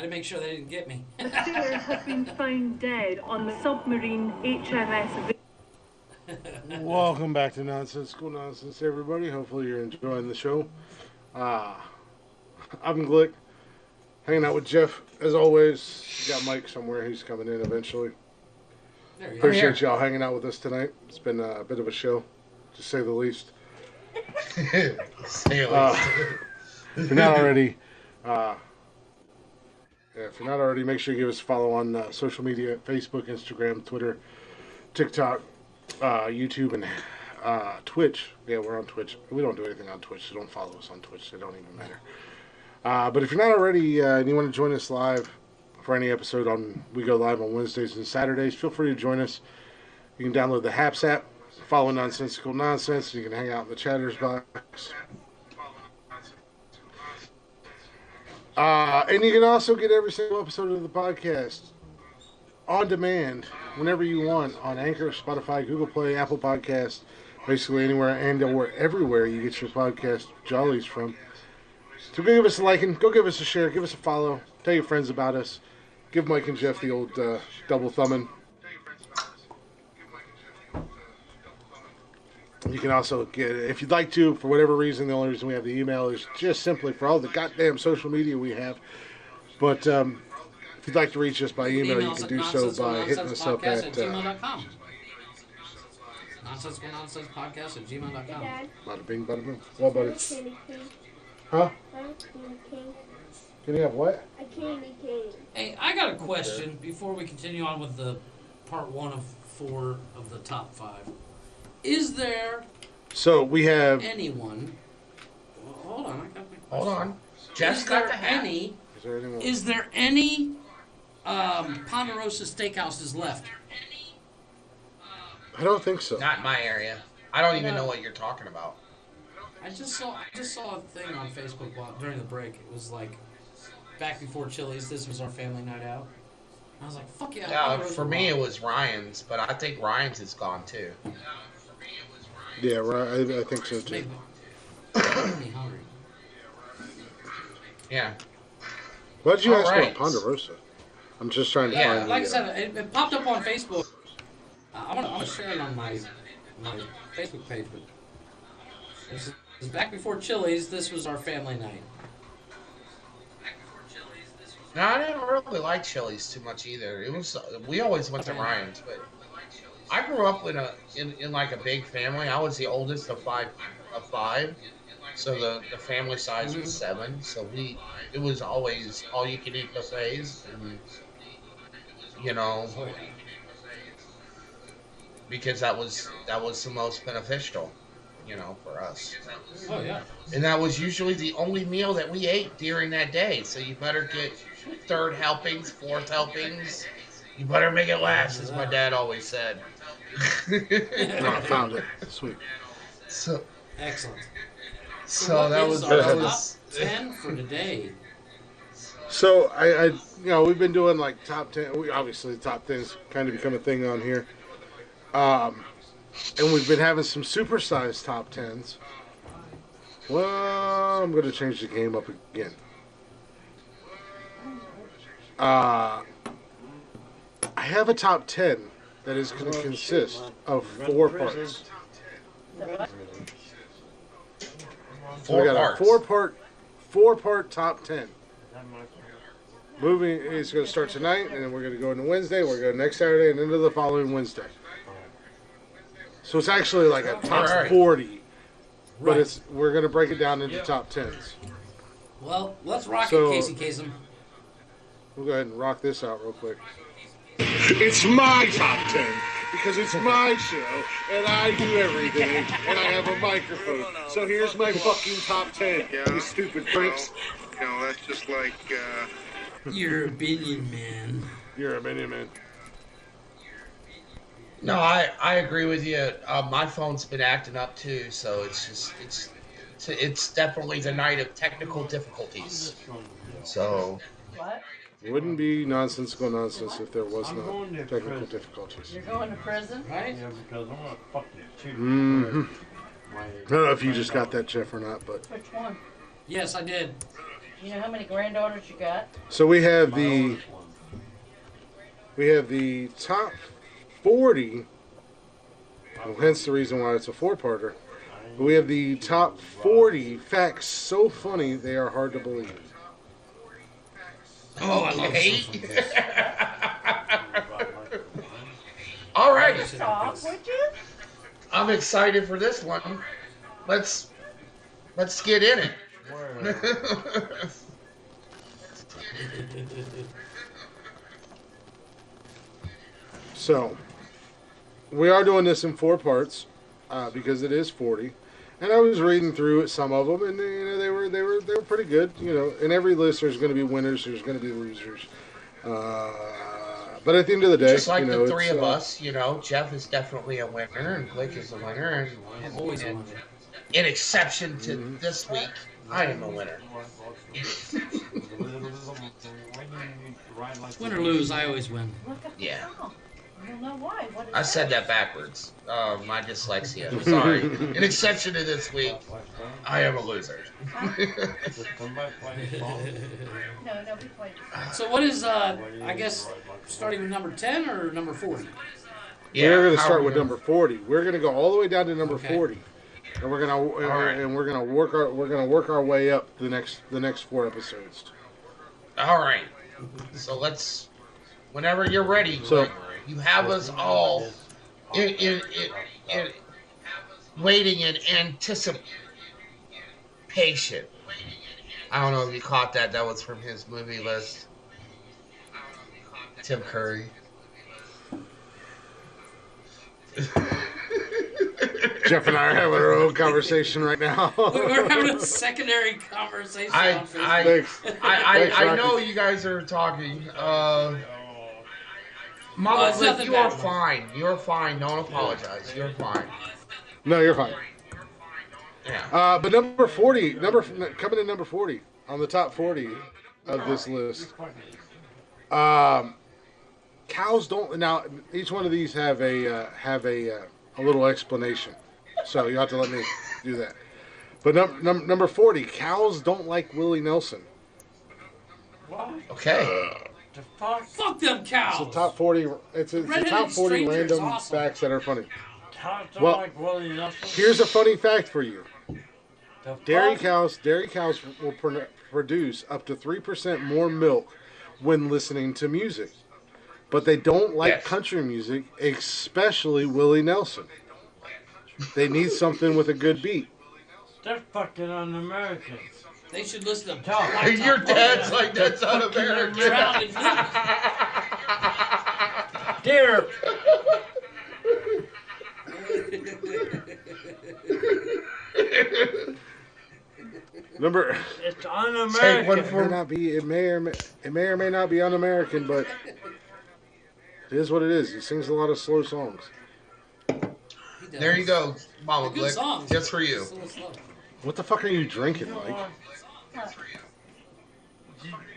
to make sure they didn't get me.
A sailor has been found dead on the submarine HMS.
Welcome back to Nonsensical Nonsense, everybody. Hopefully you're enjoying the show. I'm Glick, hanging out with Jeff, as always. You got Mike somewhere. He's coming in eventually.
There you go.
Appreciate y'all hanging out with us tonight. It's been a bit of a show, to say the least.
Say it least.
If you're not already, make sure you give us a follow on social media: Facebook, Instagram, Twitter, TikTok, YouTube, and Twitch. Yeah, we're on Twitch. We don't do anything on Twitch, so don't follow us on Twitch. They don't even matter. But if you're not already and you want to join us live for any episode we go live on Wednesdays and Saturdays, feel free to join us. You can download the Haps app, follow Nonsensical Nonsense, and you can hang out in the chatters box. And you can also get every single episode of the podcast on demand whenever you want on Anchor, Spotify, Google Play, Apple Podcasts, basically anywhere or everywhere you get your podcast jollies from. So go give us a like and go give us a share, give us a follow, tell your friends about us, give Mike and Jeff the old double thumbing. You can also get, if you'd like to, for whatever reason, the only reason we have the email is just simply for all the goddamn social media we have. But if you'd like to reach us by email, you can do so by hitting us up at
gmail.com. Nonsensical Nonsense Podcast at gmail.com.
Bada bing, bada boom. What about it? Huh? Can you have what?
A candy cane.
Hey, I got a question before we continue on with the part 1 of 4 of the top 5. Is there
So we have
anyone? Well, hold on, I got my
Hold
question.
on. Jeff's
Is
got
there
the hat.
any?
Is there anyone?
Is there any Ponderosa steakhouses left?
I don't think so.
Not in my area. I don't even know what you're talking about.
I just saw a thing on Facebook during the break. It was like back before Chili's. This was our family night out. I was like, "Fuck yeah!"
Yeah,
Ponderosa
for me
Raw.
it was Ryan's, but I think Ryan's is gone too.
Yeah, right. I think so too.
Made me hungry.
Yeah.
Why'd you
All
ask
right.
about Ponderosa? I'm just trying to
Yeah,
find
like I
the,
said, it popped up on Facebook. I want to share it on my Facebook page, but this is back before Chili's. This was our family night.
No, I didn't really like Chili's too much either. It was we always went to Ryan's, but I grew up in like a big family. I was the oldest of five, so the family size was 7. So it was always all you could eat buffets, and because that was the most beneficial, for us.
Oh yeah.
And that was usually the only meal that we ate during that day. So you better get 3rd helpings, 4th helpings. You better make it last, as my dad always said.
No, I found it. Sweet.
So
Excellent.
So
what
that
is
was
our
that
top
was
10 for today.
So I we've been doing like top 10. Obviously, top 10's kind of become a thing on here. And we've been having some supersized top 10s. Well, I'm going to change the game up again. I have a top 10 that is going to consist of 4 parts. So we got a 4-part top 10. Movie is going to start tonight, and then we're going to go into Wednesday. We're going to go next Saturday, and into the following Wednesday. So it's actually like a top 40, but we're going to break it down into top 10s.
Well, let's rock
So-
it, Casey Kasem.
We'll go ahead and rock this out real quick.
It's my top 10 because it's my show and I do everything and I have a microphone. So here's my fucking top 10. You stupid pricks.
That's just like,
You're a opinion man.
You're a minion man.
No, I agree with you. My phone's been acting up too, so it's definitely the night of technical difficulties. So
What?
It wouldn't be nonsensical nonsense if there was no technical difficulties.
You're going to prison?
Right?
Yeah, because I'm gonna fucking shoot.
Mm-hmm. I don't know if you just got that, Jeff, or not, but
Which one?
Yes, I did.
You know how many granddaughters you got?
So we have the top 40. Well, hence the reason why it's a four-parter. But we have the top 40 facts so funny they are hard to believe.
Oh, I love
Okay.
stuff like this.
All right.
Stop, would you?
I'm excited for this one. Let's get in it.
So we are doing this in four parts because it is 40. And I was reading through it, some of them, and they were pretty good. In every list there's going to be winners, there's going to be losers. But at the end of the day,
Just like the three of us, Jeff is definitely a winner, and Blake is a winner,
I'm always a winner.
in exception to this week, I am a winner.
Win or lose, I always win.
Yeah.
I don't know why. What is
I said that backwards. My dyslexia. I'm sorry. In exception to this week, I am a loser.
No, nobody played.
So what is, I guess, starting with number 10 or number 40?
Yeah,
we're going to
how
start
are we
with
gonna-
number 40. We're going to go all the way down to number
Okay.
40, and we're going to
right.
and we're going to work our way up the next four episodes.
All right. So let's, whenever you're ready,
So-
you have us all in waiting in anticipation. I don't know if you caught that. That was from his movie list. Tim Curry.
Jeff and I are having our own conversation right now.
We're having a secondary conversation on Facebook.
Thanks. Thanks,
I
Rocky.
know you guys are talking.
Oh,
Mama,
it's
Blake,
nothing
you are
bad.
fine. You're fine. Don't apologize. You're fine.
No, you're fine.
Yeah.
But number 40, coming in number 40 on the top 40 of this list. Cows don't. Now, each one of these have a little explanation, so you have to let me do that. But number 40, cows don't like Willie Nelson.
Okay.
The fuck?
Fuck them cows!
It's the top 40. It's the
Redheaded
top 40
Stranger is
random
awesome.
facts that are funny.
Cows don't
Well,
like Willie Nelson?
Here's a funny fact for you.
The
Dairy
fuck?
cows will produce up to 3% more milk when listening to music. But they don't like
Yes.
country music, especially Willie Nelson. They need something with a good beat.
They're fucking un-American.
They should listen to
Your dad's like, that's un-American.
Drowned in milk.
Dear.
Number
It's un-American.
Take one
it may
for
not be it may or may not be un-American, but it is what it is. He sings a lot of slow songs.
There you go, Mama
Good
Blick.
songs.
Just for you.
Slow, slow.
What the fuck are you drinking, Mike?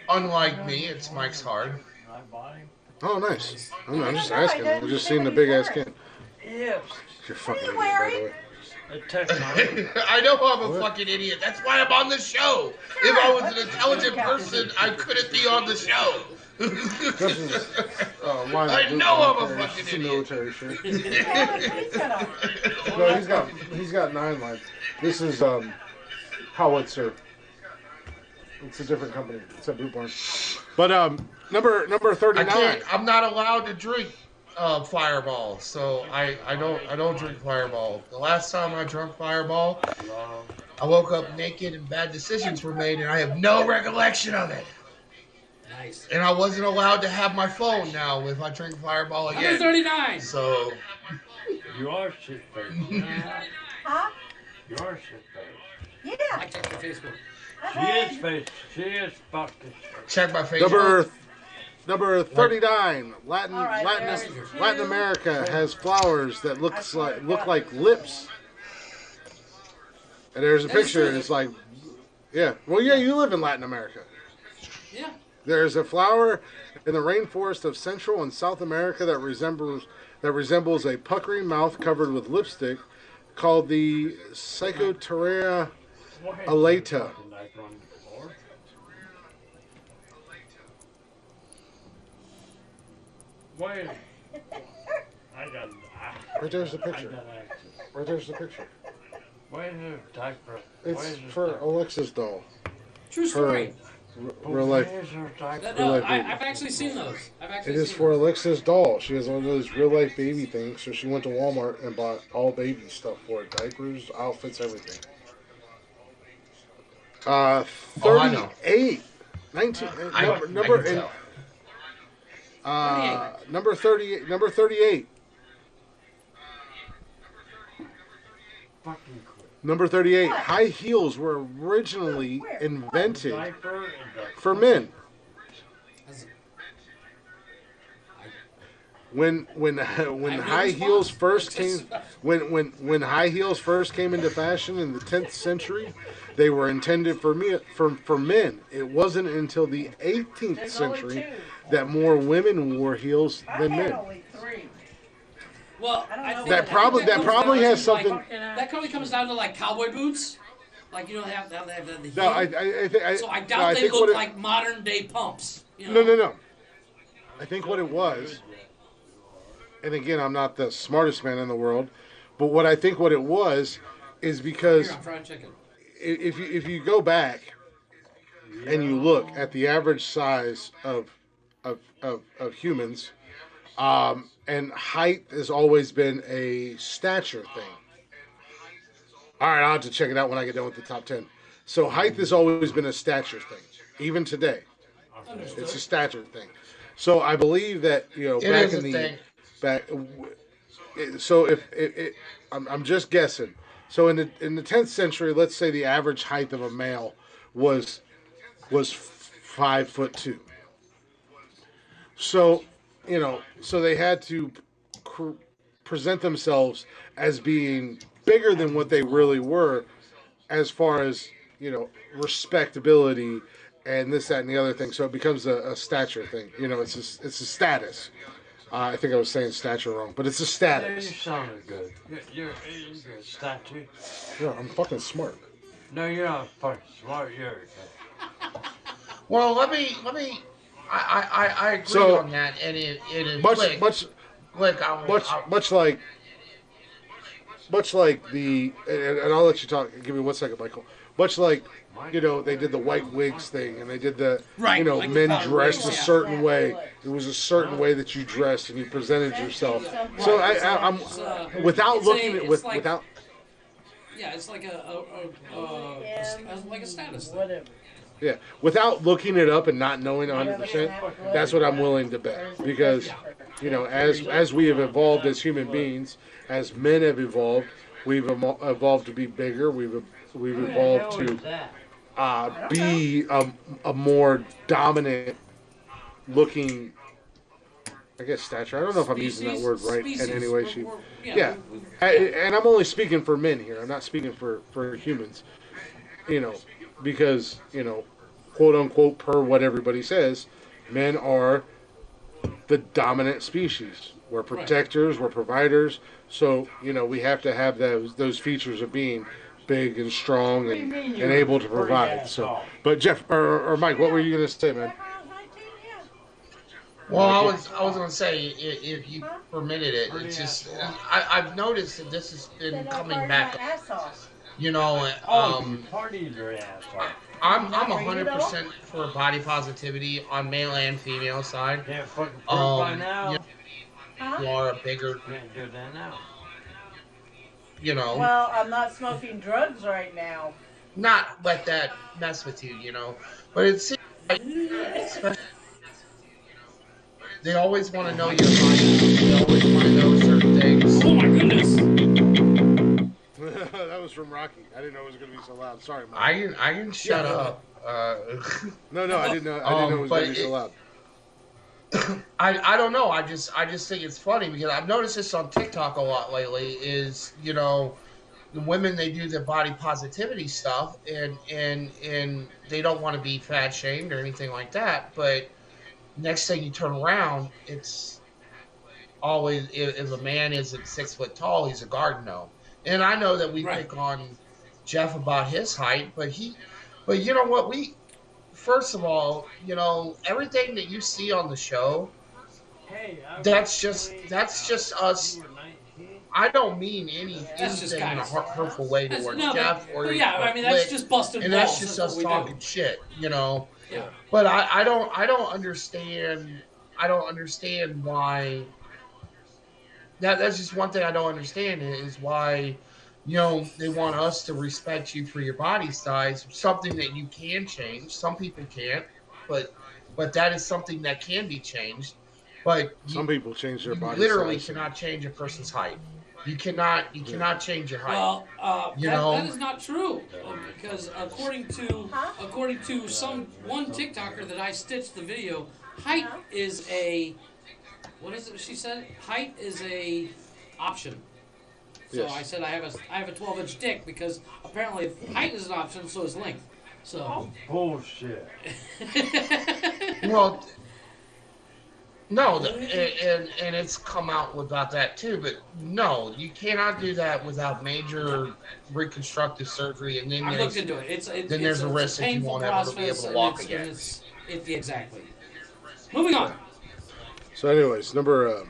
Unlike me, it's Mike's Hard.
My body.
Oh, nice. I'm just asking. I'm just seeing the big ass can.
Yes.
You're fucking idiot, by the way.
It takes time.
I know I'm a fucking idiot. That's why I'm on the show. If I was an intelligent person, I couldn't be on the show.
This is line
I
of blue
know I'm a
military.
fucking
It's a
idiot.
military shirt.
Yeah,
No, he's got 9 lines. This is Howitzer. It's a different company. It's at Boot Barn. But number 39.
I'm not allowed to drink Fireball, so I don't drink Fireball. The last time I drank Fireball, I woke up naked and bad decisions were made, and I have no recollection of it.
Nice.
And I wasn't allowed to have my phone now if I drink Fireball
Number
again.
39.
So
You are shit-faced.
Huh?
You are shit-faced.
Yeah.
I checked your Facebook.
She is faced. She is fucking shit.
check my Facebook.
Number 39. Latin
All right,
Latin
there's
Latin
two.
America has flowers that look like lips. And there's a
That is
picture.
true.
And it's like, yeah. Well, yeah, you live in Latin America.
Yeah.
There's a flower in the rainforest of Central and South America that resembles a puckering mouth covered with lipstick, called the Psychoterra alata.
Wait.
Right there's the
I
picture.
got access.
Right there's the picture.
Where's her diaper?
It's for Alexa's doll.
True story.
Real life.
Where's her diaper?
No,
life baby.
I've actually seen those.
It is for Alexa's doll. She has one of those real life baby things, so she went to Walmart and bought all baby stuff for it: diapers, outfits, everything. 38, 19, number number 38, number 38.
Fucking quit.
Number 38. High heels were originally invented for men. When high heels first came when high heels first came into fashion in the 10th century, they were intended for men. It wasn't until the 18th century that more women wore heels than men.
Well,
That probably has something.
That probably comes down to like cowboy boots. Like, you know, they have the heel.
No, I think.
So I doubt they look like modern day pumps. You know?
No. I think what it was, and again, I'm not the smartest man in the world, but what I think what it was is because
Here, I'm fried chicken.
if you go back and you look at the average size of humans, and height has always been a stature thing. All right, I'll have to check it out when I get done with the top 10. So height has always been a stature thing, even today.
Understood.
It's a stature thing. So I believe that, you know, back in the back. So if I'm just guessing. So in the 10th century, let's say the average height of a male was 5'2". So, you know, so they had to present themselves as being bigger than what they really were, as far as, you know, respectability and this, that, and the other thing. So it becomes a stature thing. You know, it's a status. I think I was saying stature wrong, but it's a
Yeah, you
status.
sounded good. You're a statue.
Yeah, I'm fucking smart.
No, you're not fucking smart. You're a
Well, let me. I agree
So,
on that, and it is
Much like the, and I'll let you talk. Give me 1 second, Michael. Much like, you know, they did the white wigs thing, and they did the,
Right,
you know,
like the
men
powder
dressed
wigs,
a
yeah.
certain way. It was a certain way that you dressed and you presented yourself. So I'm without looking at without.
Yeah, it's like a status thing.
Whatever.
Yeah, without looking it up and not knowing 100%, that's what I'm willing to bet. Because, you know, as we have evolved as human beings, as men have evolved, we've evolved to be bigger. We've evolved to be a more dominant looking, I guess, stature. I don't know if I'm using that word right in any way, shape. Yeah, and I'm only speaking for men here. I'm not speaking for humans. You know, because, you know, quote unquote, per what everybody says, men are the dominant species. We're protectors, we're providers. So, you know, we have to have those features of being big and strong and able to provide. So, but Jeff or Mike, what were you gonna say, man?
Well, I was gonna say, if you permitted it, it's just I've noticed that this has been coming back. You know,
party your ass off.
I'm 100% for body positivity on male and female side.
Can't fucking prove by now.
You are a bigger.
Can't do that now.
You know.
Well, I'm not smoking drugs right now.
Not let that mess with you, you know. But it seems like, especially, they always want to know your mind. They always want to know certain things.
Oh my goodness!
That was from Rocky. I didn't know it was going to be so loud. Sorry, Mike.
I can shut up.
No, I didn't know. I didn't know it was going to be so loud.
I don't know. I just think it's funny because I've noticed this on TikTok a lot lately. Is, you know, the women, they do the body positivity stuff and they don't want to be fat shamed or anything like that. But next thing you turn around, it's always, if a man isn't 6 foot tall, he's a garden gnome. And I know that we pick on Jeff about his height, but you know what, first of all, you know, everything that you see on the show that's just us. I don't mean
That's just
anything in a
guys.
hurtful way towards
No,
Jeff
but
or
yeah,
or
I mean that's
Flick,
just busted
and
balls.
that's just
That's
us
what we
talking
do.
shit, you know.
Yeah.
But I don't understand. I don't understand why. That's just one thing I don't understand is why, they want us to respect you for your body size, something that you can change. Some people can't, but that is something that can be changed. But
Some people change their
you
body
literally
size.
cannot change a person's height. You cannot change your height.
Well,
You
that
know?
is not true because according to one TikToker that I stitched the video, height is a what is it? She said height is a option. So
Yes.
I said I have a 12-inch dick because apparently if height is an option, so is length. So
Bullshit.
Well, no, and it's come out about that too. But no, you cannot do that without major reconstructive surgery, and then
I looked
there's
into it. It's
there's a risk
a
that you
painful
won't ever be able
process,
to
and
walk
it's,
again.
and it's exactly. Moving on.
So, anyways, number.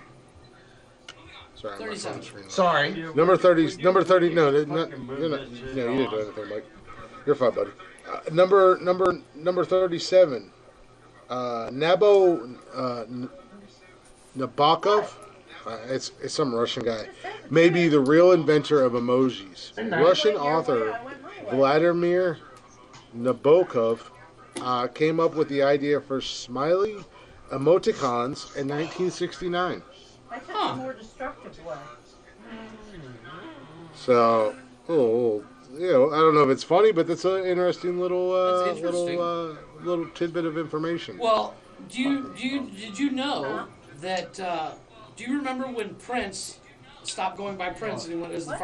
Sorry, I'm not
37.
screen.
Sorry.
Number 30. Number 30. No, you're not. No, you didn't do anything, Mike. You're fine, buddy. Number 37. Nabokov. It's some Russian guy. Maybe the real inventor of emojis. Russian author Vladimir Nabokov came up with the idea for smiley emoticons in 1969.
I took a more destructive way.
So, I don't know if it's funny, but that's an interesting little little tidbit of information.
Well, did you know that? Do you remember when Prince stopped going by Prince and he went as the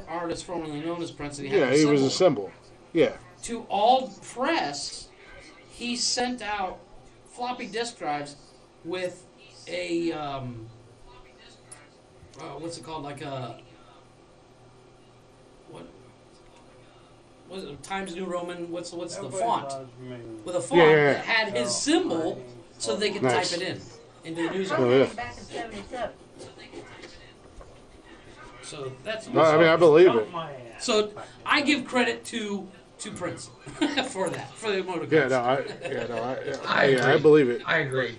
artist formerly known as Prince? And he had
He was a symbol. Yeah.
To all press, he sent out floppy disk drives with a what's it called? Like a what was it? Times New Roman. What's the font? With a font that had his symbol, so they could type it into the newsletter.
Back in 77.
So that's.
No, I mean, I believe it.
So I give credit to Prince for that, for the emoticons.
I believe it.
I agree.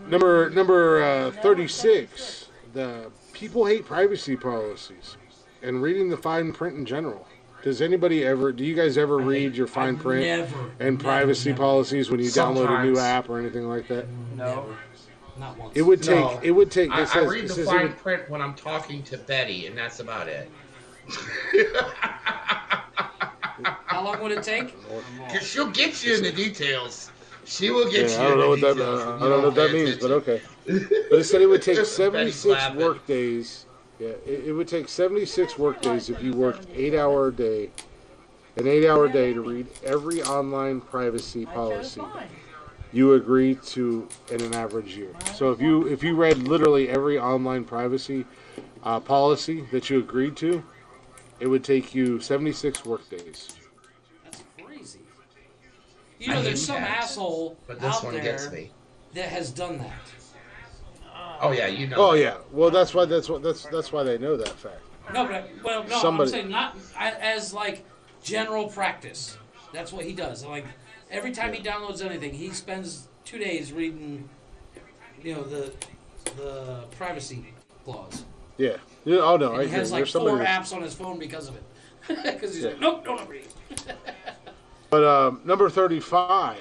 Number 36. The people hate privacy policies and reading the fine print in general. Do you guys ever read your fine print and privacy policies when you download a new app or anything like that?
No.
Not once.
It would take.
No.
It would take.
I read the fine
it
print when I'm talking to Betty, and that's about it.
How long would it take?
Because she'll get you in the details. She will get you.
I don't know what that.
details.
I don't know what that means, but okay. But it said it would take 76
laughing.
work days. Yeah, it would take 76 work days if you worked an 8-hour day to read every online privacy policy you agree to in an average year. So if you read literally every online privacy policy that you agreed to, it would take you 76 work days.
That's crazy. You know, there's some asshole out there that has done that.
Oh yeah, you know.
Oh yeah. Well, that's why they know that fact.
No, but I'm saying not as like general practice. That's what he does. Like every time he downloads anything, he spends 2 days reading, the privacy clause.
Yeah. Oh no,
And he has like 4 apps on his phone because of it. Because he's like, nope, don't agree.
But number 35,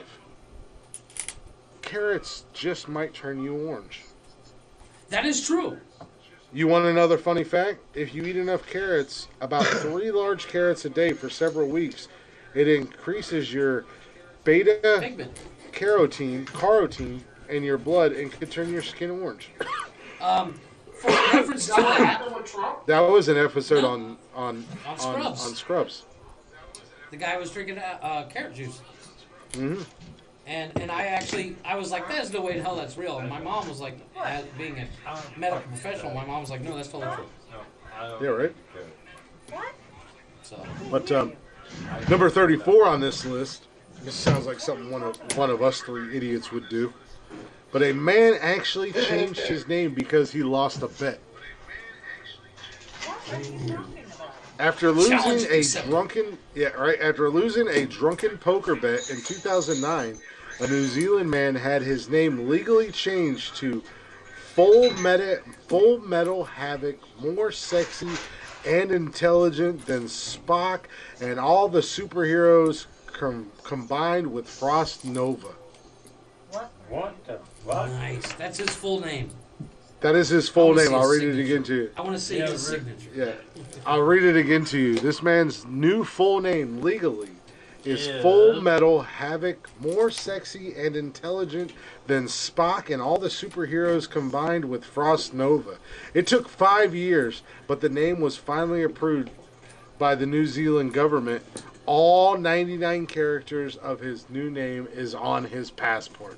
carrots just might turn you orange.
That is true.
You want another funny fact? If you eat enough carrots, about 3 large carrots a day for several weeks, it increases your beta carotene in your blood and could turn your skin orange.
For reference to that,
That was an episode on
Scrubs.
on Scrubs.
The guy was drinking carrot juice.
Mm-hmm.
And I was like, there's no way in hell that's real. And my mom was like, as being a medical professional, my mom was like, no, that's totally true.
Yeah, right?
What?
So.
But number 34 on this list, this sounds like something one of us 3 idiots would do. but a man actually changed his name because he lost a bet. After losing a drunken poker bet in 2009, a New Zealand man had his name legally changed to Full Metal Havoc, more sexy and intelligent than Spock and all the superheroes combined with Frost Nova.
What the fuck?
Nice. That's his full name.
That is his full name. I'll read it again to you.
I want to see his signature.
Yeah. I'll read it again to you. This man's new full name legally is Full Metal Havoc, more sexy and intelligent than Spock and all the superheroes combined with Frost Nova. It took 5 years, but the name was finally approved by the New Zealand government. All 99 characters of his new name is on his passport.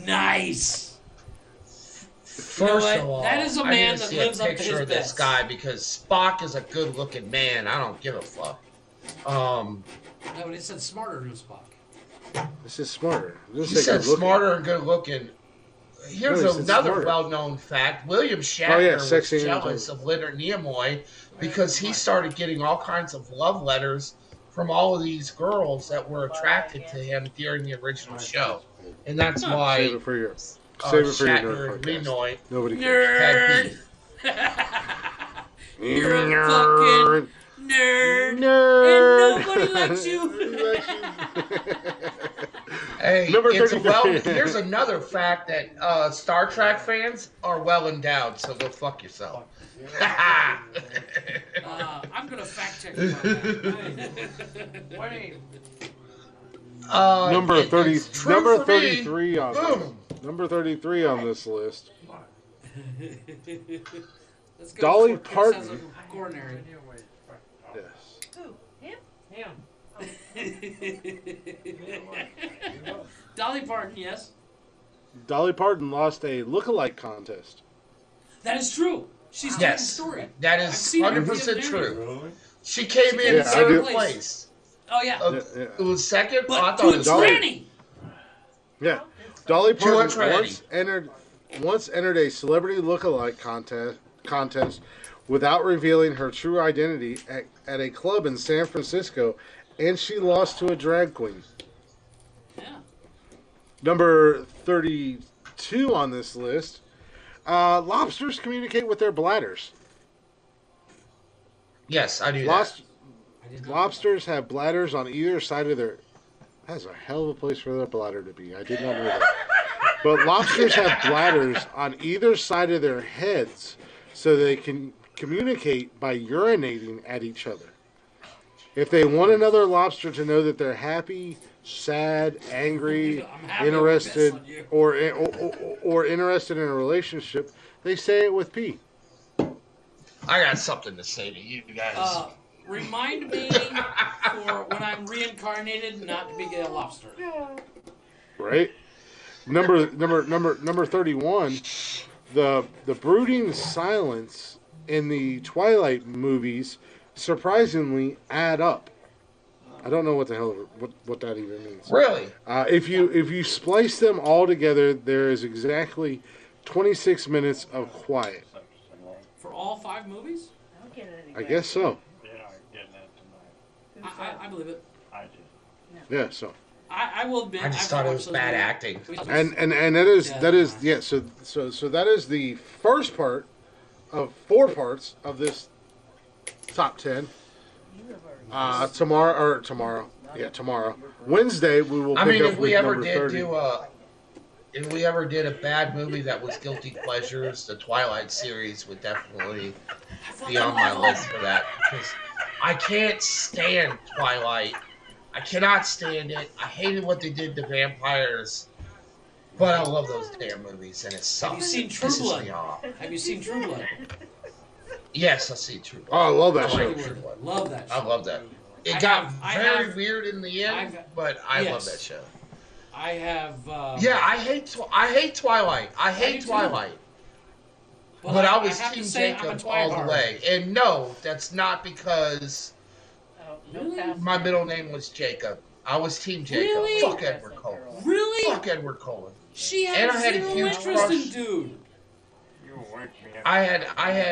Nice.
First of all,
that is a man that lives up to his
picture of this
best.
guy because Spock is a good-looking man. I don't give a fuck.
No, but it said smarter than Spock.
This is smarter.
He said smarter and good-looking. Here's another
smarter.
well-known fact. William Shatner was
sexy and
jealous of Leonard Nimoy because he started getting all kinds of love letters from all of these girls that were attracted to him during the original show. And that's why
Save it for your
Shatner and Nimoy
Nobody cares.
had beef.
You're a fucking nerd. And nobody likes you.
Hey,
Number
it's
33.
here's another fact that Star Trek fans are well endowed, so go fuck yourself.
I'm gonna fact check you on that.
Number 30.
It's true
Number
for me.
33 on
Boom.
number 33 on this list.
Let's go
Dolly
for Chris
Parton.
has a coronary.
Yes.
Dolly Parton, yes.
Dolly Parton lost a look-alike contest.
That is true. She's telling the story.
That
I've
is
seen her
100% true.
Really?
She came in
Yeah, I
third
do.
place.
Oh yeah.
It was second.
But
I thought
to
it
a
was
tranny.
Yeah. Dolly
To a
Parton
tranny.
once entered a celebrity look-alike contest without revealing her true identity at a club in San Francisco, and she lost to a drag queen.
Yeah.
Number 32 on this list. Lobsters communicate with their bladders.
Yes, I knew that.
Lobsters have bladders on either side of their... That's a hell of a place for their bladder to be. I did not know that. But lobsters have bladders on either side of their heads so they can communicate by urinating at each other. If they want another lobster to know that they're happy, sad, angry, interested, or interested in a relationship, they say it with pee.
I got something to say to you guys.
Remind me for when I'm reincarnated not to be a lobster.
Right? Number 31, the brooding silence in the Twilight movies surprisingly add up. I don't know what the hell what that even means.
Really?
If you splice them all together, there is exactly 26 minutes of quiet.
For all 5 movies?
I guess so.
I believe it.
Yeah, so.
I will admit.
I just thought it was bad acting.
And that is so that is the first part of 4 parts of this top 10. Tomorrow. Wednesday we will.
I
Pick
mean,
up
if we
with
ever
number
did
30.
if we ever did a bad movie that was guilty pleasures, the Twilight series would definitely be on my list for that. Because I can't stand Twilight. I cannot stand it. I hated what they did to vampires. But I love those damn movies, and it sucks.
Have you seen
It
True
pisses
Blood?
me off.
Have you seen True Blood?
Yes, I see True Blood.
Oh, I love that
I
show.
like True Blood.
Love that show.
I love that. It
I
got
have-
very weird in the end, but I love that show.
I have.
Yeah, I hate Twilight. I hate
too.
Twilight.
Well,
But I
I
was
have to
Team
say I'm a
Jacob
Twilight
all the
heart.
way. And no, that's not because my middle name was Jacob. I was Team Jacob.
Really?
Fuck Edward Cullen.
Really?
Fuck Edward Cullen.
She
And
had
I had a
zero
huge
interest
crush.
in dude.
I had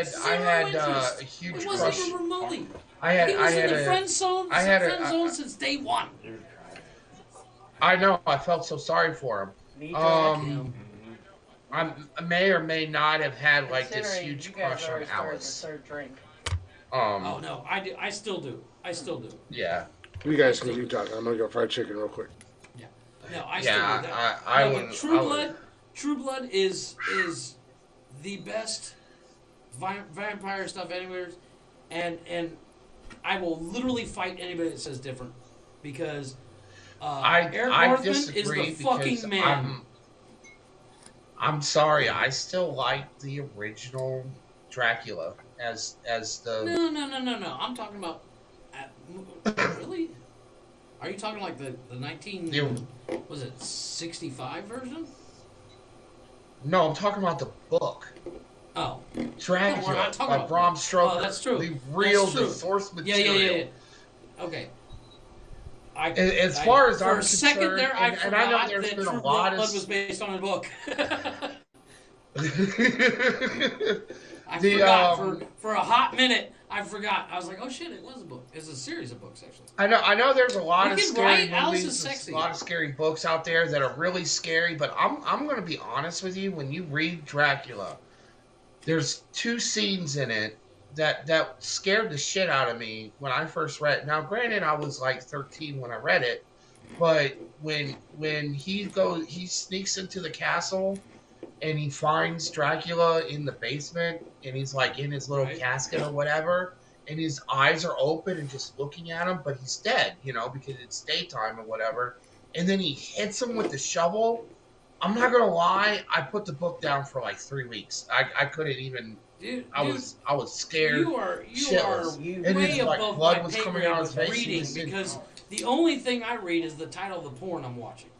Zero
a
interest.
huge
It wasn't
crush.
even remotely.
He
He was in the friend zone since day one.
I know. I felt so sorry for him.
Me too.
I may or may not have had like this
Considering
huge
you guys
crush on
already started
Alice.
the third drink.
Oh no, I do. I still do. I still do.
Yeah.
You guys can keep talking. I'm gonna go fried chicken real quick.
Yeah. No, I still do that.
I
No,
would.
but True Blood is the best vampire stuff anywhere, and I will literally fight anybody that says different, because Eric
I
Northman
disagree
is the fucking
because
man.
I'm sorry. I still like the original Dracula as the.
No. I'm talking about. Really? Are you talking like the 19? Was it 65 version?
No, I'm talking about the book.
Oh.
Dracula by Bram Stoker.
Oh, that's true.
The real,
That's true.
the source material.
Yeah. Okay.
As far as I'm
for a second
concerned,
there, I
and
forgot
I know there's
that
been
True
a lot
Blood
of
was based on a book. I
The,
forgot for a hot minute. I forgot. I was like, oh shit, it was a book. It's a series of books, actually.
I know there's a lot
You
of
can
scary
write, Alice
movies,
is sexy.
a lot of scary books out there that are really scary, but I'm gonna be honest with you. When you read Dracula, there's two scenes in it that scared the shit out of me when I first read it. Now, granted, I was like 13 when I read it, but when he sneaks into the castle and he finds Dracula in the basement and he's like in his little casket or whatever, and his eyes are open and just looking at him, but he's dead, because it's daytime or whatever. And then he hits him with the shovel. I'm not gonna lie, I put the book down for like 3 weeks. I couldn't even. I was scared.
You are
and
way
his, like,
above
blood
my
was
pay
coming
grade
out
with
his face.
reading, because the only thing I read is the title of the porn I'm watching.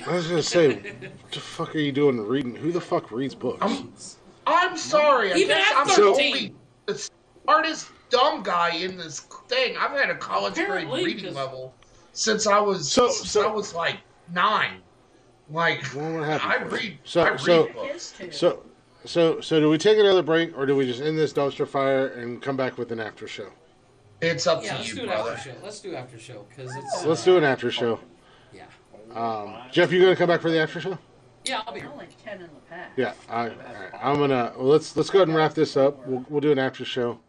I was gonna say, what the fuck are you doing reading? Who the fuck reads books?
I'm sorry. I
Even
guess
at
I'm the
13.
only the smartest dumb guy in this thing. I've had a college grade
Apparently,
reading level since I was I was like 9. Like I read books.
So do we take another break, or do we just end this dumpster fire and come back with an after show?
It's up to
let's
you,
do an
brother.
after show. Let's do after show because it's.
Let's do an after show.
Yeah.
Jeff, you gonna come back for the after show?
Yeah, I'll be here.
Only 10 in the pack.
Yeah, all right. I'm gonna let's go ahead and wrap this up. We'll do an after show.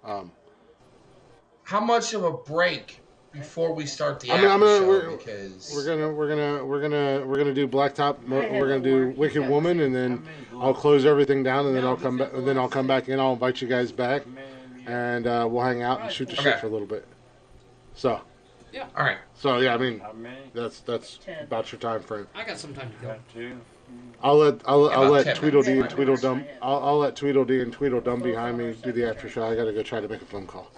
How much of a break before we start the
I'm
after
gonna
show? Because
we're gonna do Blacktop. We're gonna do Wicked Woman, and then I'll close everything down, and then I'll come back. And then I'll come back in. I'll invite you guys back, and we'll hang out and shoot the shit for a little bit. So.
Yeah.
All right.
So yeah, I mean, that's about your time frame.
I got some time to go.
I'll let
10
Tweedledee and
minutes.
Tweedledum. I'll let Tweedledee and Tweedledum behind me do the after show. I gotta go try to make a phone call.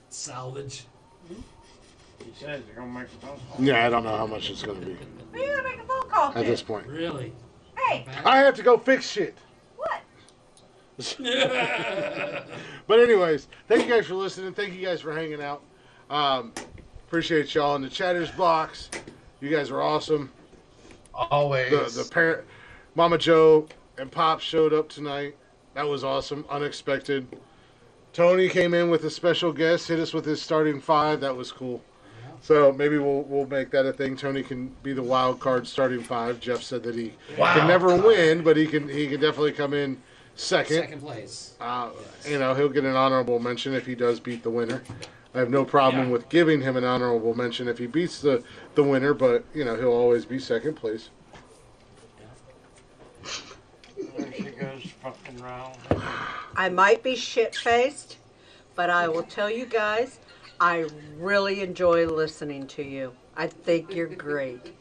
Salvage.
He says you're gonna make a phone call.
Yeah, I don't know how much it's gonna be
Who are you gonna make a phone call to?
at this point.
Really?
Hey,
I have to go fix shit.
what?
But anyways, thank you guys for listening. Thank you guys for hanging out. Appreciate y'all in the chatters box. You guys are awesome.
always.
The parent, Mama Joe and Pop showed up tonight. That was awesome, unexpected. Tony came in with a special guest, hit us with his starting 5. That was cool. So maybe we'll make that a thing. Tony can be the wild card starting 5. Jeff said that he can never win, but he can definitely come in second
place.
He'll get an honorable mention if he does beat the winner. I have no problem with giving him an honorable mention if he beats the winner, but he'll always be second place.
There she goes fucking around.
I might be shit-faced, but I will tell you guys, I really enjoy listening to you. I think you're great.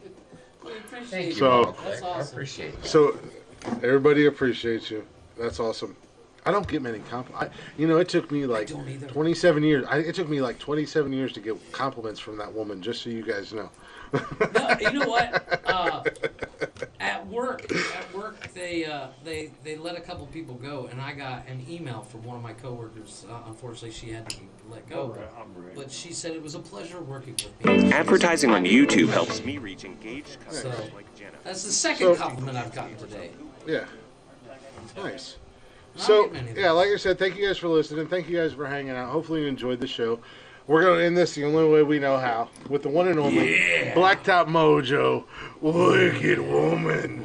Thank you.
So,
That's awesome.
I appreciate it.
So, everybody appreciates you. That's awesome. I don't get many compliments. It took me like 27 years. It took me like 27 years to get compliments from that woman, just so you guys know.
No, you know what? At work, they let a couple people go, and I got an email from one of my coworkers. Unfortunately, she had to be let go, but she said it was a pleasure working with me.
Advertising on YouTube helps me reach engaged customers
So
like Jenna.
that's the second compliment I've gotten today.
Yeah. Nice.
Not
So,
getting many of
yeah, like I said, thank you guys for listening. Thank you guys for hanging out. Hopefully you enjoyed the show. We're going to end this the only way we know how, with the one and only Blacktop Mojo, Wicked Woman.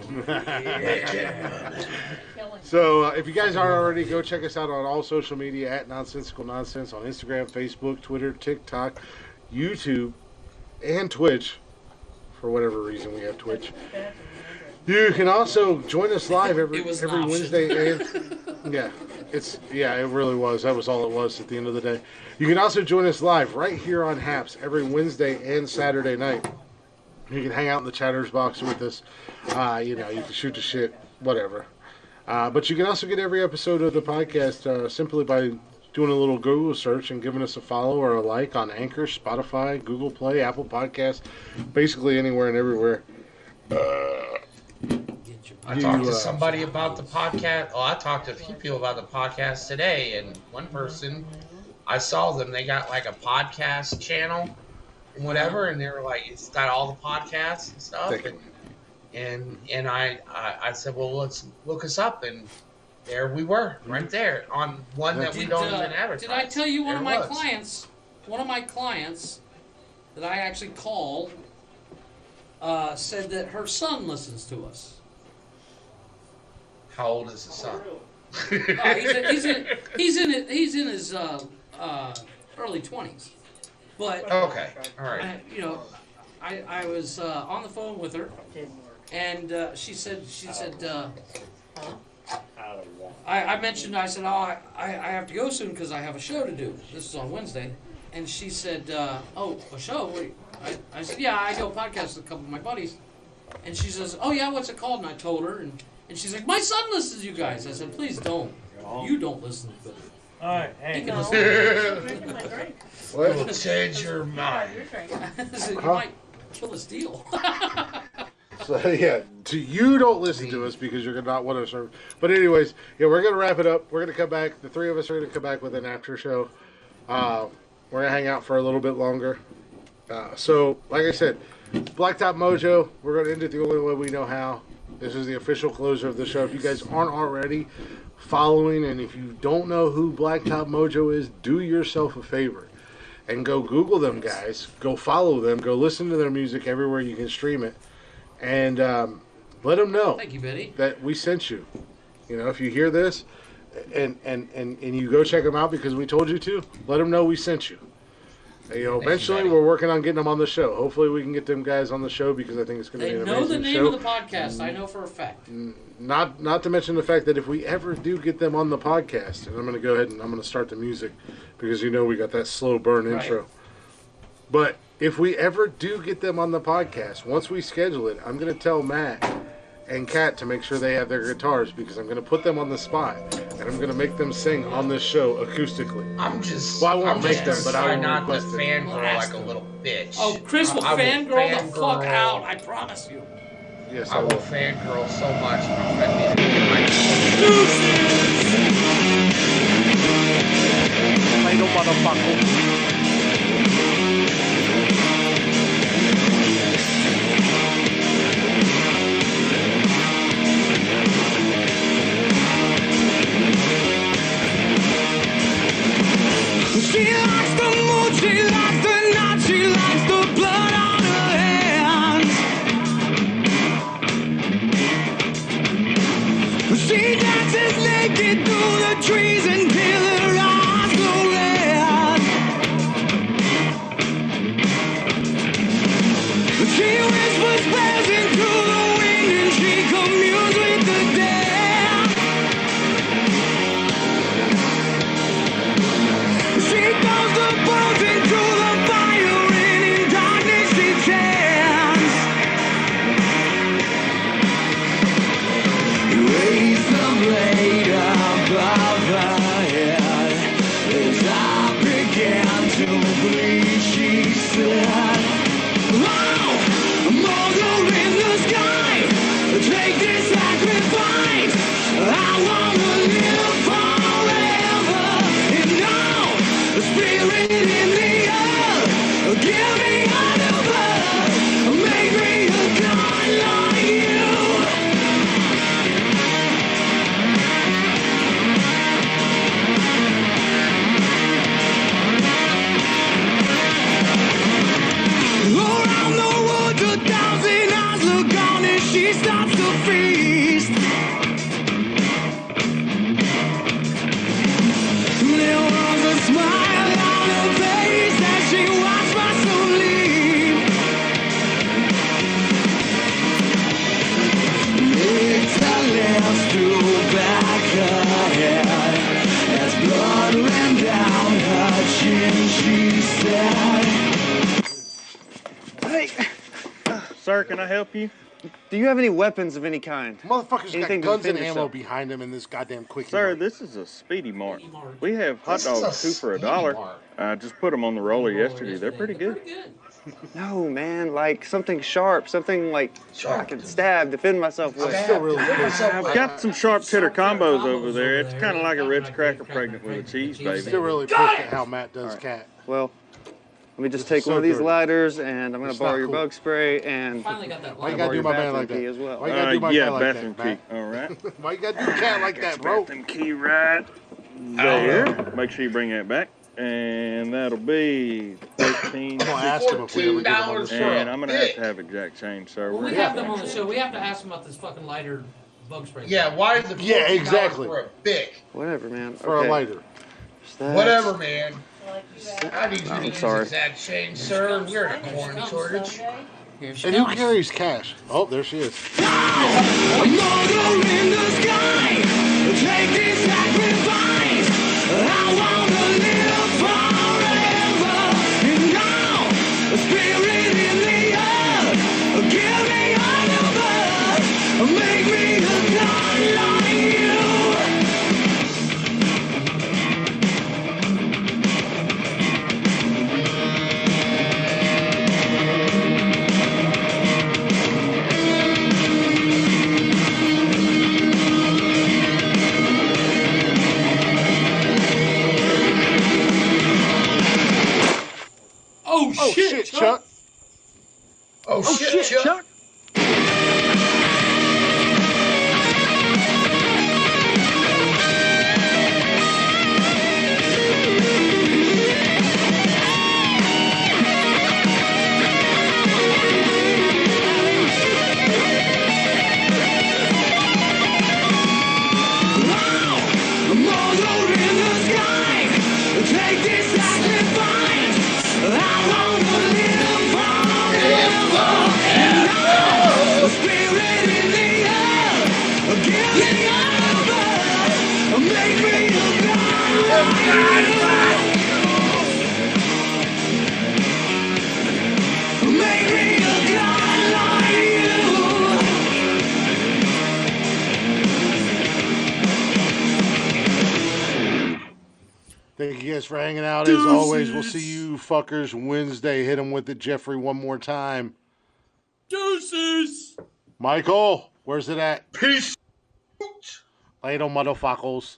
So, if you guys aren't already, go check us out on all social media at Nonsensical Nonsense on Instagram, Facebook, Twitter, TikTok, YouTube, and Twitch. For whatever reason, we have Twitch. You can also join us live every Wednesday and it really was. That was all it was at the end of the day. You can also join us live right here on Haps every Wednesday and Saturday night. You can hang out in the chatters box with us. You can shoot the shit, whatever. But you can also get every episode of the podcast simply by doing a little Google search and giving us a follow or a like on Anchor, Spotify, Google Play, Apple Podcasts, basically anywhere and everywhere.
I talked to somebody about the podcast. Oh, I talked to a few people about the podcast today, and one person, I saw them. They got like a podcast channel and whatever, and they were like, it's got all the podcasts and stuff. And I said, well, let's look us up, and there we were, right there on one that we don't even advertise.
Did I tell you one
There
of my
was.
clients? One of my clients that I actually called said that her son listens to us.
How old is the son?
He's in his early 20s. But
okay, all right.
I was on the phone with her, and she said I mentioned, I said, I have to go soon because I have a show to do. This is on Wednesday. And she said, oh, a show? I said, yeah, I do a podcast with a couple of my buddies. And she says, oh, yeah, what's it called? And I told her, and she's like, my son listens to you guys. I said, please don't. You don't listen, but he can listen.
What will change your mind?
You might kill his deal.
So, yeah, you don't listen to us because you're not one of us. But anyways, yeah, we're going to wrap it up. We're going to come back. The three of us are going to come back with an after show. We're going to hang out for a little bit longer. So, like I said, Blacktop Mojo, we're going to end it the only way we know how. This is the official closer of the show. If you guys aren't already following, and if you don't know who Blacktop Mojo is, do yourself a favor and go Google them, guys. Go follow them. Go listen to their music everywhere you can stream it. And let them know.
Thank you, Betty.
That we sent you. You know, if you hear this and you go check them out because we told you to, let them know we sent you. You know, eventually we're working on getting them on the show. Hopefully we can get them guys on the show because I think it's going to be an amazing show.
They know the name of the podcast. I know for a fact.
Not to mention the fact that if we ever do get them on the podcast, and I'm going to go ahead and I'm going to start the music because you know we got that slow burn intro. But if we ever do get them on the podcast, once we schedule it, I'm going to tell Matt and Kat to make sure they have their guitars because I'm going to put them on the spot and I'm going to make them sing on this show acoustically.
Well,
I won't make them, but I will
not to
request it.
fangirl like a little bitch.
Oh, Chris will fangirl the fuck out. I promise you.
Yes,
I will fangirl so much.
Little motherfucker.
She likes the mood, she likes the night, she likes the blood on her hands. She dances naked through the trees until her eyes go red. she starts to feast. There was a smile on her face as she watched my soul leave. Licked her lips, threw back her head as blood ran down her chin. She said,
Hey, sir, can I help you? Do you have any weapons of any kind?
Motherfuckers
Anything
got
to
guns and
defend
ammo
yourself?
behind him in this goddamn quickie.
Sir,
mart.
this is a Speedy Mart. We have hot
This is a
dogs 2 for
Speedy
$1.
Mart.
I just put them on the roller yesterday. They're pretty good. No, man, like something sharp, something like I can stab, defend myself with. I've got some sharp cheddar combos over there. It's kind of like a Ritz cracker pregnant with a cheese, baby.
Still really pissed at how Matt does cat.
Well, let me just
This is
take one
so
of these
dirty.
lighters, and I'm going
It's
to borrow
not
your
cool.
bug spray, and
Finally got that
Why you
light.
gotta
borrow
do
your
my man
bathroom
like that?
key as well.
Why you gotta do my
yeah,
man like
bathroom
that,
key.
Matt?
All right.
Why you gotta do cat like that, bro?
Bathroom key right there. Make sure you bring that back. And that'll be 13.
I'm gonna ask him if we ever get him on the show.
And I'm gonna have a exact change, sir.
When we have them on the show, we have to ask them about this fucking lighter bug spray.
Yeah, why is the
Yeah,
$14
exactly.
for a bic?
Whatever, man.
For a lighter.
Whatever, man. I need you
I'm
to use
sorry.
exact change, sir. We're in a corn shortage.
Here she
And who
comes.
carries cash? Oh, there she is.
a motor in the sky. Take this sacrifice. I wanna live forever. And now, a spirit in the earth. Give me another. Make me a god like you.
Oh,
Oh shit, Chuck.
Oh, shit, Chuck.
A motor in the sky. Take this sacrifice. I wanna live forever. And now, a spirit in the air. Give me another. Make me a god. Make me a god like you.
Thank you guys for hanging out. As always, we'll see you fuckers Wednesday. Hit him with it, Jeffrey, one more time.
Deuces.
Michael, where's it at?
Peace.
Later, motherfuckers.